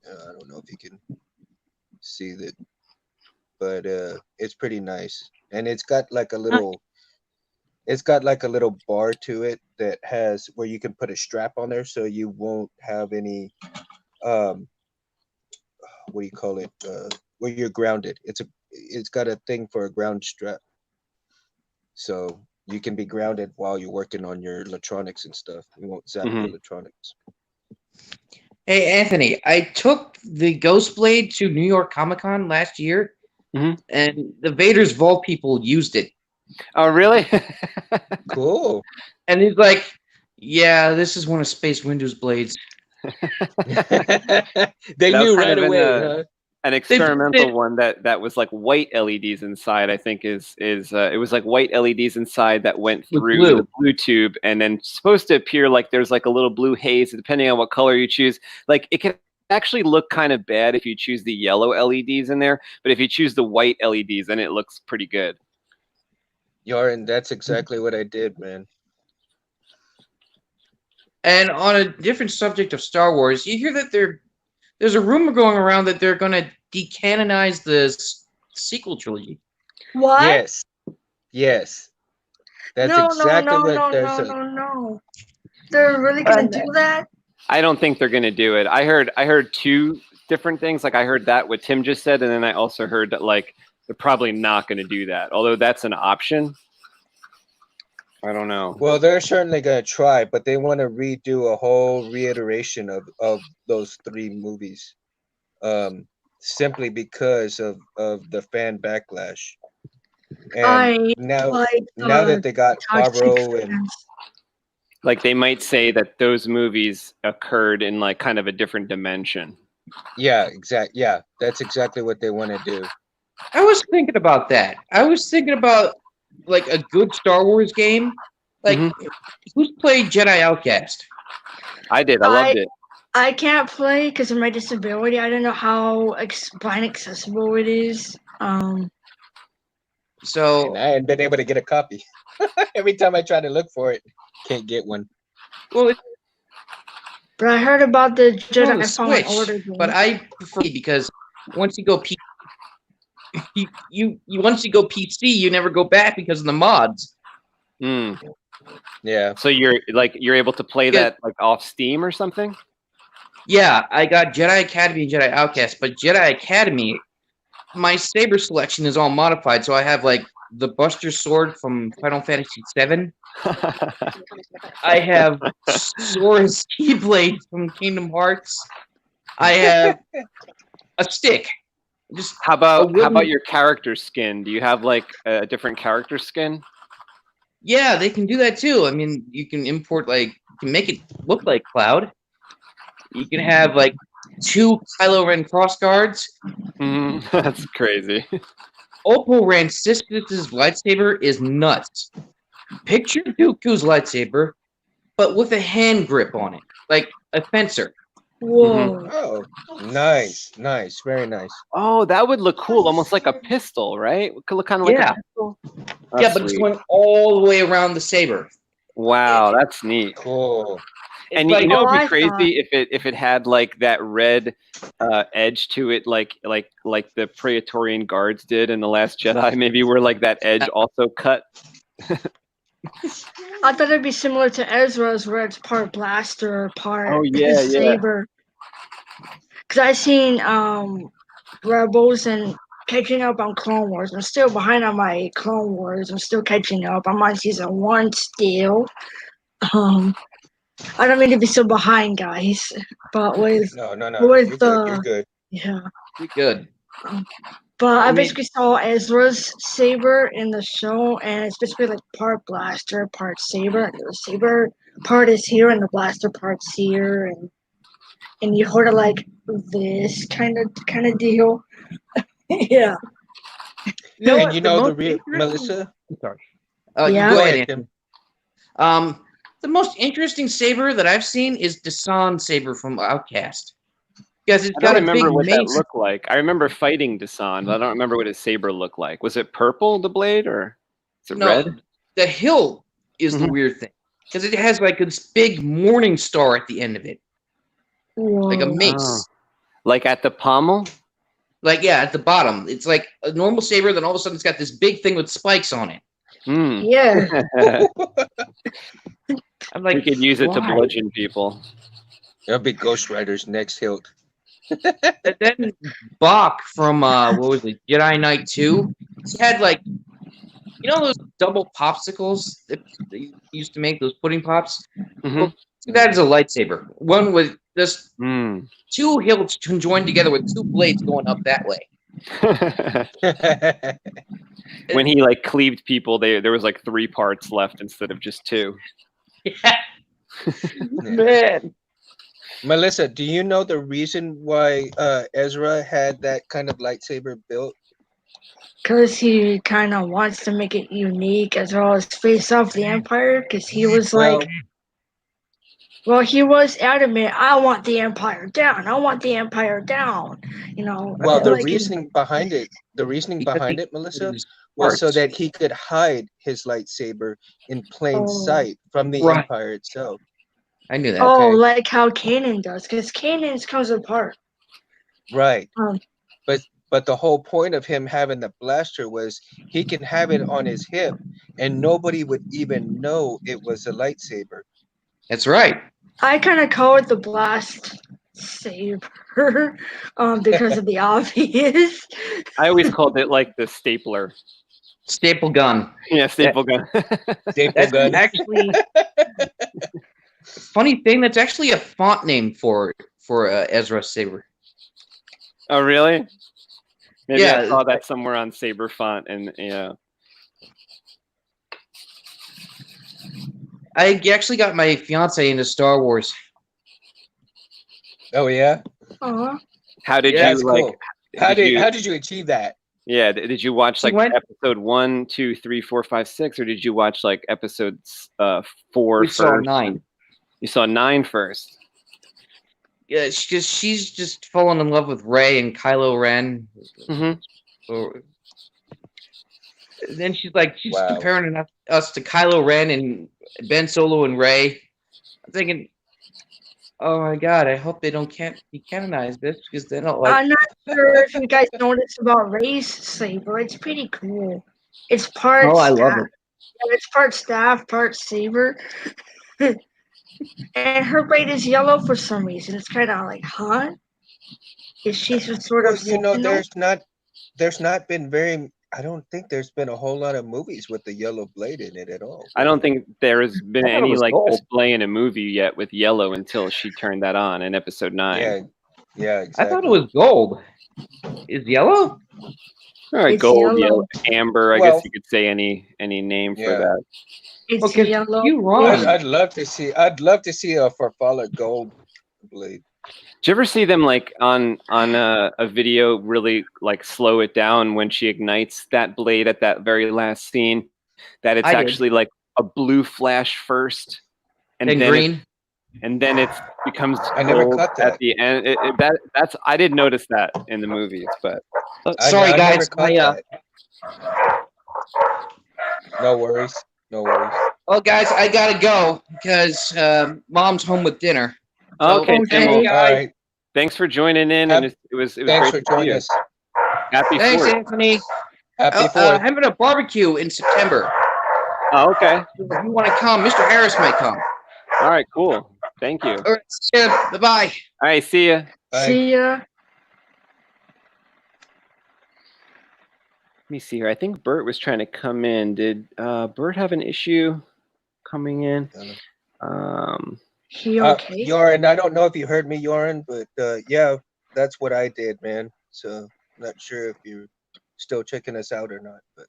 I don't know if you can see that. but it's pretty nice, and it's got like a little bar to it that has where you can put a strap on there, so you won't have any what do you call it? Where you're grounded. It's got a thing for a ground strap, so you can be grounded while you're working on your electronics and stuff. You won't zap your electronics. Hey, Anthony, I took the Ghost Blade to New York Comic Con last year, and the Vader's Vault people used it. Oh, really? Cool. And he's like, yeah, this is one of SpaceWIndu's blades. They That was knew kind right of away, an experimental one that was like white LEDs inside. I think it was like white LEDs inside that went through the blue tube, and then supposed to appear like there's like a little blue haze depending on what color you choose. Like it can actually look kind of bad if you choose the yellow LEDs in there, but if you choose the white LEDs, then it looks pretty good. Yarin, that's exactly what I did, man. And on a different subject of Star Wars, you hear that there's a rumor going around that they're going to decanonize the sequel trilogy. What? Yes. That's No. They're really gonna do that? I don't think they're going to do it. I heard two different things. Like I heard that what Tim just said, and then I also heard that like they're probably not going to do that. Although that's an option. I don't know. Well, they're certainly gonna try, but they want to redo a whole reiteration of those three movies, simply because of the fan backlash. And now that they got Barbaro and like they might say that those movies occurred in like kind of a different dimension. Yeah, that's exactly what they want to do. I was thinking about that. I was thinking about like a good Star Wars game. Like, who's played Jedi Outcast? I did. I loved it. I can't play because of my disability. I don't know how blind accessible it is. So and I haven't been able to get a copy. Every time I try to look for it, can't get one. Well, but I heard about the Jedi Fallen Switch, Order game. but I prefer it because once you go once you go PC, you never go back because of the mods. Yeah. So you're able to play that like off Steam or something? Yeah, I got Jedi Academy and Jedi Outcast, but Jedi Academy, my saber selection is all modified, so I have like the Buster Sword from Final Fantasy VII. I have Sora's Keyblade from Kingdom Hearts. I have a stick. Just how about your character skin? Do you have like a different character skin? Yeah, they can do that too. I mean, you can import you can make it look like Cloud. You can have like 2 Kylo Ren cross guards. That's crazy. Opal Rancistius's lightsaber is nuts. Picture Dooku's lightsaber, but with a hand grip on it, like a fencer. Whoa. Oh, nice, very nice. Oh, that would look cool, almost like a pistol, right? It could look kind of like a pistol. Yeah, but it's going all the way around the saber. Wow, that's neat. Cool. And you know, it'd be crazy if it had like that red edge to it, like the Praetorian Guards did in The Last Jedi. Maybe where like that edge also cut. I thought it'd be similar to Ezra's, where it's part blaster, part saber. Because I've seen Rebels and catching up on Clone Wars. I'm still behind on my Clone Wars. I'm still catching up. I'm on season 1 still. I don't mean to be so behind, guys, but with no, with you're good. Yeah, you're good. But I basically saw Ezra's saber in the show, and it's basically like part blaster, part saber. And the saber part is here, and the blaster part's here, and you hold it like this kind of deal. Yeah. No, and you know the real Melissa. I'm sorry. Yeah. Go ahead, Tim. The most interesting saber that I've seen is Dasan saber from Outcast. Because it's got a big remember what mace. that looked like. I remember fighting Dasan, but I don't remember what his saber looked like. Was it purple, the blade, or is it red? The hilt is the weird thing. Because it has like this big morning star at the end of it. Whoa. Like a mace. Oh. Like at the pommel? Like, yeah, at the bottom. It's like a normal saber, then all of a sudden it's got this big thing with spikes on it. Yeah. I'm like, we could use it to why? bludgeon people. That'll be Ghost Rider's next hilt. And then Bach from what was it, Jedi Knight 2? He had like, you know those double popsicles that they used to make, those pudding pops? Mhm. Well, that is a lightsaber. One with just Mm. two hilts conjoined together with two blades going up that way. When he like cleaved people, there was like 3 parts left instead of just 2. Yeah. Man. Melissa, do you know the reason why Ezra had that kind of lightsaber built? Because he kind of wants to make it unique as well as face off the Empire. Because he was like, well, he was adamant, I want the Empire down. I want the Empire down. You know. Well, the like, reasoning behind it, Melissa, was parts. so that he could hide his lightsaber in plain Oh. sight from the Right. Empire itself. I knew that. Oh, Okay. like how Kanan does, because Kanan's comes apart. Right. Um, But the whole point of him having the blaster was he can have it on his hip and nobody would even know it was a lightsaber. That's right. I kind of call it the blast saber, because of the obvious. I always called it like the stapler. Staple gun. Yeah, staple gun. Staple That's gun. actually funny thing. That's actually a font name for Ezra saber. Oh, really? Maybe I Yeah. saw that somewhere on Saber font, and yeah. I actually got my fiance into Star Wars. Oh yeah. Aw. How did Yeah, you that's like? cool. How you, did you achieve that? Yeah, did you watch She like went- episode 1, 2, 3, 4, 5, 6, or did you watch like episodes 4 We first? saw 9. You saw 9 first. Yeah, she's just fallen in love with Rey and Kylo Ren. Mm-hmm. Or, then she's Wow. comparing us to Kylo Ren and Ben Solo and Rey. I'm thinking, oh my god, I hope they can't canonize this because they don't like. I'm not sure if you guys noticed about Rey's saber. It's pretty cool. It's part Oh, I staff. love it. Yeah, it's part staff, part saber. And her blade is yellow for some reason. It's kind of like, huh? Is she some sort Well, of you know, sentinel? there's not been very. I don't think there's been a whole lot of movies with the yellow blade in it at all. I don't think there has been I thought it any was like gold. display in a movie yet with yellow until she turned that on in episode 9. Yeah, yeah, exactly. I thought it was gold. Is yellow? All right, It's gold, yellow. amber. I Well- guess you could say any name for Yeah. that. It's Okay, yellow. you wrong. I'd love to see. I'd love to see a Farfalla gold blade. Did you ever see them like on a video really like slow it down when she ignites that blade at that very last scene? That it's I did. actually like a blue flash first, and And then green. and then it becomes I never gold caught that. at the end. That's I didn't notice that in the movies, but Sorry, I guys. never caught that. No worries. No worries. Oh, guys, I gotta go because Mom's home with dinner. So, okay. Okay. Tim, well, All guys. right. thanks for joining in, Have- and it was Thanks great for to see joining you. us. Happy Thanks, 4th. Anthony. Happy 4th. Having a barbecue in September. Oh, okay. So if you want to come, Mr. Harris might come. All right. Cool. Thank you. All right, see ya. Bye-bye. All right. See ya. Bye. See ya. Let me see here. I think Bert was trying to come in. Did Bert have an issue coming in? He okay? Yoren, I don't know if you heard me, Yoren, but yeah, that's what I did, man. So not sure if you're still checking us out or not, but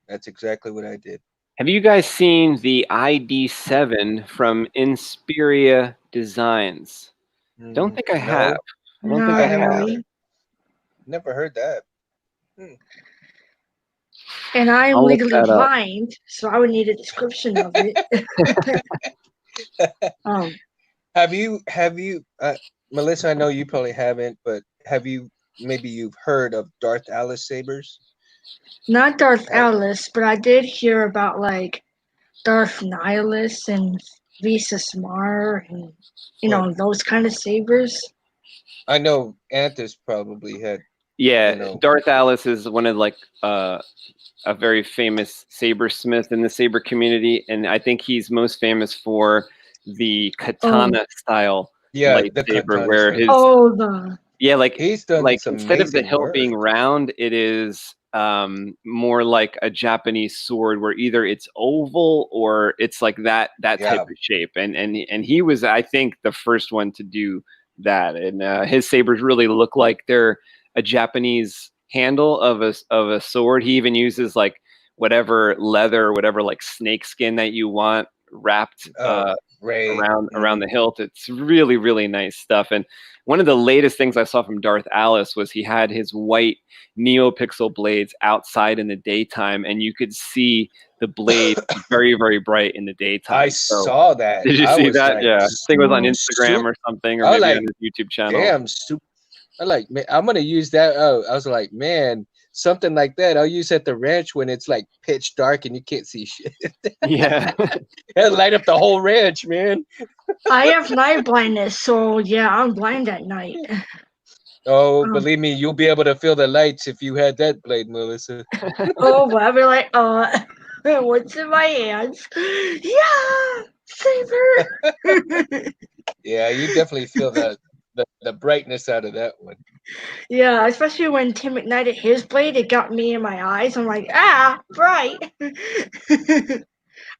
that's exactly what I did. Have you guys seen the ID7 from Inspiria Designs? Don't think I No, have. I don't No, think I I haven't have. either. Never heard that. And I'm I'll look legally that up. blind, so I would need a description of it. Have you, Melissa? I know you probably haven't, but have you? Maybe you've heard of Darth Alice sabers. Not Darth Alice, but I did hear about like Darth Nihilus and Visas Mar and those kind of sabers. I know Anthus probably had Yeah, You know. Darth Alice is one of like a very famous sabersmith in the saber community, and I think he's most famous for the katana style Yeah, the lightsaber, katana where style. his Oh, the He's done some instead of the amazing hilt work. being round, it is more like a Japanese sword, where either it's oval or it's like that type Yeah. of shape. And he was, I think, the first one to do that. And his sabers really look like they're a Japanese handle of a sword. He even uses like whatever leather, whatever like snake skin that you want wrapped Right. around the hilt. It's really, really nice stuff. And one of the latest things I saw from Darth Alice was he had his white Neopixel blades outside in the daytime, and you could see the blade very, very bright in the daytime. I So, saw that. did you I see was that? like, Yeah, I think it was on Oh, Instagram or something, or I maybe like, on his YouTube channel. damn, I like, man, I'm gonna use that. Oh, I was like, man, something like that. I'll use at the ranch when it's like pitch dark and you can't see shit. Yeah. It'll light up the whole ranch, man. I have night blindness, so yeah, I'm blind at night. Oh, believe me, you'll be able to feel the lights if you had that blade, Melissa. Oh, but I'll be like, what's in my hands? Yeah, saber. Yeah, you definitely feel the brightness out of that one. Yeah, especially when Tim ignited his blade, it got me in my eyes. I'm like, bright.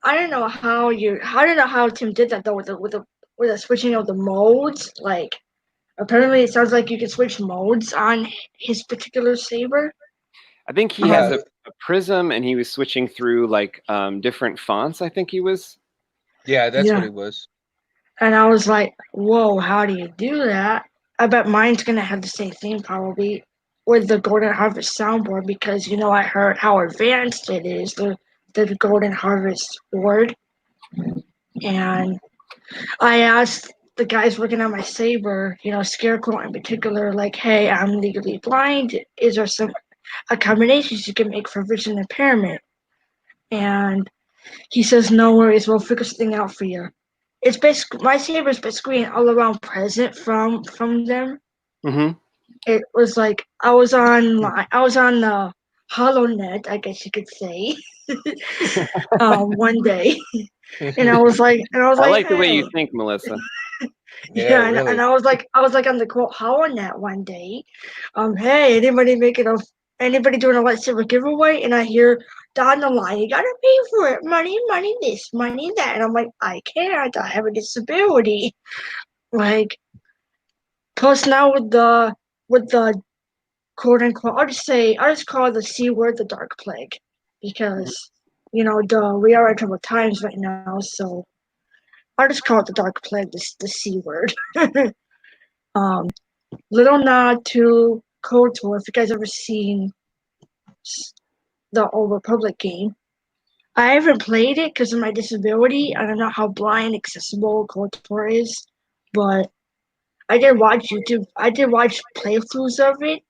I don't know how Tim did that though with the switching of the modes. Like, apparently it sounds like you can switch modes on his particular saber. I think he has a prism, and he was switching through like different fonts. I think he was. Yeah, that's Yeah. what it was. And I was like, whoa, how do you do that? I bet mine's gonna have the same thing probably with the Golden Harvest soundboard, because I heard how advanced it is, the Golden Harvest board. And I asked the guys working on my saber, Scarecrow in particular, like, hey, I'm legally blind. Is there some accommodations you can make for vision impairment? And he says, no worries, we'll figure something out for you. It's basically, my saber is basically an all-around present from them. Mm-hmm. It was like I was on the HoloNet, I guess you could say, one day, and I was like, I like the way hey. you think, Melissa. Yeah, really. and I was like on the quote HoloNet one day, hey, anybody doing a lightsaber giveaway? And I hear down the line, you gotta pay for it, money this, money that, and I'm like, I can't, I have a disability. Like, plus now with the quote unquote, I'll just call the C word the dark plague, because we are in troubled times right now, so I'll just call it the dark plague, the C word. Little nod to KOTOR, if you guys ever seen the Old Republic game. I haven't played it because of my disability. I don't know how blind accessible KOTOR is, but I did watch playthroughs of it,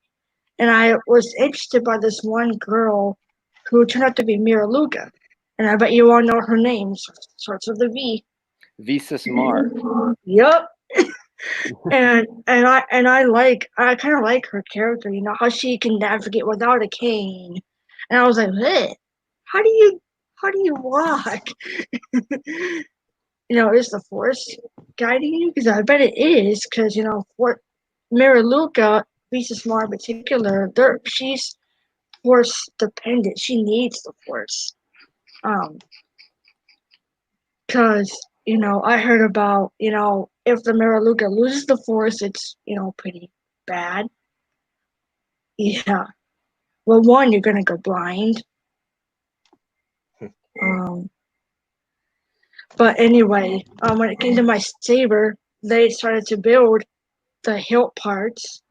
and I was interested by this one girl who turned out to be Mira Luga, and I bet you all know her name. Starts with a V. Visas Mar. Yup. and I kind of like her character, how she can navigate without a cane. And I was like, hey, how do you walk? Is the Force guiding you? Because I bet it is, because for Mira Luca, Lisa Smart in particular, she's Force dependent. She needs the Force. Because I heard about if the Mira Luca loses the Force, it's pretty bad. Yeah. Well, one, you're gonna go blind. But anyway, when it came to my saber, they started to build the hilt parts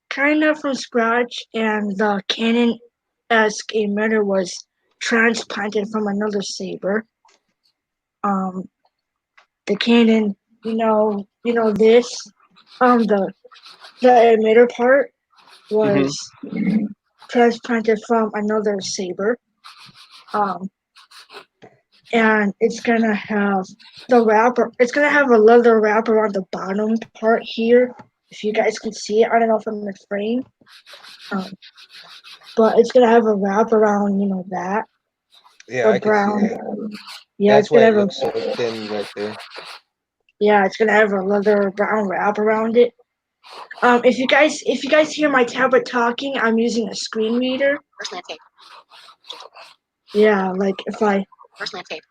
kind of from scratch, and the cannon-esque emitter was transplanted from another saber. The cannon, this, the emitter part was transplanted from another saber. And it's gonna have the wrapper. It's gonna have a leather wrapper on the bottom part here, if you guys can see it. I don't know if I'm in the frame. But it's gonna have a wrap around, that. Yeah, I can brown. see that. Yeah, That's it's why gonna it have looks so thin right there. Yeah, it's gonna have a leather brown wrap around it. If you guys hear my tablet talking, I'm using a screen reader. First landscape. Yeah, like if I. First landscape.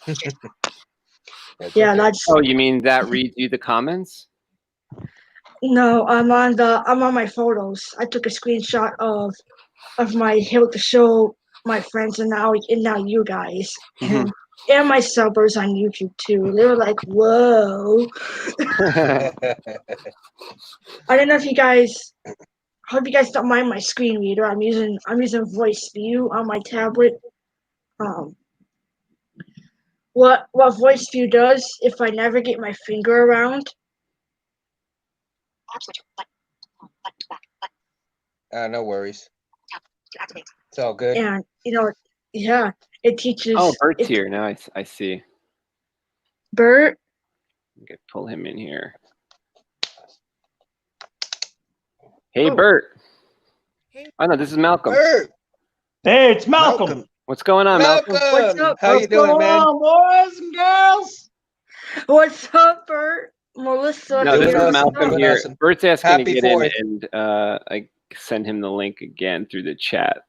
Yeah, okay. that's. Oh, you mean that reads you the comments? No, I'm on my photos. I took a screenshot of my hilt to show my friends, and now you guys, Mhm. and my subbers on YouTube too. They were like, "Whoa!" I don't know if you guys. Hope you guys don't mind my screen reader. I'm using VoiceView on my tablet. What VoiceView does, if I navigate my finger around. App switcher. Button. Back. Button. No worries. Tap to activate. It's all good. And yeah, it teaches. Oh, Bert's here now. I see. Bert. Okay, pull him in here. Hey, Bert. Hey. Oh no, this is Malcolm. Bert! Hey, it's Malcolm. What's going on, Malcolm? What's up? How you doing, man? boys and girls? What's up, Bert? Melissa. No, this Doing is awesome, Malcolm doing here. awesome. Bert's asking Happy to get 4th. in, and I send him the link again through the chat.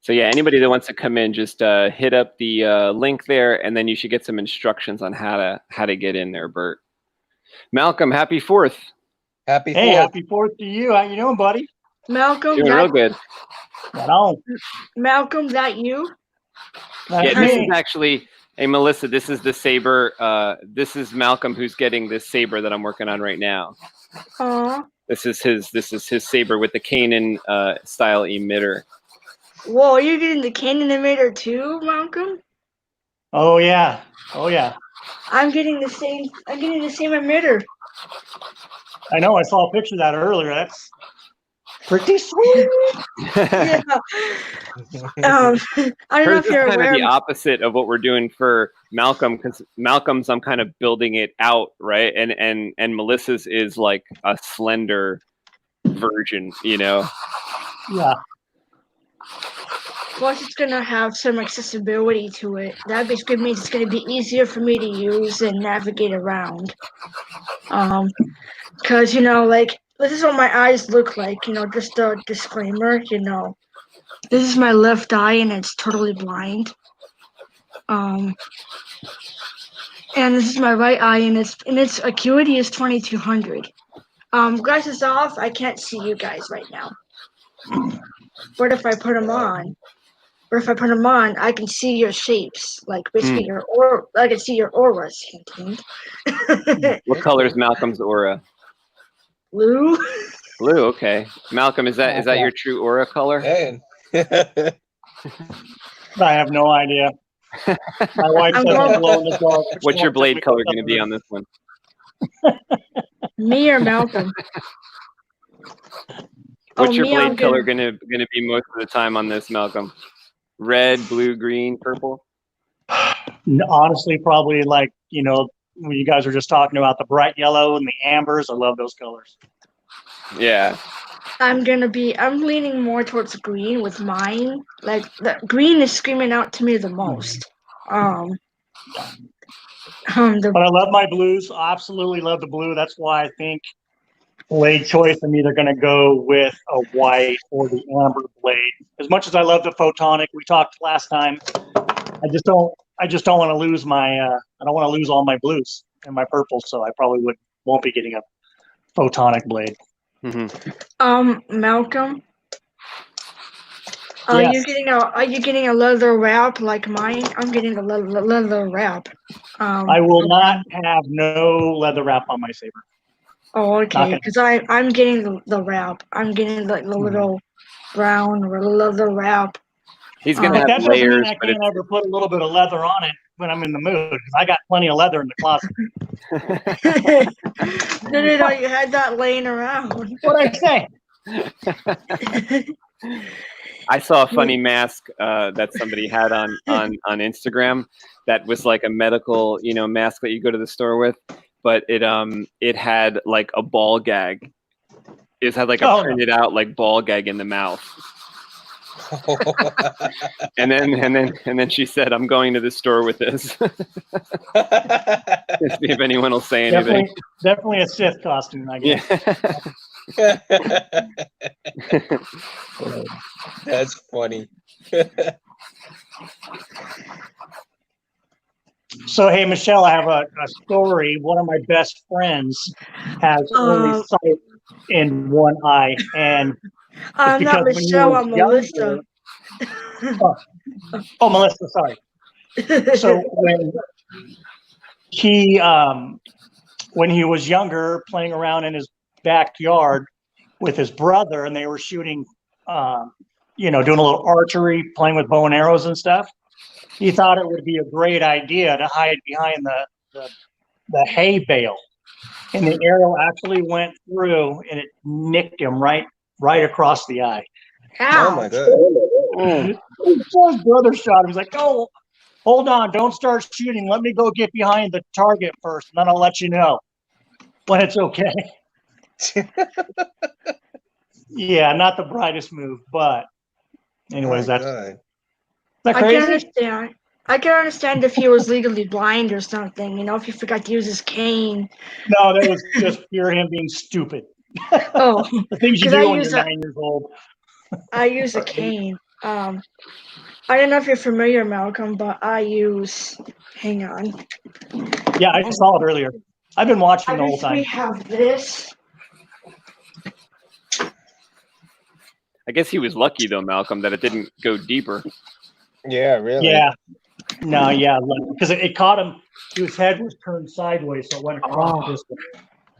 So yeah, anybody that wants to come in, just hit up the link there, and then you should get some instructions on how to get in there, Bert. Malcolm, happy 4th. Happy 4th. Hey, happy 4th to you. How you doing, buddy? Malcolm. Doing real good. Right on. Malcolm, that you? That's Yeah, this me. is actually, hey Melissa, this is the saber. This is Malcolm who's getting this saber that I'm working on right now. This is his saber with the Kanan style emitter. Whoa, you're getting the Canon emitter too, Malcolm? Oh yeah. Oh yeah. I'm getting the same emitter. I know. I saw a picture of that earlier. That's pretty sweet. Yeah. I don't know Hers if is you're kind of aware. the opposite of what we're doing for Malcolm, because Malcolm's I'm kind of building it out, right? And Melissa's is like a slender version, Yeah. Plus, it's gonna have some accessibility to it. That basically means it's gonna be easier for me to use and navigate around. Cause like this is what my eyes look like. Just a disclaimer. This is my left eye and it's totally blind. And this is my right eye and its acuity is 2200. Glasses off. I can't see you guys right now. But if I put them on. I can see your shapes, like basically I can see your auras. Hint, hint. What color is Malcolm's aura? Blue. Blue. Okay, Malcolm, is that your true aura color? Man. I have no idea. My wife says I'm glow in the dark. What's your blade color going to be on this one? Me or Malcolm? What's your me, blade color going to be most of the time on this, Malcolm? Red, blue, green, purple? Honestly, probably like, when you guys were just talking about the bright yellow and the ambers. I love those colors. Yeah. I'm leaning more towards green with mine. Like the green is screaming out to me the most. But I love my blues. I absolutely love the blue. That's why I think blade choice, I'm either going to go with a white or the amber blade. As much as I love the Photonic, we talked last time, I just don't want to lose my, I don't want to lose all my blues and my purples, so I probably won't be getting a Photonic blade. Mm-hmm. Malcolm, Yes. are you getting a leather wrap like mine? I'm getting a leather wrap. I will not have no leather wrap on my saber. Oh, okay. Because I'm getting the wrap. I'm getting like the little brown or leather wrap. He's going to But have that doesn't mean layers, I but can't ever put a little bit of leather on it when I'm in the mood, because I got plenty of leather in the closet. Didn't know you had that laying around. What'd I say? I saw a funny mask that somebody had on Instagram that was like a medical, mask that you go to the store with. but it had like a ball gag. It had like a Oh, no. printed out like ball gag in the mouth. And then she said, "I'm going to the store with this." To see if anyone will say anything. Definitely a Sith costume, I guess. Yeah. That's funny. So, hey, Michelle, I have a story. One of my best friends has only sight in one eye, and I'm not because when he Michelle, was I'm Melissa. oh, Melissa, sorry. So when he was younger, playing around in his backyard with his brother, and they were shooting, doing a little archery, playing with bow and arrows and stuff, he thought it would be a great idea to hide behind the hay bale. And the arrow actually went through, and it nicked him right across the eye. Oh my god. So his brother shot him. He's like, "Oh, hold on, don't start shooting. Let me go get behind the target first, and then I'll let you know when it's okay." Yeah, not the brightest move, but anyways, Oh my that's god. that I crazy. can understand. I can understand if he was legally blind or something. If he forgot to use his cane. No, that was just pure him being stupid. Oh, The things you 'cause I do when use you're a- 9 years old. I use a cane. I don't know if you're familiar, Malcolm, but I use. Hang on. Yeah, I saw it earlier. I've been watching the whole We time. have this. I guess he was lucky though, Malcolm, that it didn't go deeper. Yeah, really. Yeah. No, yeah, because it caught him. His head was turned sideways, so it went across this way.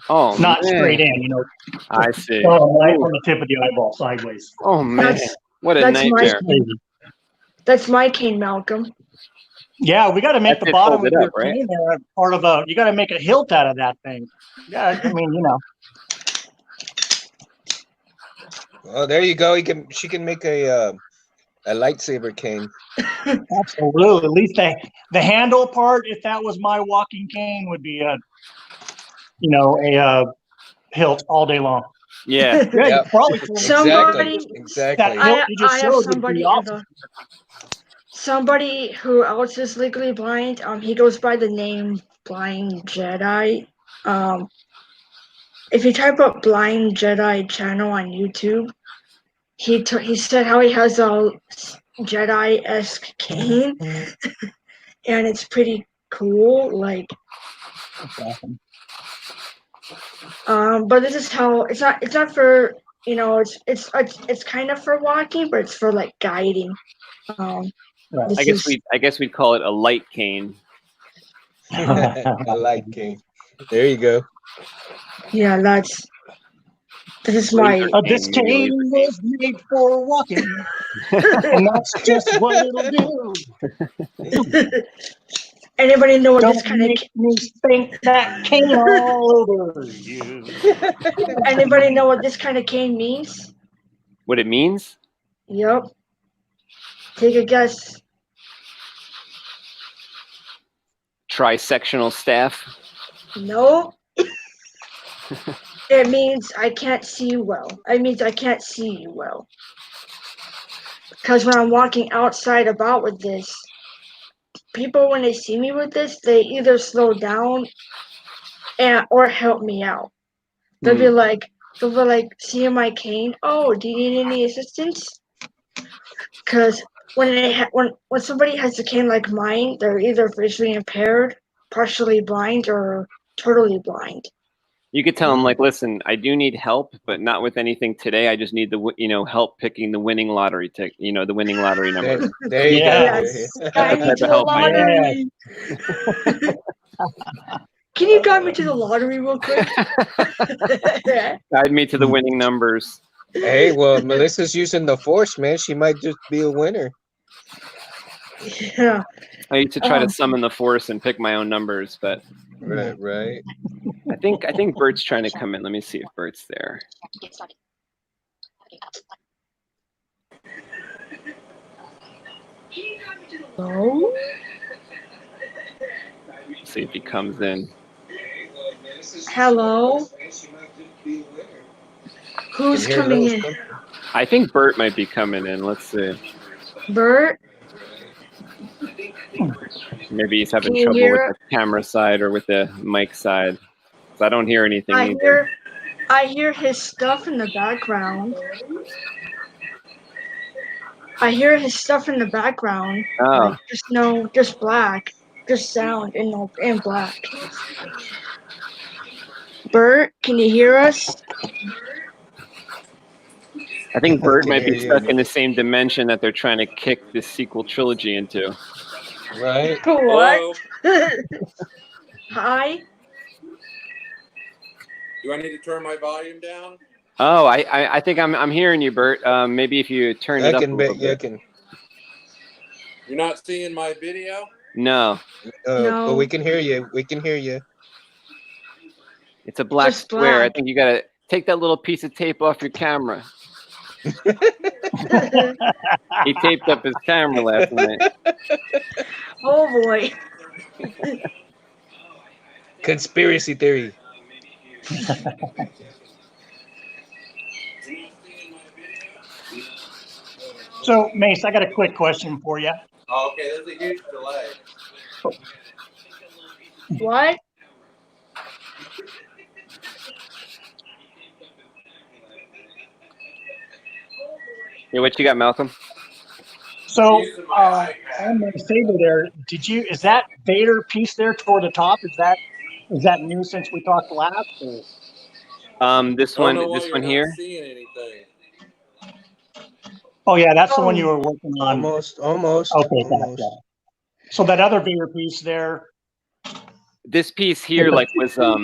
Oh, Not man. straight in, I see. right from the tip of the eyeball sideways. Oh man, what a that's nightmare! That's my cane, Malcolm. Yeah, we got to make That's the it bottom of folded your up, right? cane there part of a. You got to make a hilt out of that thing. Yeah, I mean, Oh, there you go. She can make a lightsaber cane. Absolutely. At least the handle part, if that was my walking cane, would be a hilt all day long. Yeah. Yeah, Yep. you probably Somebody, Exactly. that hilt you just I have showed would be awesome. somebody who else is legally blind. He goes by the name Blind Jedi. If you type up Blind Jedi channel on YouTube, he said how he has a Jedi-esque cane, and it's pretty cool. Like, but this is how it's not for it's kind of for walking, but it's for like guiding. I guess we'd call it a light cane. A light cane. There you go. Yeah, this is my. This cane was made for walking, and that's just what it'll do. Anybody know what Don't this kind of? make me spank that cane all over you. Anybody know what this kind of cane means? What it means? Yep. Take a guess. Trisectional staff. No. It means I can't see you well. It means I can't see you well. Because when I'm walking outside about with this, people when they see me with this, they either slow down or help me out. They'll be like, seeing my cane. Oh, do you need any assistance? Because when somebody has a cane like mine, they're either visually impaired, partially blind, or totally blind. You could tell them, like, listen, I do need help, but not with anything today. I just need help picking the winning lottery ticket. The winning lottery number. There you go. Yes, guide me to the lottery. Can you guide me to the lottery real quick? Guide me to the winning numbers. Hey, well, Melissa's using the Force, man. She might just be a winner. Yeah. I used to try to summon the Force and pick my own numbers, but Right. I think Bert's trying to come in. Let me see if Bert's there. No. See if he comes in. Hello? Who's Can hear coming Lois in? come. I think Bert might be coming in. Let's see. Bert? Maybe he's having Can you trouble with hear? the camera side or with the mic side. So I don't hear anything either. I hear his stuff in the background. I hear his stuff in the background. Oh, Like just black. Just sound in black. Bert, can you hear us? I think Bert Can might be hear you. stuck in the same dimension that they're trying to kick this sequel trilogy into. Right? What? Hi? Do I need to turn my volume down? Oh, I think I'm hearing you, Bert. Maybe if you turn it up a little bit. You're not seeing my video? No, No. But we can hear you. We can hear you. it's a black Just square. I black. think you gotta take that little piece of tape off your camera. He taped up his camera last night. Oh boy. Conspiracy theory. So, Mace, I got a quick question for you. Oh, okay, there's a huge delay. What? Yeah, what you got, Malcolm? So, Using my iPad. on the Saber there, is that Vader piece there toward the top? Is that new since we talked last? Or? This Don't know one, why this you're one not here. seeing anything. Oh yeah, that's the one you were working on. Almost. Okay, gotcha. So that other Vader piece there. This piece here, like, was No,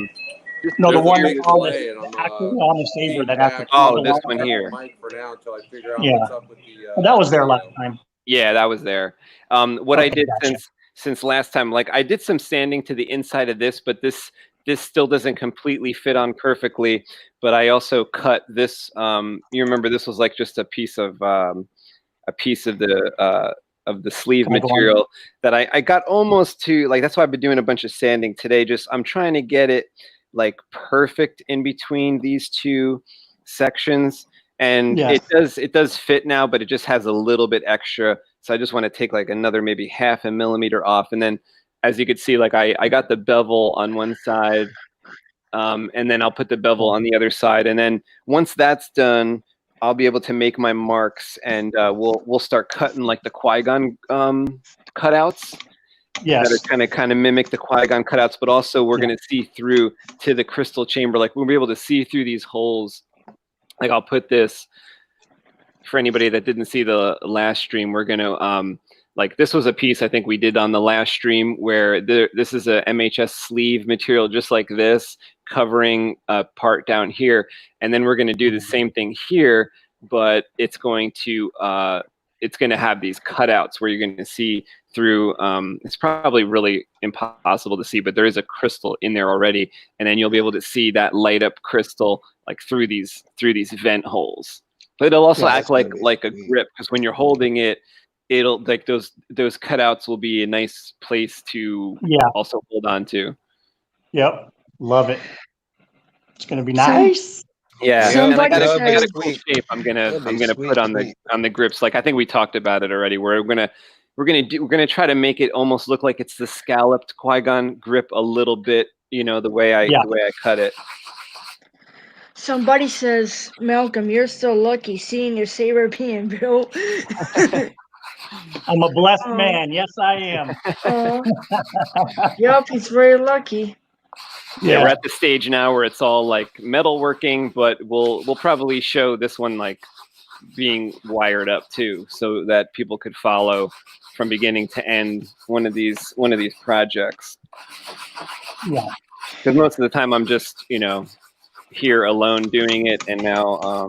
There's the a one big that's on delay, and the, I'm actually on the Saber that has to. Oh, this one here. Mic for now until I figure out Yeah. what's up with the. That was there video. last time. Yeah, that was there. What I Okay, did gotcha. since last time, like I did some sanding to the inside of this, but this still doesn't completely fit on perfectly. But I also cut this. You remember this was like just a piece of the sleeve Come on, go on. material that I got almost to, like, that's why I've been doing a bunch of sanding today. Just I'm trying to get it like perfect in between these two sections. And Yes. it does fit now, but it just has a little bit extra. So I just want to take like another maybe 0.5 millimeter off. And then as you could see, like I got the bevel on one side, and then I'll put the bevel on the other side. And then once that's done, I'll be able to make my marks, and we'll start cutting like the Qui-Gon cutouts. Yes. That are kind of mimic the Qui-Gon cutouts, but also we're going to see through to the crystal chamber. Like we'll be able to see through these holes. Like I'll put this for anybody that didn't see the last stream. We're going to like this was a piece I think we did on the last stream where this is a MHS sleeve material just like this, covering a part down here, and then we're going to do the same thing here, but it's going to have these cutouts where you're going to see through. It's probably really impossible to see, but there is a crystal in there already, and then you'll be able to see that light up crystal like through these vent holes. But it'll also act like a grip, because when you're holding it, it'll like those cutouts will be a nice place to also hold on to. Yep. Love it. It's gonna be nice. Yeah, Somebody and I got said- a cool shape I'm gonna put on the grips. Like I think we talked about it already. We're gonna try to make it almost look like it's the scalloped Qui-Gon grip a little bit. You know, the way I cut it. Somebody says, Malcolm, you're so lucky seeing your saber being built. I'm a blessed man. Yes, I am. Yep, he's very lucky. Yeah, we're at the stage now where it's all like metalworking, but we'll probably show this one like being wired up too, so that people could follow from beginning to end one of these projects. Yeah. Because most of the time I'm just here alone doing it, and now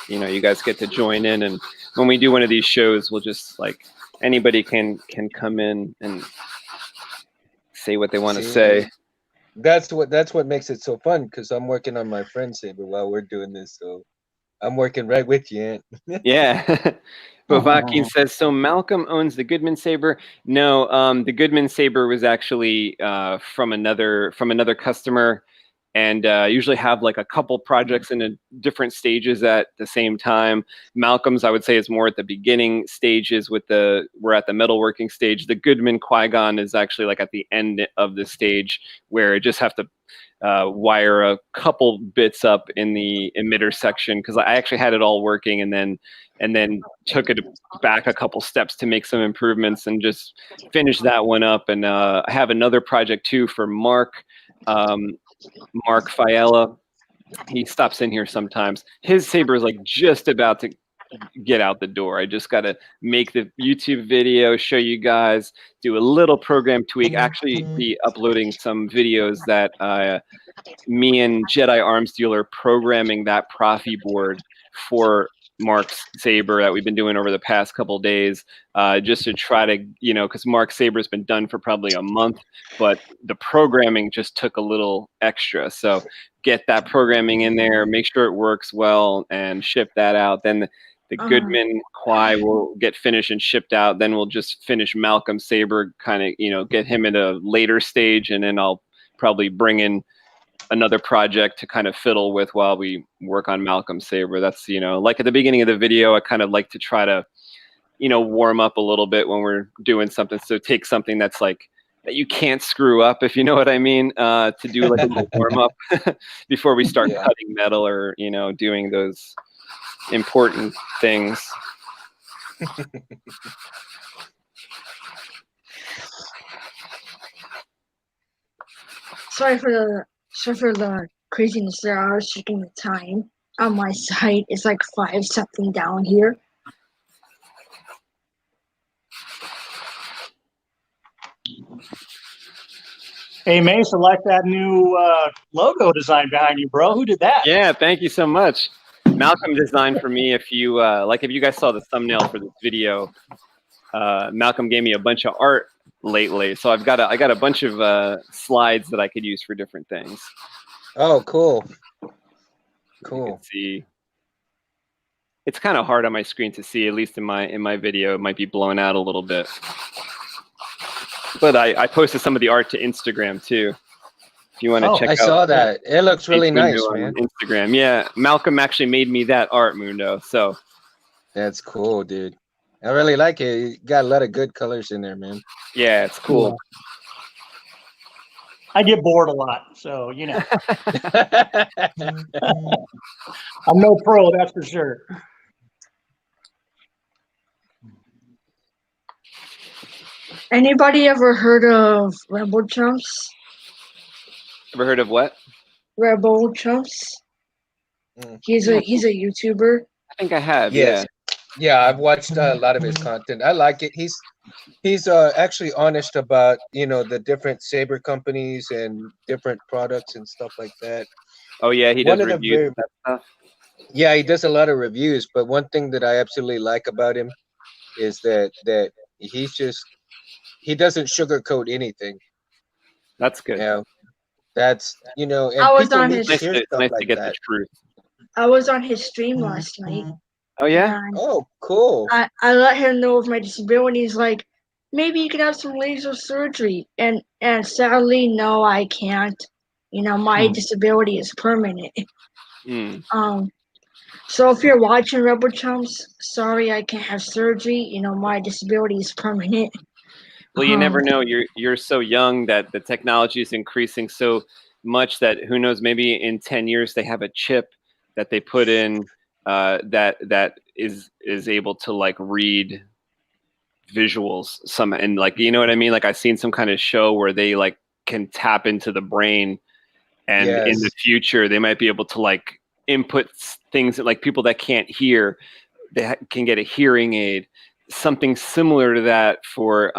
you guys get to join in, and when we do one of these shows, we'll just like anybody can come in and say what they want to say. That's what makes it so fun, because I'm working on my friend's saber while we're doing this. So I'm working right with you, Ant. Yeah. Bovakin says, so Malcolm owns the Goodman Saber. No, the Goodman Saber was actually from another customer, and usually have like a couple projects in different stages at the same time. Malcolm's, I would say, is more at the beginning stages. We're at the metalworking stage. The Goodman Qui-Gon is actually like at the end of the stage, where I just have to wire a couple bits up in the emitter section, because I actually had it all working, and then took it back a couple steps to make some improvements and just finish that one up. And I have another project too for Mark Fiala. He stops in here sometimes. His saber is like just about to get out the door. I just got to make the YouTube video, show you guys, do a little program tweak, actually be uploading some videos that me and Jedi Arms Dealer programming that Profi board for Mark's Saber that we've been doing over the past couple of days, just to try to, because Mark's Saber has been done for probably a month, but the programming just took a little extra. So get that programming in there, make sure it works well, and ship that out. Then the Goodman Quai will get finished and shipped out. Then we'll just finish Malcolm Saber, kind of, get him at a later stage, and then I'll probably bring in another project to kind of fiddle with while we work on Malcolm Saber. That's, like at the beginning of the video, I kind of like to try to, warm up a little bit when we're doing something. So take something that's like, that you can't screw up, if you know what I mean, to do like a little warm up before we start cutting metal or, doing those important things. Sorry for the craziness there. I was checking the time on my site. It's like 5 something down here. Hey, Mace, I like that new logo design behind you, bro. Who did that? Yeah, thank you so much. Malcolm designed for me. If you guys saw the thumbnail for this video, Malcolm gave me a bunch of art lately, so I got a bunch of slides that I could use for different things. Oh, cool. You Cool. can see, it's kind of hard on my screen to see, at least in my video. It might be blown out a little bit, but I posted some of the art to Instagram too. If you want to check I out, saw that. It looks really nice, on man. Instagram. Yeah, Malcolm actually made me that art, Mundo. So That's cool, dude. I really like it. You got a lot of good colors in there, man. yeah, it's cool. I get bored a lot, so I'm no pro, that's for sure. Anybody ever heard of Rebel Chumps? Ever heard of what? Rebel Chumps. He's a YouTuber. I think I have. Yes. Yeah, I've watched a lot of his content. I like it. He's actually honest about, the different saber companies and different products and stuff like that. Oh yeah, he does reviews. Yeah, he does a lot of reviews, but one thing that I absolutely like about him is that he doesn't sugarcoat anything. That's good. Yeah. That's, and I was people on need his- to Nice hear to, stuff nice like to get that. the truth. I was on his stream last night. Oh yeah. And Oh, cool. I let him know of my disability. He's like, maybe you can have some laser surgery. And sadly, no, I can't. My disability is permanent. So if you're watching Rebel Chumps, sorry I can't have surgery. My disability is permanent. Well, you never know. You're so young that the technology is increasing so much that who knows, maybe in 10 years they have a chip that they put in that is able to like read visuals and like, you know what I mean? Like I've seen some kind of show where they like can tap into the brain, and in the future they might be able to like input things that like people that can't hear, they can get a hearing aid, something similar to that for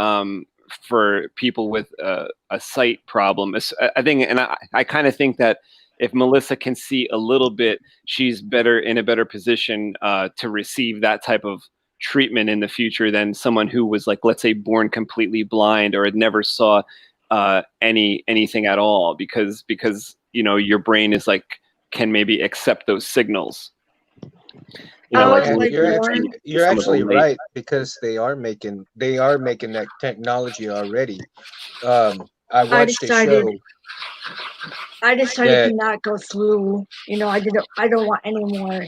people with a sight problem. I think, and I kind of think that if Melissa can see a little bit, she's in a better position to receive that type of treatment in the future than someone who was like, let's say, born completely blind or had never saw anything at all, because your brain is like, can maybe accept those signals. You know, I like was And like, you're what? some of the actually late- right, because they are making that technology already. I watched a decided- show I decided that to not go through. I don't want any more.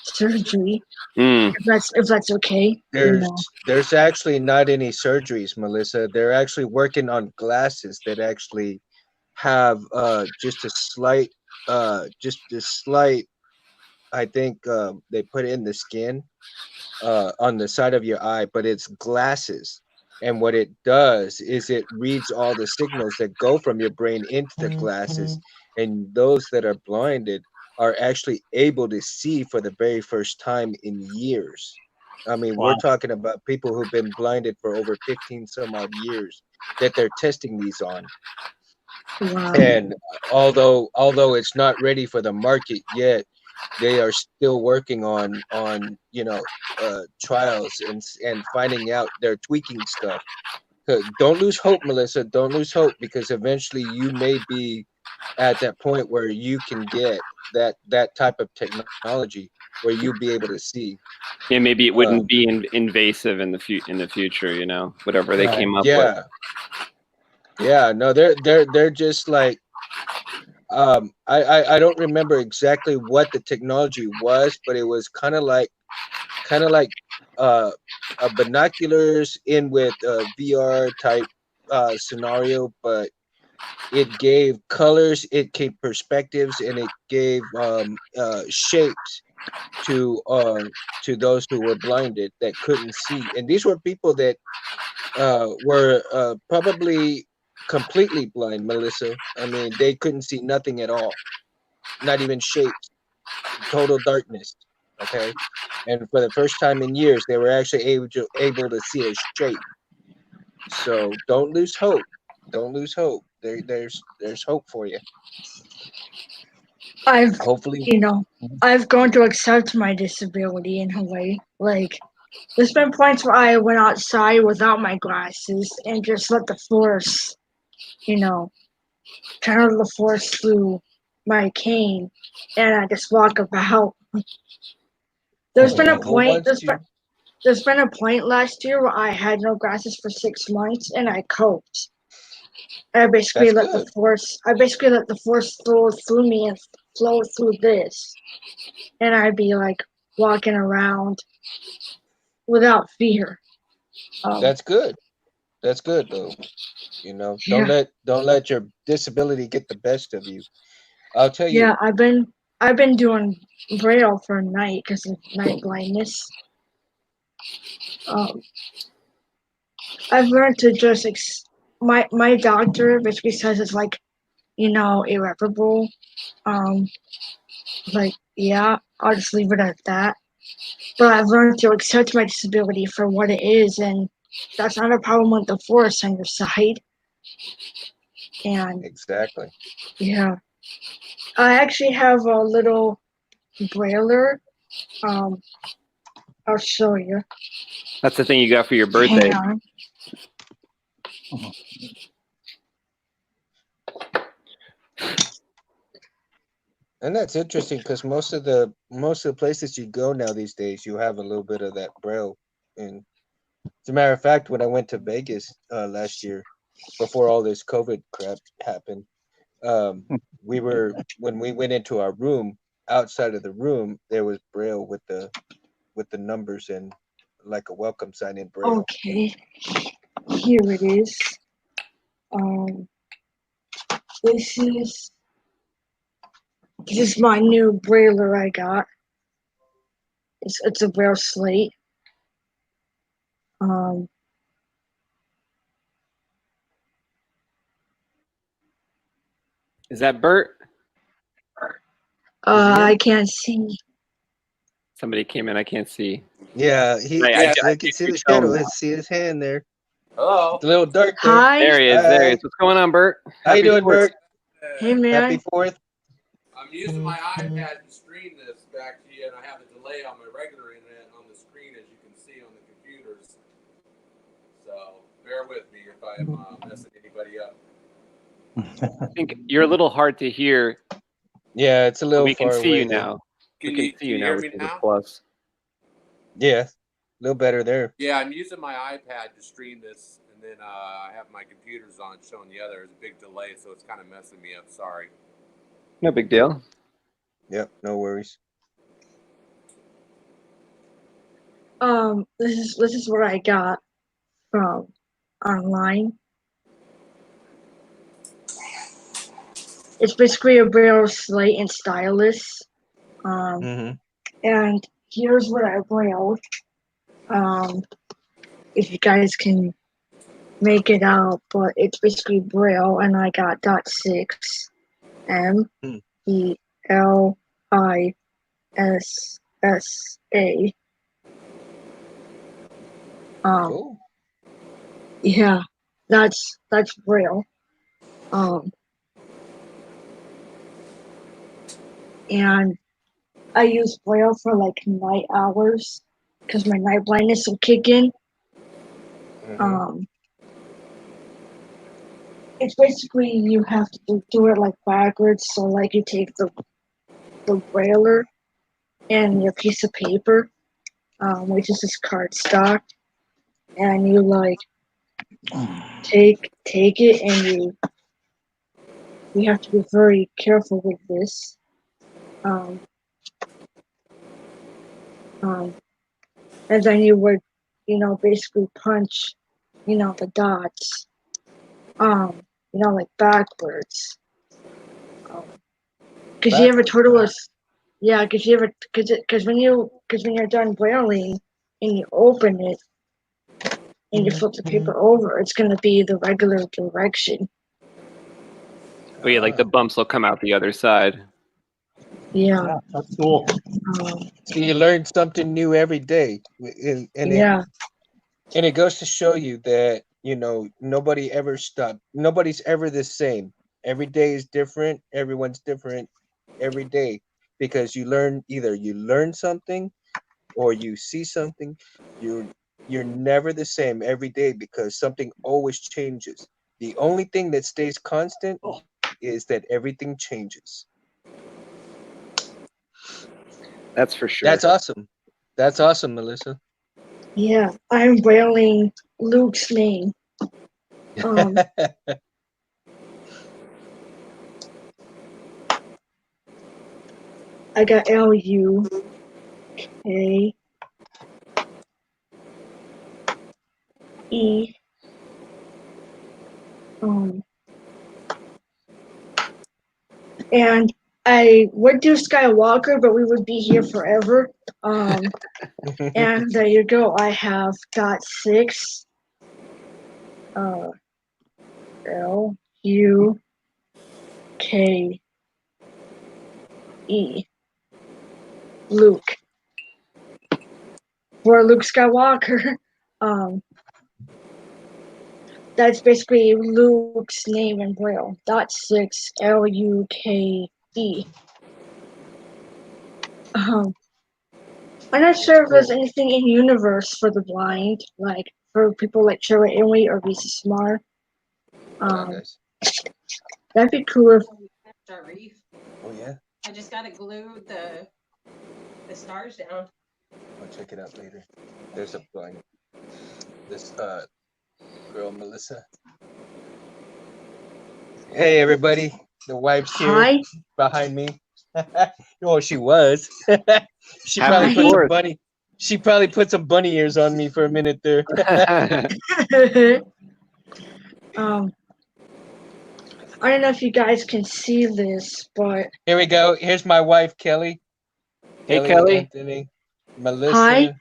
Surgery. Mm, If that's okay. there's actually not any surgeries, Melissa. They're actually working on glasses that actually have just a slight I think they put it in the skin on the side of your eye, but it's glasses. And what it does is it reads all the signals that go from your brain into the glasses, and those that are blinded are actually able to see for the very first time in years. I mean, Wow. we're talking about people who've been blinded for over 15 some odd years that they're testing these on. Wow. And although it's not ready for the market yet, they are still working on trials and finding out, they're tweaking stuff. Don't lose hope, Melissa. Don't lose hope, because eventually you may be at that point where you can get that type of technology where you'll be able to see. yeah, maybe it wouldn't be invasive in the future. Whatever they came up with. Yeah, no, they're just like, I don't remember exactly what the technology was, but it was kind of like binoculars in with VR type scenario, but it gave colors, it gave perspectives, and it gave shapes to those who were blinded, that couldn't see. And these were people that were probably completely blind, Melissa. I mean, they couldn't see nothing at all, not even shapes, total darkness. Okay, and for the first time in years, they were actually able to see a shape. So don't lose hope. Don't lose hope. There's hope for you. Hopefully, I've grown to accept my disability in a way. Like, there's been points where I went outside without my glasses and just let the force, channel the force through my cane, and I just walk about. There's been a point. There's been a point last year where I had no glasses for 6 months, and I coped. I basically let the force flow through me and flow through this, and I'd be like walking around without fear. that's good. That's good, though. Don't let your disability get the best of you. I'll tell you. Yeah, I've been doing Braille for night because of night blindness. I've learned to just my doctor basically says it's like, irreparable. Like, yeah, I'll just leave it at that. But I've learned to accept my disability for what it is, and that's not a problem with the force on your side. And exactly. Yeah, I actually have a little brailer. I'll show you. That's the thing you got for your birthday. Hang on. And that's interesting, because most of the places you go now these days, you have a little bit of that Braille. And as a matter of fact, when I went to Vegas last year, before all this COVID crap happened, when we went into our room, outside of the room, there was Braille with the numbers and like a welcome sign in Braille. Okay, here it is. This is my new brailer I got. It's a Braille slate. Is that Bert? I can't see. Somebody came in. I can't see. Yeah, I can see the shadow. I see his hand there. Hello. It's a little dark there. Hi. There he is. There he is. What's going on, Bert? How you doing, Bert? Hey, man. Happy 4th. I'm using my iPad to stream this back to you, and I have a delay on my regular internet on the screen, as you can see on the computers. So bear with me if I'm messing anybody up. I think you're a little hard to hear. Yeah, it's a little We far can see away you there. now. We can see you now, hear which me is a now? plus. Yeah, a little better there. Yeah, I'm using my iPad to stream this, and then I have my computers on showing the other. There's a big delay, so it's kind of messing me up. Sorry. No big deal. Yep, no worries. This is what I got from online. It's basically a Braille slate and stylus. Mm-hmm. And here's what I brailled. If you guys can make it out, but it's basically Braille, and I got .6 MELISSA. Cool. Yeah, that's Braille. And I use Braille for like night hours because my night blindness will kick in. Mm-hmm. It's basically you have to do it like backwards. So like you take the Brailler and your piece of paper, which is this cardstock, and you like take it, and you have to be very careful with this. And then you would, basically punch, the dots, like backwards. Because you have a turtle's, yeah, because when you're done brailing and you open it and you flip the paper over, it's gonna be the regular direction. Oh yeah, like the bumps will come out the other side. Yeah. Yeah, that's cool. So you learn something new every day, and Yeah. it goes to show you that nobody's ever the same. Every day is different. Everyone's different every day, because you learn something or you see something. You're never the same every day because something always changes. The only thing that stays constant is that everything changes. That's for sure. That's awesome. That's awesome, Melissa. Yeah, I'm brailing Luke's name. I got LUKE. And I would do Skywalker, but we would be here forever. And there you go. I have .6 LUKE Luke for Luke Skywalker. That's basically Luke's name in Braille. .6 LUKE. I'm not sure if there's anything in universe for the blind, like for people like Shira Inouye or Visa Smart. That'd be cool if. Oh yeah. I just gotta glue the stars down. I'll check it out later. There's a blind. This girl Melissa. Hey everybody, the wife's here. Hi. Behind me. Oh, she was. She Happy probably put some Fourth. bunny. She probably put some bunny ears on me for a minute there. I don't know if you guys can see this, but Here we go. Here's my wife, Kelly. Hey, Kelly. Anthony, Melissa, Hi.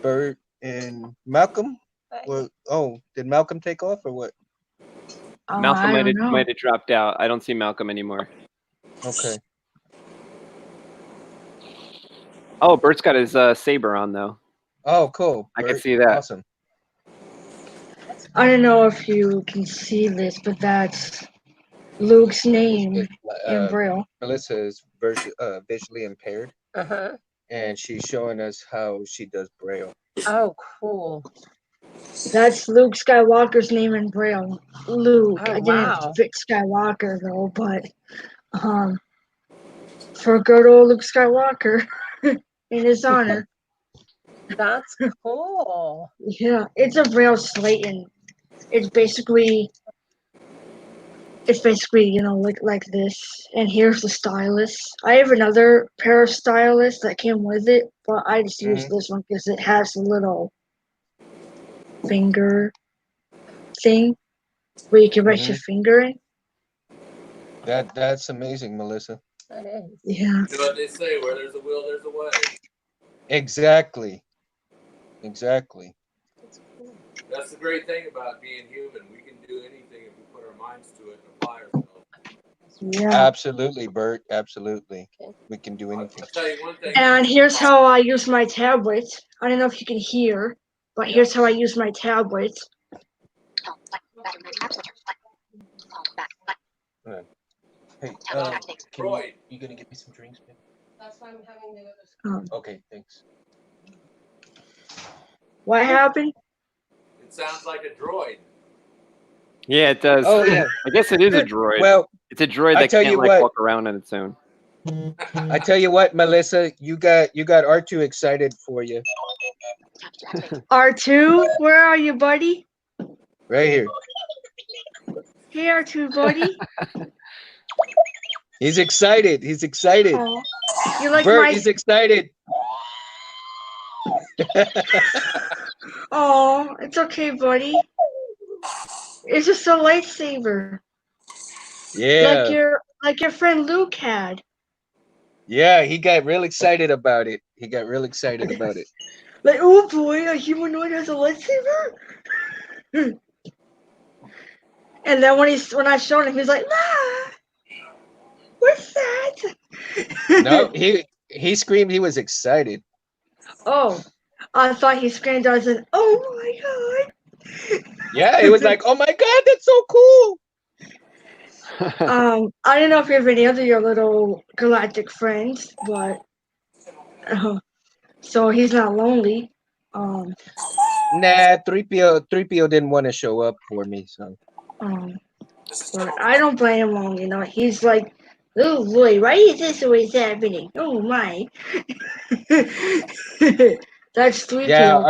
Bert, and Malcolm. Well, did Malcolm take off or what? Malcolm I don't know. might have dropped out. I don't see Malcolm anymore. Okay. Oh, Bert's got his saber on though. Oh, cool. I can Bert, see that. Awesome. I don't know if you can see this, but that's Luke's name in Braille. Melissa is visually impaired, and she's showing us how she does Braille. Oh, cool. That's Luke Skywalker's name in Braille. Luke. Oh, I didn't fit Skywalker though, but for good old Luke Skywalker in his honor. That's cool. Yeah, it's a braille slate, and it's basically like this. And here's the stylus. I have another pair of stylus that came with it, but I just use this one because it has a little finger thing where you can write your finger in. That's amazing, Melissa. That is. Yeah. You know what they say? Where there's a will, there's a way. Exactly. Exactly. That's cool. That's the great thing about being human. We can do anything if we put our minds to it and apply ourselves. Yeah. Absolutely, Bert. Absolutely. We can do anything. I'll tell you one thing. And here's how I use my tablet. I don't know if you can hear, but here's how I use my tablet. Hey, you gonna get me some drinks, man? That's why I'm having the other. Okay, thanks. What happened? It sounds like a droid. Yeah, it does. Oh yeah. I guess it is a droid. Well, it's a droid I that tell can't you like what. walk around on its own. I tell you what, Melissa, you got R2 excited for you. R2, where are you, buddy? Right here. Hey, R2, buddy. He's excited. He's excited. Oh, you like Bert, my? he's excited. Oh, it's okay, buddy. It's just a lightsaber. Yeah. Like your friend Luke had. Yeah, he got real excited about it. He got real excited about it. Like, oh boy, a humanoid has a lightsaber. And then when I showed him, he's like, "Ah, what's that?" No, he screamed. He was excited. Oh, I thought he screamed. I said, "Oh my god!" Yeah, it was like, oh my god, that's so cool. I don't know if you have any other your little galactic friends, but so he's not lonely. Nah, 3PO didn't want to show up for me, so. But I don't blame him. You know, he's like, "Oh boy, why is this always happening? Oh my!" That's 3PO. Yeah,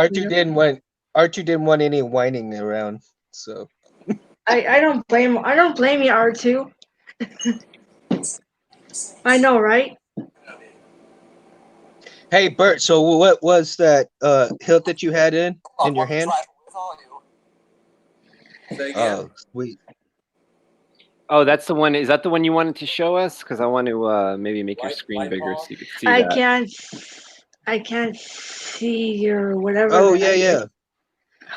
R2 didn't want any whining around, so. I don't blame. I don't blame you, R2. I know, right? Hey, Bert. So what was that hilt that you had in your hand? Oh, sweet. Oh, that's the one. Is that the one you wanted to show us? Because I want to maybe make your screen bigger so you can see that. I can't see your whatever. Oh yeah.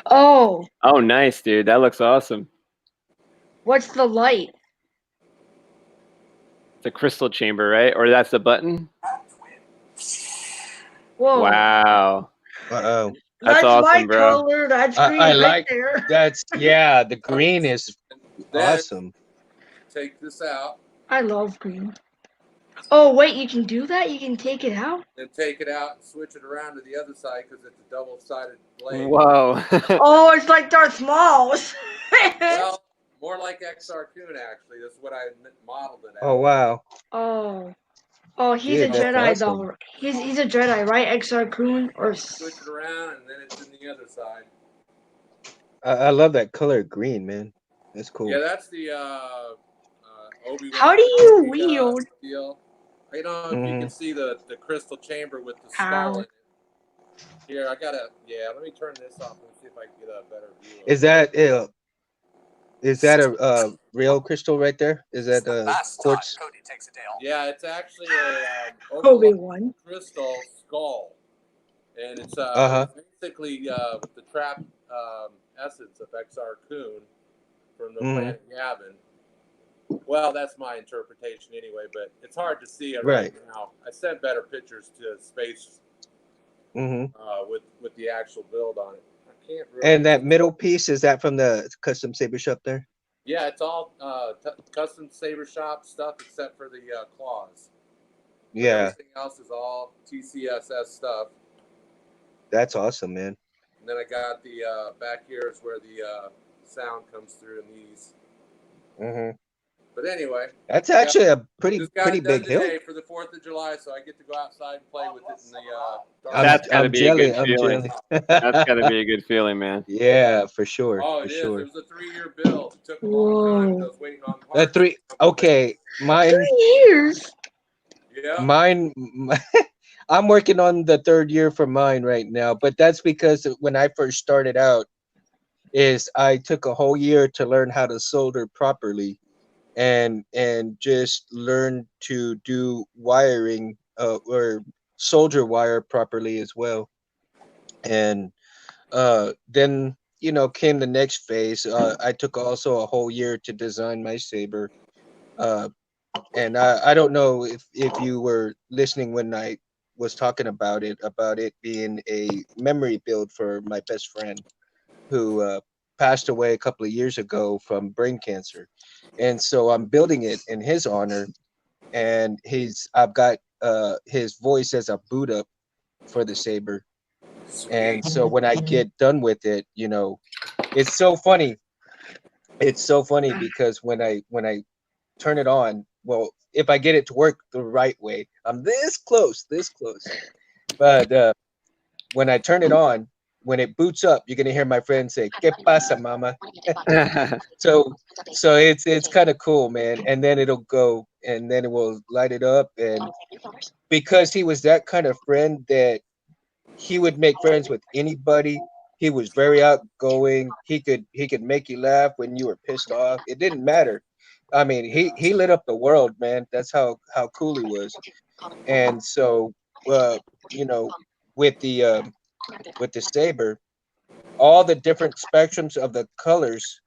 Oh. Oh, nice, dude. That looks awesome. What's the light? The crystal chamber, right? Or that's the button? Whoa. Wow. Uh-oh. That's awesome, my bro. color. That's green I right like there. that's yeah, the green is Then awesome. take this out I love green. Oh wait, you can do that? You can take it out? and take it out and switch it around to the other side because it's a double-sided blade. Whoa. Oh, it's like Darth Maul's. Well, more like XR KUN actually. That's what I modeled it at. Oh wow. Oh, he's Dude, a Jedi that's awesome. though. He's a Jedi, right? XR KUN or Switch it around and then it's in the other side. I love that color green, man. That's cool. Yeah, that's the Obi-Wan. How do you wield? Deal. You know, if you can see the crystal chamber with the skull in it. Here, I gotta. Yeah, let me turn this off and see if I can get a better view. Is that a real crystal right there? Is that quartz? Yeah, it's actually a Obi-Wan crystal skull, and it's basically with the trap essence of XR KUN from the planet Yavin. Well, that's my interpretation anyway, but it's hard to see it right now. I sent better pictures to space with the actual build on it. I can't really. And that middle piece, is that from the custom saber shop there? Yeah, it's all custom saber shop stuff except for the claws. Yeah. Everything else is all TCSS stuff. That's awesome, man. And then I got the back here is where the sound comes through in these. But anyway, That's actually a pretty just got it done big hill. today for the 4th of July, so I get to go outside and play with it in the dark. That's got to I'm be a good jelly. I'm feeling. jelly. That's got to be a good feeling, man. Yeah, for sure. Oh, For it is. sure. It was a 3-year build. It took a long time. I was waiting on parts. Three. Okay, mine. 3 years. Yeah. Mine. I'm working on the 3rd year for mine right now, but that's because when I first started out, I took a whole year to learn how to solder properly, and just learn to do wiring or solder wire properly as well. And then came the next phase. I took also a whole year to design my saber. And I don't know if you were listening when I was talking about it being a memory build for my best friend who passed away a couple of years ago from brain cancer. And so I'm building it in his honor, and I've got his voice as a boot up for the saber. And so when I get done with it, it's so funny. It's so funny because when I turn it on, well, if I get it to work the right way, I'm this close. But when I turn it on, when it boots up, you're gonna hear my friend say, "¿Qué pasa, mama?" So it's kind of cool, man. And then it'll go, and then it will light it up. And because he was that kind of friend that he would make friends with anybody. He was very outgoing. He could make you laugh when you were pissed off. It didn't matter. I mean, he lit up the world, man. That's how cool he was. And so, you know, with the saber, all the different spectrums of the colors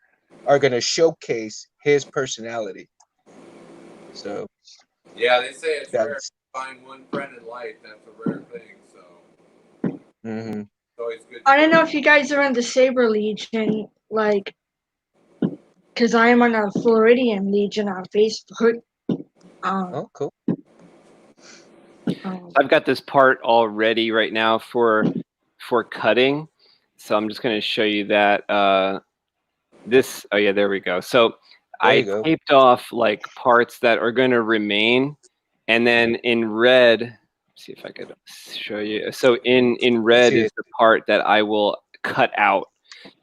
are going to showcase his personality. So yeah, they say it's rare to that's find one friend in life. That's a rare thing. So mhm. it's always good. I don't know if you guys are in the Saber Legion, like, because I am on a Floridian Legion on Facebook. Oh, cool. I've got this part all ready right now for cutting, so I'm just going to show you that. This, oh yeah, there we go. So I taped off like parts that are going to remain, and then in red, let's see if I could show you. So in red is the part that I will cut out.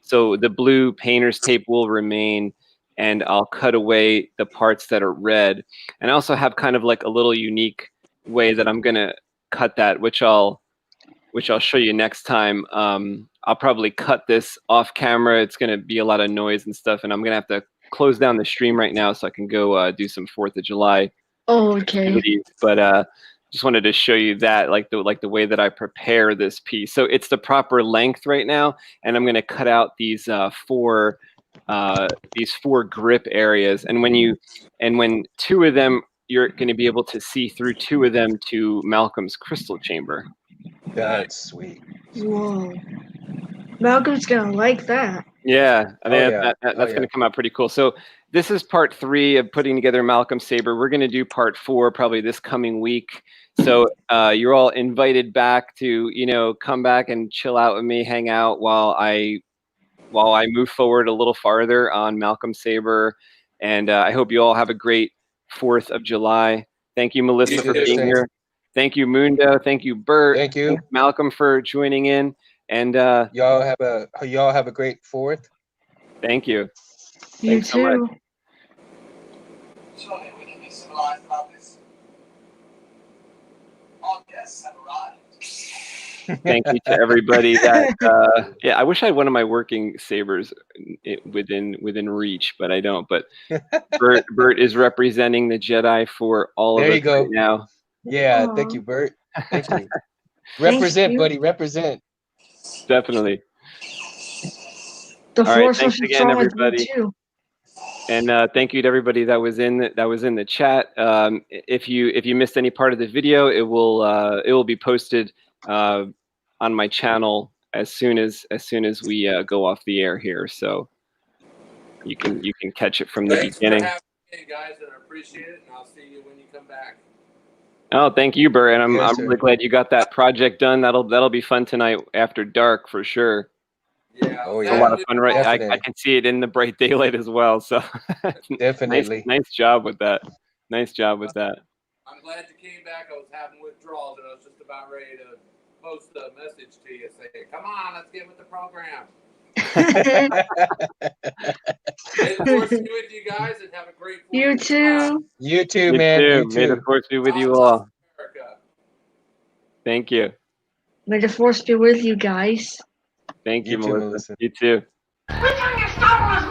So the blue painter's tape will remain, and I'll cut away the parts that are red. And I also have kind of like a little unique way that I'm gonna cut that, which I'll show you next time. I'll probably cut this off camera. It's gonna be a lot of noise and stuff, and I'm gonna have to close down the stream right now so I can go do some 4th of July activities. But just wanted to show you that, like the way that I prepare this piece. So it's the proper length right now, and I'm gonna cut out these four grip areas. And when 2 of them, you're gonna be able to see through 2 of them to Malcolm's crystal chamber. That's sweet. Whoa. Malcolm's gonna like that. Yeah, I mean, that's yeah. going to come out pretty cool. So this is part 3 of putting together Malcolm's saber. We're going to do part 4 probably this coming week. So you're all invited back to come back and chill out with me, hang out while I move forward a little farther on Malcolm's saber. And I hope you all have a great 4th of July. Thank you, Melissa, for being here. Thank you, Mundo. Thank you, Bert. Thank you, Malcolm, for joining in. And y'all have a great 4th. Thank you. You Thanks so too. much. Surely we can be civilized about this. All guests have arrived. Thank you to everybody that yeah, I wish I had one of my working sabers within reach, but I don't. But Bert is representing the Jedi for all of us right now. Yeah, thank you, Bert. Thank you. Represent, buddy, represent. Definitely. The all right, Force thanks again, everybody. And thank you to everybody that was in the chat. If you missed any part of the video, it will be posted on my channel as soon as we go off the air here. So you can catch it from the beginning. Thanks for having me, guys, and I appreciate it. And I'll see you when you come back. Oh, thank you, Bert. And I'm really glad you got that project done. That'll be fun tonight after dark for sure. Yeah. Oh, It's yeah. a lot of fun, right? I Definitely. can see it in the bright daylight as well. So Definitely. nice job with that. Nice job with that. I'm glad you came back. I was having withdrawals, and I was just about ready to post a message to you saying, "Come on, let's get with the program." May the force be with you guys, and have a great 4th You of July. too. You too, You man. too. You May the too. force be with you God all. bless America. Thank you. May the force be with you guys. Thank you, You too, Melissa. Melissa. You too. Which one your Star Wars